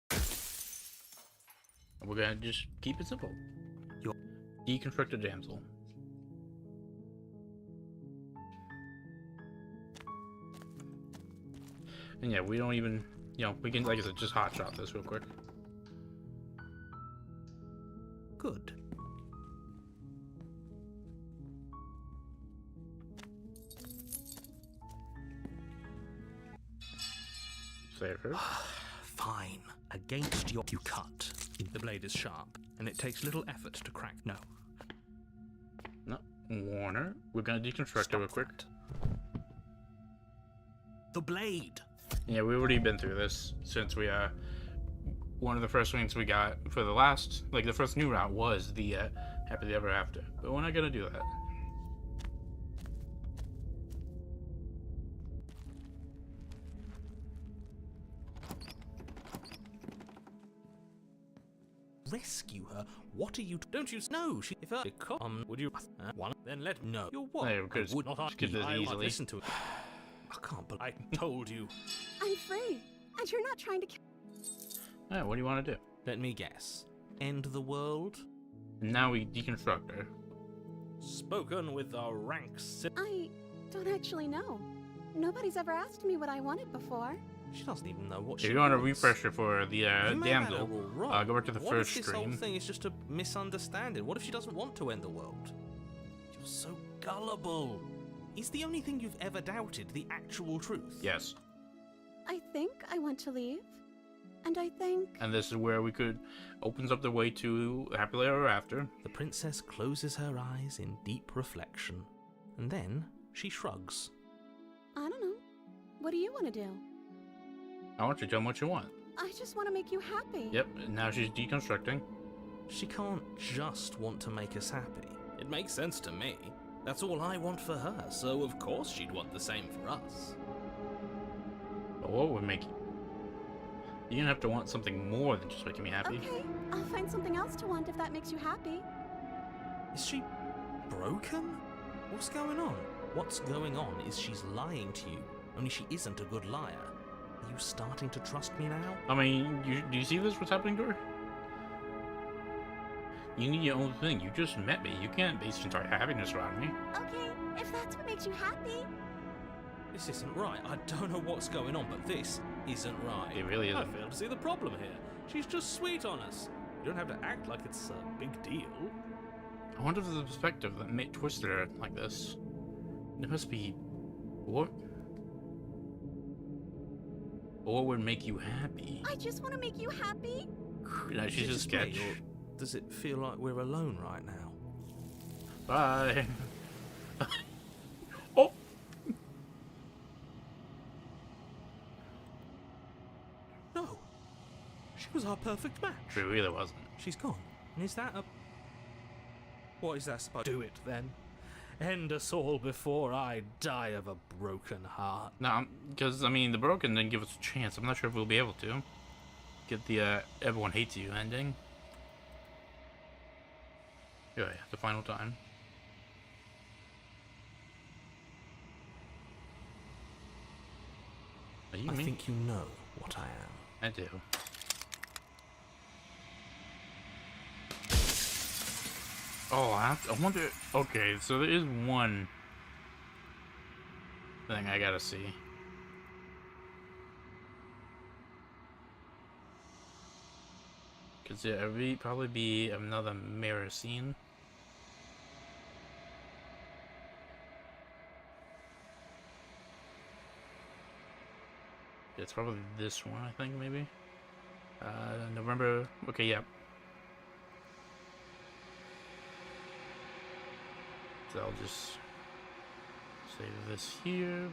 And we're gonna just keep it simple. Deconstruct a damsel. And yeah, we don't even, we can, like I said, just hot shot this real quick. Good. Save her. Fine. Against your... You cut. The blade is sharp, and it takes little effort to crack. No. No. Warner. We're gonna deconstruct it real quick. The blade! Yeah, we've already been through this since we, one of the first things we got for the last, the first new route was the, Happily Ever After. But we're not gonna do that. Rescue her? What are you... Don't you know? She... If her... would you... one... Then let... No. You're what? Hey, we're good. I would not Just get this I easily. Listen to it. I can't believe... I told you. I'm free, and you're not trying to... Alright, what do you want to do? Let me guess. End the world? Now we deconstruct her. Spoken with a rank... I don't actually know. Nobody's ever asked me what I wanted before. She doesn't even know what If she you want a wants. refresher for the You may have had damsel, it all wrong. go back to the What first if this whole stream. thing is just a misunderstanding? What if she doesn't want to end the world? You're so gullible. Is the only thing you've ever doubted the actual truth? Yes. I think I want to leave. And I think... And this is where we could... opens up the way to Happily Ever After. The princess closes her eyes in deep reflection, and then she shrugs. I don't know. What do you want to do? I want you to tell them what you want. I just want to make you happy. Yep, and now she's deconstructing. She can't just want to make us happy. It makes sense to me. That's all I want for her, so of course she'd want the same for us. But what would make You're gonna have to want something more than just making me happy. Okay, I'll find something else to want if that makes you happy. Is she broken? What's going on? What's going on is she's lying to you, only she isn't a good liar. Are you starting to trust me now? I mean, do you see this? What's happening to her? You need your own thing. You just met me. You can't base your entire happiness around me. Okay, if that's what makes you happy. This isn't right. I don't know what's going on, but this isn't right. It really I isn't. fail to see the problem here. She's just sweet on us. You don't have to act like it's a big deal. I wonder if there's a perspective that may twisted her like this. It must be... What would make you happy? I just want to make you happy. No, she's just me, sketch. or does it feel like we're alone right now? Bye. Oh! No. She was our perfect match. She really wasn't. She's gone. And is that a... What is that supposed to do? It then. End us all before I die of a broken heart. No, because, I mean, the broken didn't give us a chance. I'm not sure if we'll be able to get the everyone hates you ending. Yeah, the final time. Are you I me? think you know what I am. I do. Oh, I wonder... Okay, so there is one thing I gotta see. Because there will probably be another mirror scene. It's probably this one, I think, maybe. November... Okay, yeah. So I'll just save this here.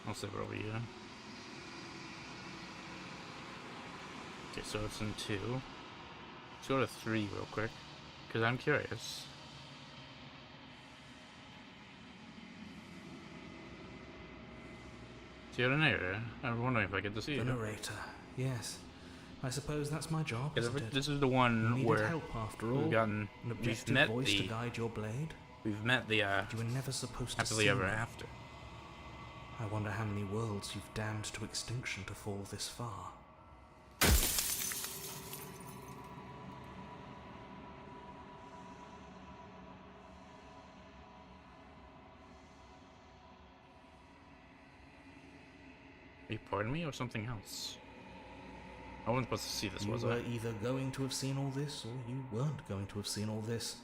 I'll save it over here. Okay, so it's in 2. Let's go to 3 real quick, because I'm curious. See you later. I was wondering if I get to see The you. narrator, yes. I suppose that's my job, isn't it? This is the You one needed where help after all. we've gotten... An We've objective met voice to the... guide your blade. We've met the, You were never supposed to happily see ever me. after. I wonder how many worlds you've damned to extinction to fall this far. Are you pardon me or something else? I wasn't supposed to see this, You was were I? either going to have seen all this, or you weren't going to have seen all this.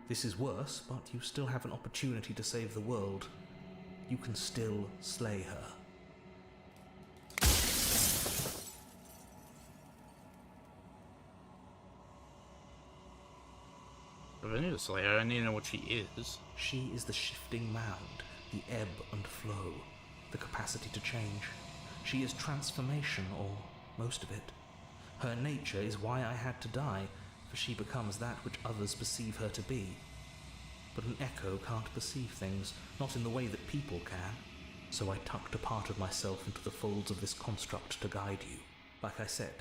This is worse, but you still have an opportunity to save the world. You can still slay her. If I need to slay her, I need to know what she is. She is the shifting mound, the ebb and flow, the capacity to change. She is transformation, or most of it. Her nature is why I had to die, for she becomes that which others perceive her to be. But an echo can't perceive things, not in the way that people can. So I tucked a part of myself into the folds of this construct to guide you. Like I said,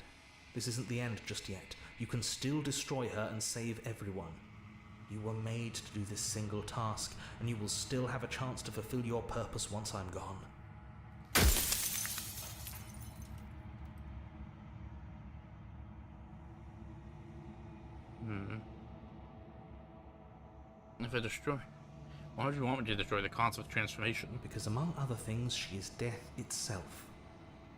this isn't the end just yet. You can still destroy her and save everyone. You were made to do this single task, and you will still have a chance to fulfill your purpose once I'm gone. If I destroy... Why would you want me to destroy the concept of transformation? Because among other things, she is death itself.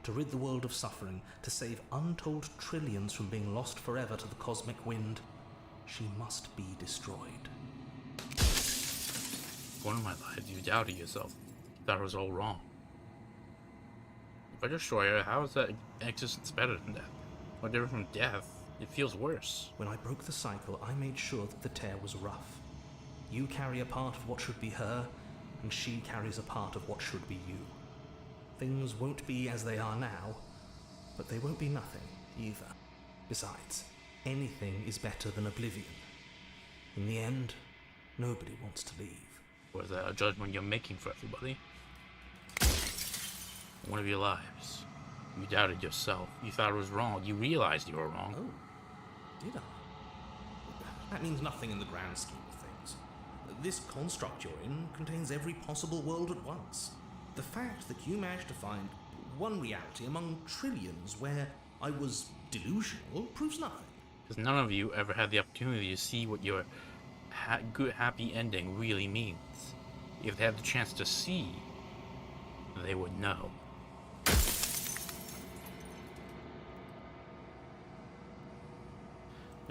To rid the world of suffering, to save untold trillions from being lost forever to the cosmic wind, she must be destroyed. One of my lives, you doubted yourself. Thought it was all wrong. If I destroy her, how is that existence better than death? What different from death? It feels worse. When I broke the cycle, I made sure that the tear was rough. You carry a part of what should be her, and she carries a part of what should be you. Things won't be as they are now, but they won't be nothing either. Besides, anything is better than oblivion. In the end, nobody wants to leave. Was that a judgment you're making for everybody? one of your lives. You doubted yourself. You thought it was wrong. You realized you were wrong. Oh, did I? That means nothing in the grand scheme of things. This construct you're in contains every possible world at once. The fact that you managed to find one reality among trillions where I was delusional proves nothing. Because none of you ever had the opportunity to see what your good, happy ending really means. If they had the chance to see, they would know.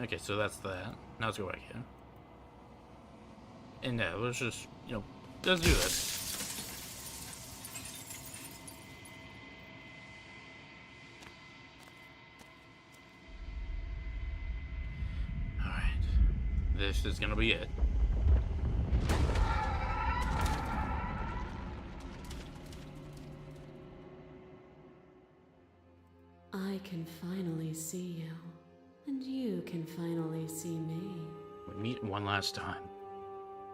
Okay, so that's that. Now let's go back here. And now let's just, let's do this. Alright. This is gonna be it. I can finally see you. And you can finally see me. We meet one last time.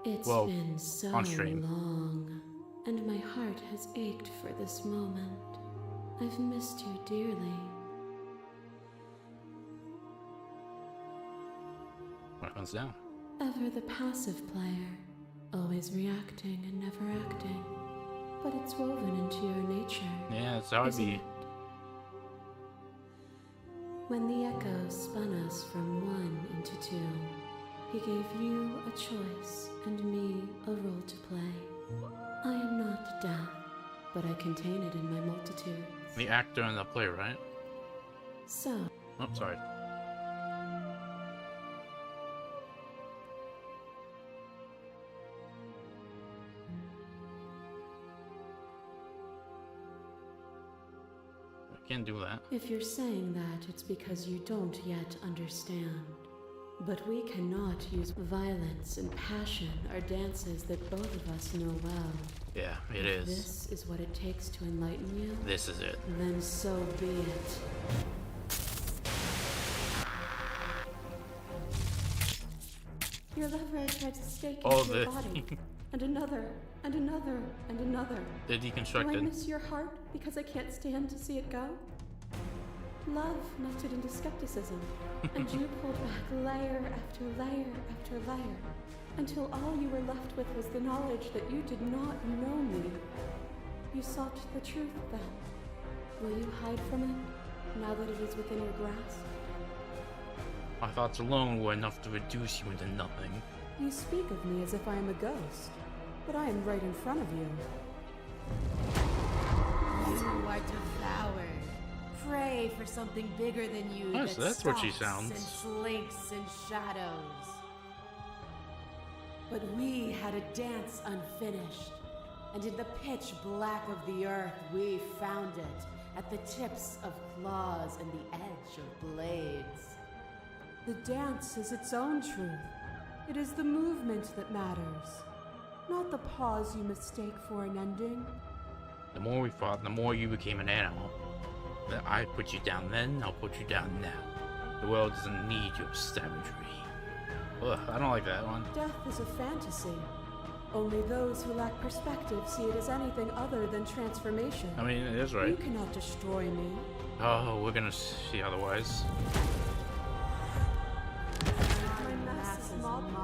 It's Well, been so on stream. long, and my heart has ached for this moment. I've missed you dearly. What comes down? Ever the passive player, always reacting and never acting. But it's woven into your nature. Yeah, that's how it isn't be. it? When the echo spun us from one into two, he gave you a choice and me a role to play. I am not death, but I contain it in my multitudes. The actor and the playwright. So, Oh, sorry. I can't do that. if you're saying that, it's because you don't yet understand. But we cannot use violence and passion, our dances that both of us know well. Yeah, it If is. this is what it takes to enlighten you, This is it. then so be it. Your lover tried to stake Oh, into your the- body, and another, and another, and another. They're Do I deconstructed. miss your heart because I can't stand to see it go? Love melted into skepticism, and you pulled back layer after layer after layer, until all you were left with was the knowledge that you did not know me. You sought the truth then. Will you hide from it, now that it is within your grasp? My thoughts alone were enough to reduce you into nothing. You speak of me as if I am a ghost, but I am right in front of you. You are devoured. Pray for something bigger than you Oh, so that that's what she stalks sounds. and slinks in shadows. But we had a dance unfinished, and in the pitch black of the earth we found it, at the tips of claws and the edge of blades. The dance is its own truth. It is the movement that matters, not the pause you mistake for an ending. The more we fought, the more you became an animal. That I put you down then, I'll put you down now. The world doesn't need your savagery. Ugh, I don't like that one. Death is a fantasy. Only those who lack perspective see it as anything other than transformation. I mean, it is You right. cannot destroy me. Oh, we're gonna see otherwise. My mass is mobbing.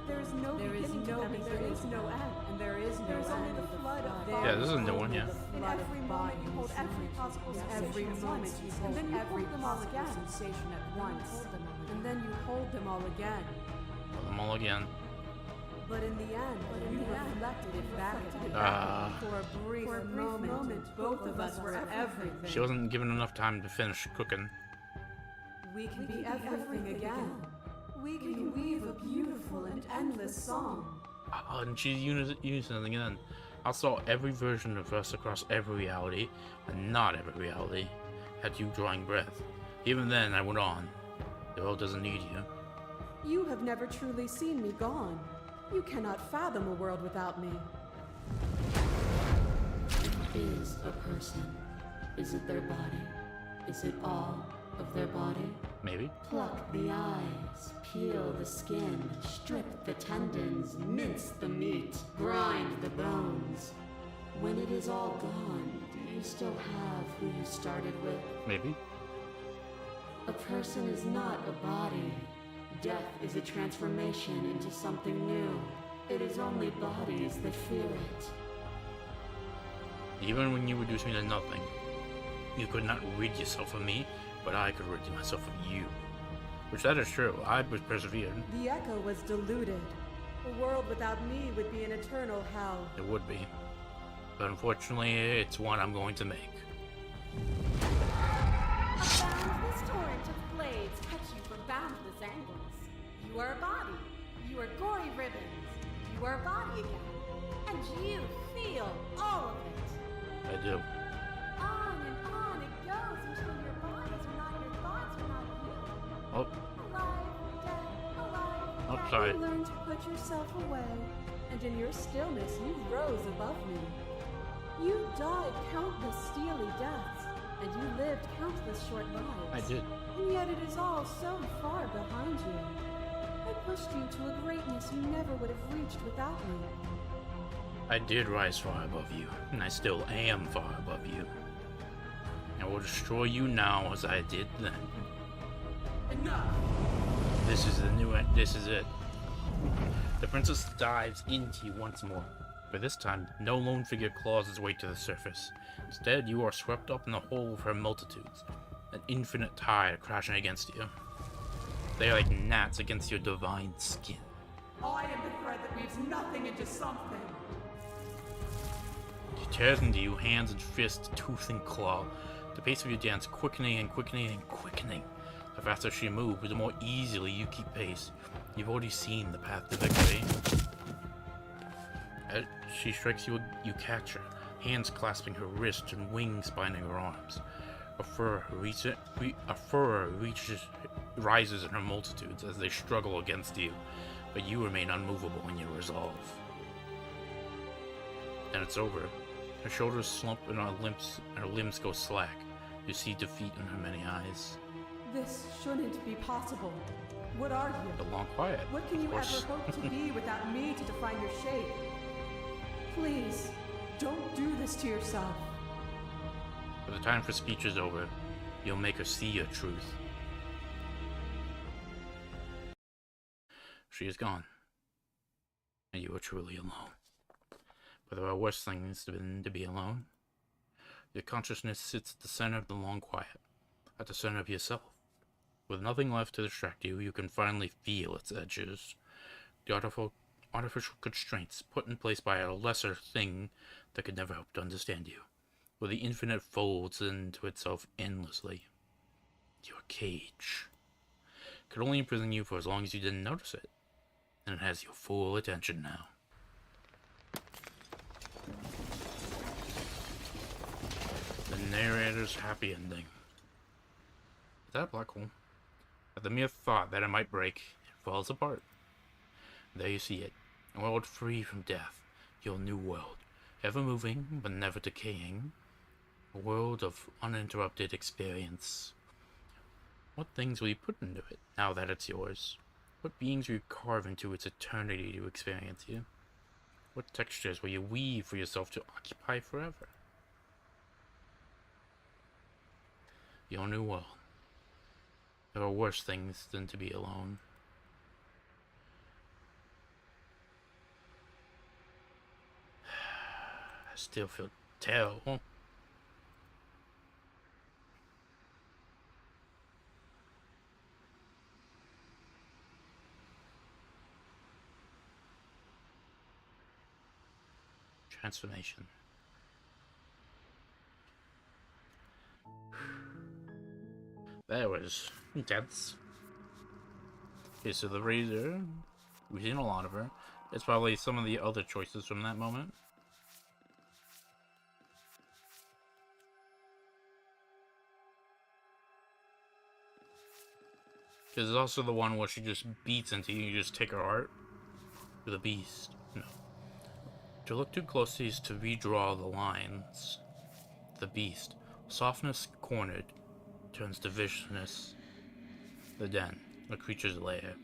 There is no beginning to them, and there is no end. And there is no end. Only the flood of Yeah, this is a new one, yeah. In every moment you hold every possible sensation at once, and then you hold them all again. Sensation at once, and then you hold them all again. Put them all again. But in the end, you reflected it back at me. Ah. For a brief moment, both of us were everything. She wasn't given enough time to finish cooking. We can be everything again. We can weave a beautiful and endless song. Oh, and she's using it again. I saw every version of us across every reality, and not every reality had you drawing breath. Even then, I went on. The world doesn't need you. You have never truly seen me gone. You cannot fathom a world without me. Is a person? Is it their body? Is it all of their body? Maybe. Pluck the eyes, peel the skin, strip the tendons, mince the meat, grind the bones. When it is all gone, do you you still have who you started with? Maybe. A person is not a body. Death is a transformation into something new. It is only bodies that feel it. Even when you reduce me to nothing, you could not rid yourself of me, but I could rid myself of you. Which that is true. I was persevered. The echo was diluted. A world without me would be an eternal hell. It would be. But unfortunately, it's one I'm going to make. A boundless torrent of blades cut you from boundless angles. You are a body. You are gory ribbons. You are a body again. And you feel all of it. I do. On and on it goes until your bodies are not your thoughts, are not you. Oh, Alive, dead, alive, oh, dead. sorry. You learned to put yourself away, and in your stillness you rose above me. You died countless steely deaths, and you lived countless short lives. I did. And yet it is all so far behind you. I pushed you to a greatness you never would have reached without me. I did rise far above you, and I still am far above you. I will destroy you now as I did then. Enough! This is the new end. This is it. The princess dives into you once more. But this time, no lone figure claws its way to the surface. Instead, you are swept up in the whole of her multitudes, an infinite tide crashing against you. They are like gnats against your divine skin. I am the thread that weaves nothing into something. She tears into you, hands and fists, tooth and claw. The pace of your dance quickening and quickening and quickening. The faster she moves, the more easily you keep pace. You've already seen the path to victory. As she strikes you, you catch her, hands clasping her wrists and wings binding her arms. A furor rises in her multitudes as they struggle against you, but you remain unmovable in your resolve. Then it's over. Her shoulders slump and her limbs go slack. You see defeat in her many eyes. This shouldn't be possible. What are you? The long quiet. What can you of course. ever hope to be without me to define your shape? Please, don't do this to yourself. But the time for speech is over. You'll make her see your truth. She is gone. And you are truly alone. But there are worse things than to be alone. Your consciousness sits at the center of the long quiet, at the center of yourself. With nothing left to distract you, you can finally feel its edges. The artificial constraints put in place by a lesser thing that could never hope to understand you. Where the infinite folds into itself endlessly. Your cage could only imprison you for as long as you didn't notice it. And it has your full attention now. The narrator's happy ending. Is that a black hole? At the mere thought that it might break, it falls apart. There you see it. A world free from death. Your new world. Ever moving, but never decaying. A world of uninterrupted experience. What things will you put into it, now that it's yours? What beings will you carve into its eternity to experience you? What textures will you weave for yourself to occupy forever? Your new world. There are worse things than to be alone. I still feel terrible. Transformation. That was intense. Okay, so the razor, we've seen a lot of her. It's probably some of the other choices from that moment. Because it's also the one where she just beats into you, you just take her heart. With a beast. No. To look too closely is to redraw the lines. The beast. Softness cornered turns to viciousness. The den. The creature's lair.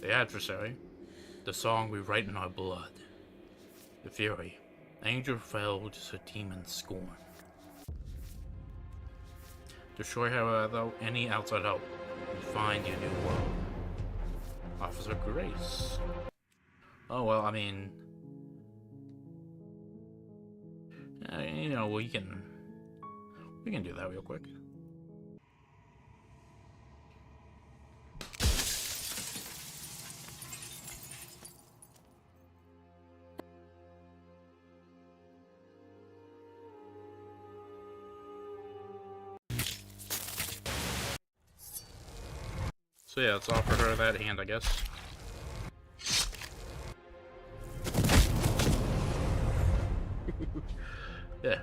The adversary. The song we write in our blood. The fury. Angel fell to her demon scorn. Destroy her without any outside help, and find your new world. Officer Grace. Oh well, I mean, you know, we can do that real quick. So yeah, let's offer her that hand, I guess. Yeah.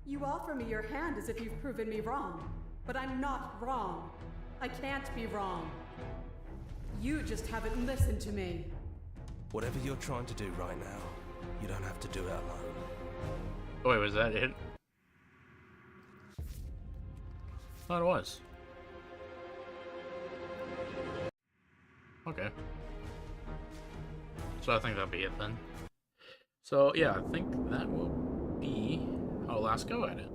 You offer me your hand as if you've proven me wrong. But I'm not wrong. I can't be wrong. You just haven't listened to me. Whatever you're trying to do right now, you don't have to do it alone. Oh, wait, was that it? Oh, it was. Okay. So I think that'll be it then. So yeah, I think that will be our last go at it.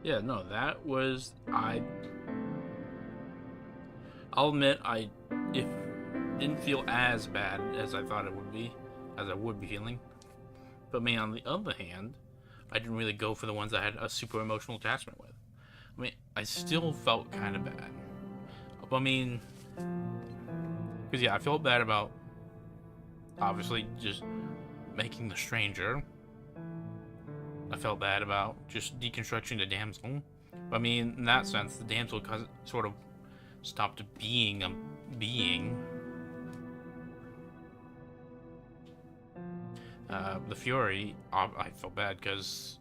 Yeah, no, that was I'll admit I didn't feel as bad as I thought it would be, as I would be feeling. But me, on the other hand, I didn't really go for the ones I had a super emotional attachment with. I mean, I still felt kind of bad. But I mean, because yeah, I felt bad about obviously just making the stranger. I felt bad about just deconstructing the damsel. But I mean, in that sense, the damsel sort of stopped being a being. The Fury, I felt bad because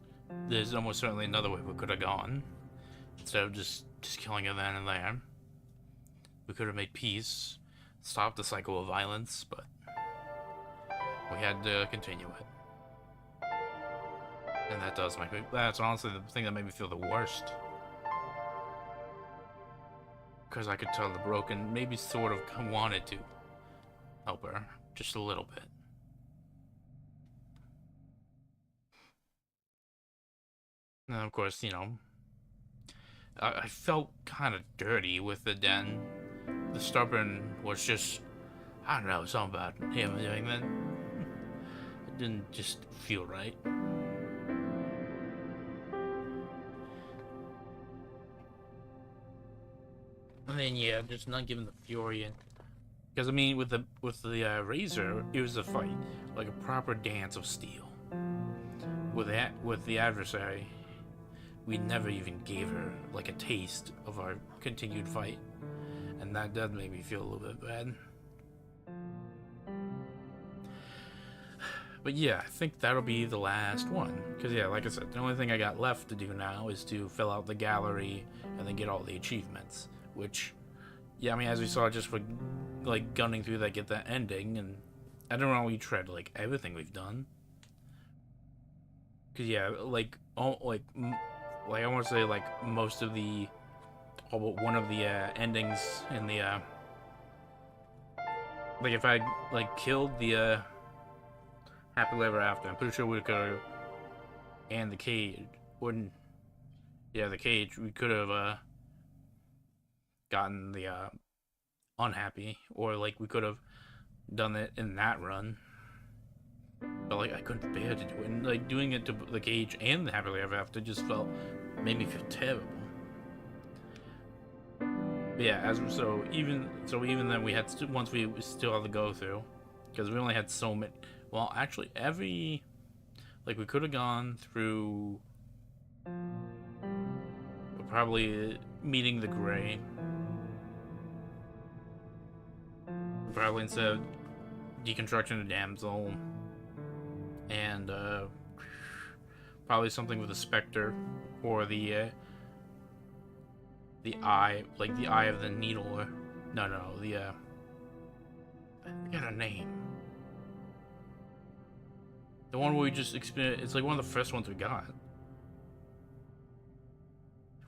there's almost certainly another way we could have gone. Instead of just killing her then and there. We could have made peace, stopped the cycle of violence, but we had to continue it. And that does make me, that's honestly the thing that made me feel the worst. Because I could tell the Broken maybe sort of wanted to help her, just a little bit. And of course, you know, I felt kind of dirty with the den. The stubborn was just, I don't know, something about him doing that. It didn't just feel right. And then yeah, just not giving the Fury in. Because I mean, with the Razor, it was a fight, like a proper dance of steel. With the adversary, we never even gave her like a taste of our continued fight, and that does make me feel a little bit bad. But yeah, I think that'll be the last one. Because yeah, like I said, the only thing I got left to do now is to fill out the gallery and then get all the achievements. Which, yeah, I mean, as we saw, just for like gunning through that, get that ending, and I don't know, we tread like everything we've done. Cause yeah, like I want to say like most of the, all but one of the endings in the like if I like killed the Happily Ever After, I'm pretty sure we could have, and the cage wouldn't, yeah, the cage, we could have gotten the unhappy, or like we could have done it in that run. But like I couldn't bear to do it, and like doing it to the cage and the Happily Ever After just made me feel terrible. But yeah, even then we had once we still had to go through, because we only had so many. Well, actually, like we could have gone through probably meeting the Gray. Probably instead of deconstructing the damsel, and probably something with the Spectre, or the eye, like the Eye of the Needle, or no, the I forget her name. The one where we just experienced, it's like one of the first ones we got,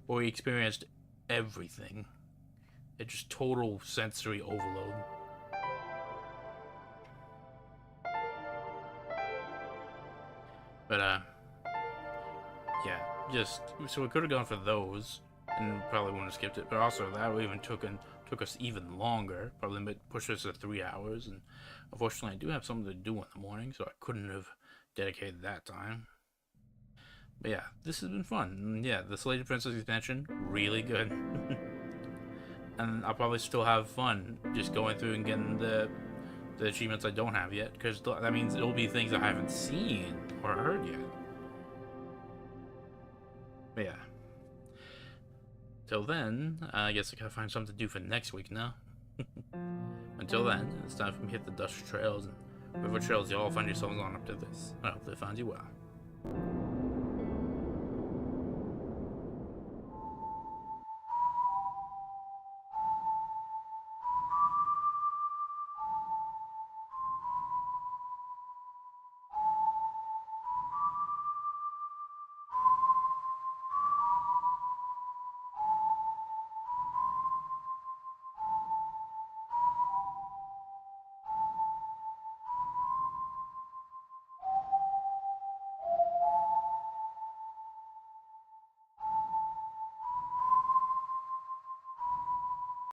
where we experienced everything. It's just total sensory overload. But yeah, just so we could have gone for those, and probably wouldn't have skipped it. But also that even took us even longer. Probably pushed us to 3 hours. And unfortunately, I do have something to do in the morning, so I couldn't have dedicated that time. But yeah, this has been fun. And yeah, the Slated Princess expansion, really good. And I'll probably still have fun just going through and getting the achievements I don't have yet, because that means it'll be things I haven't seen or heard yet. But yeah. Till then, I guess I gotta find something to do for next week now. Until then, it's time for me to hit the dusty trails, and whatever trails y'all find yourselves on up to this, I hope they find you well.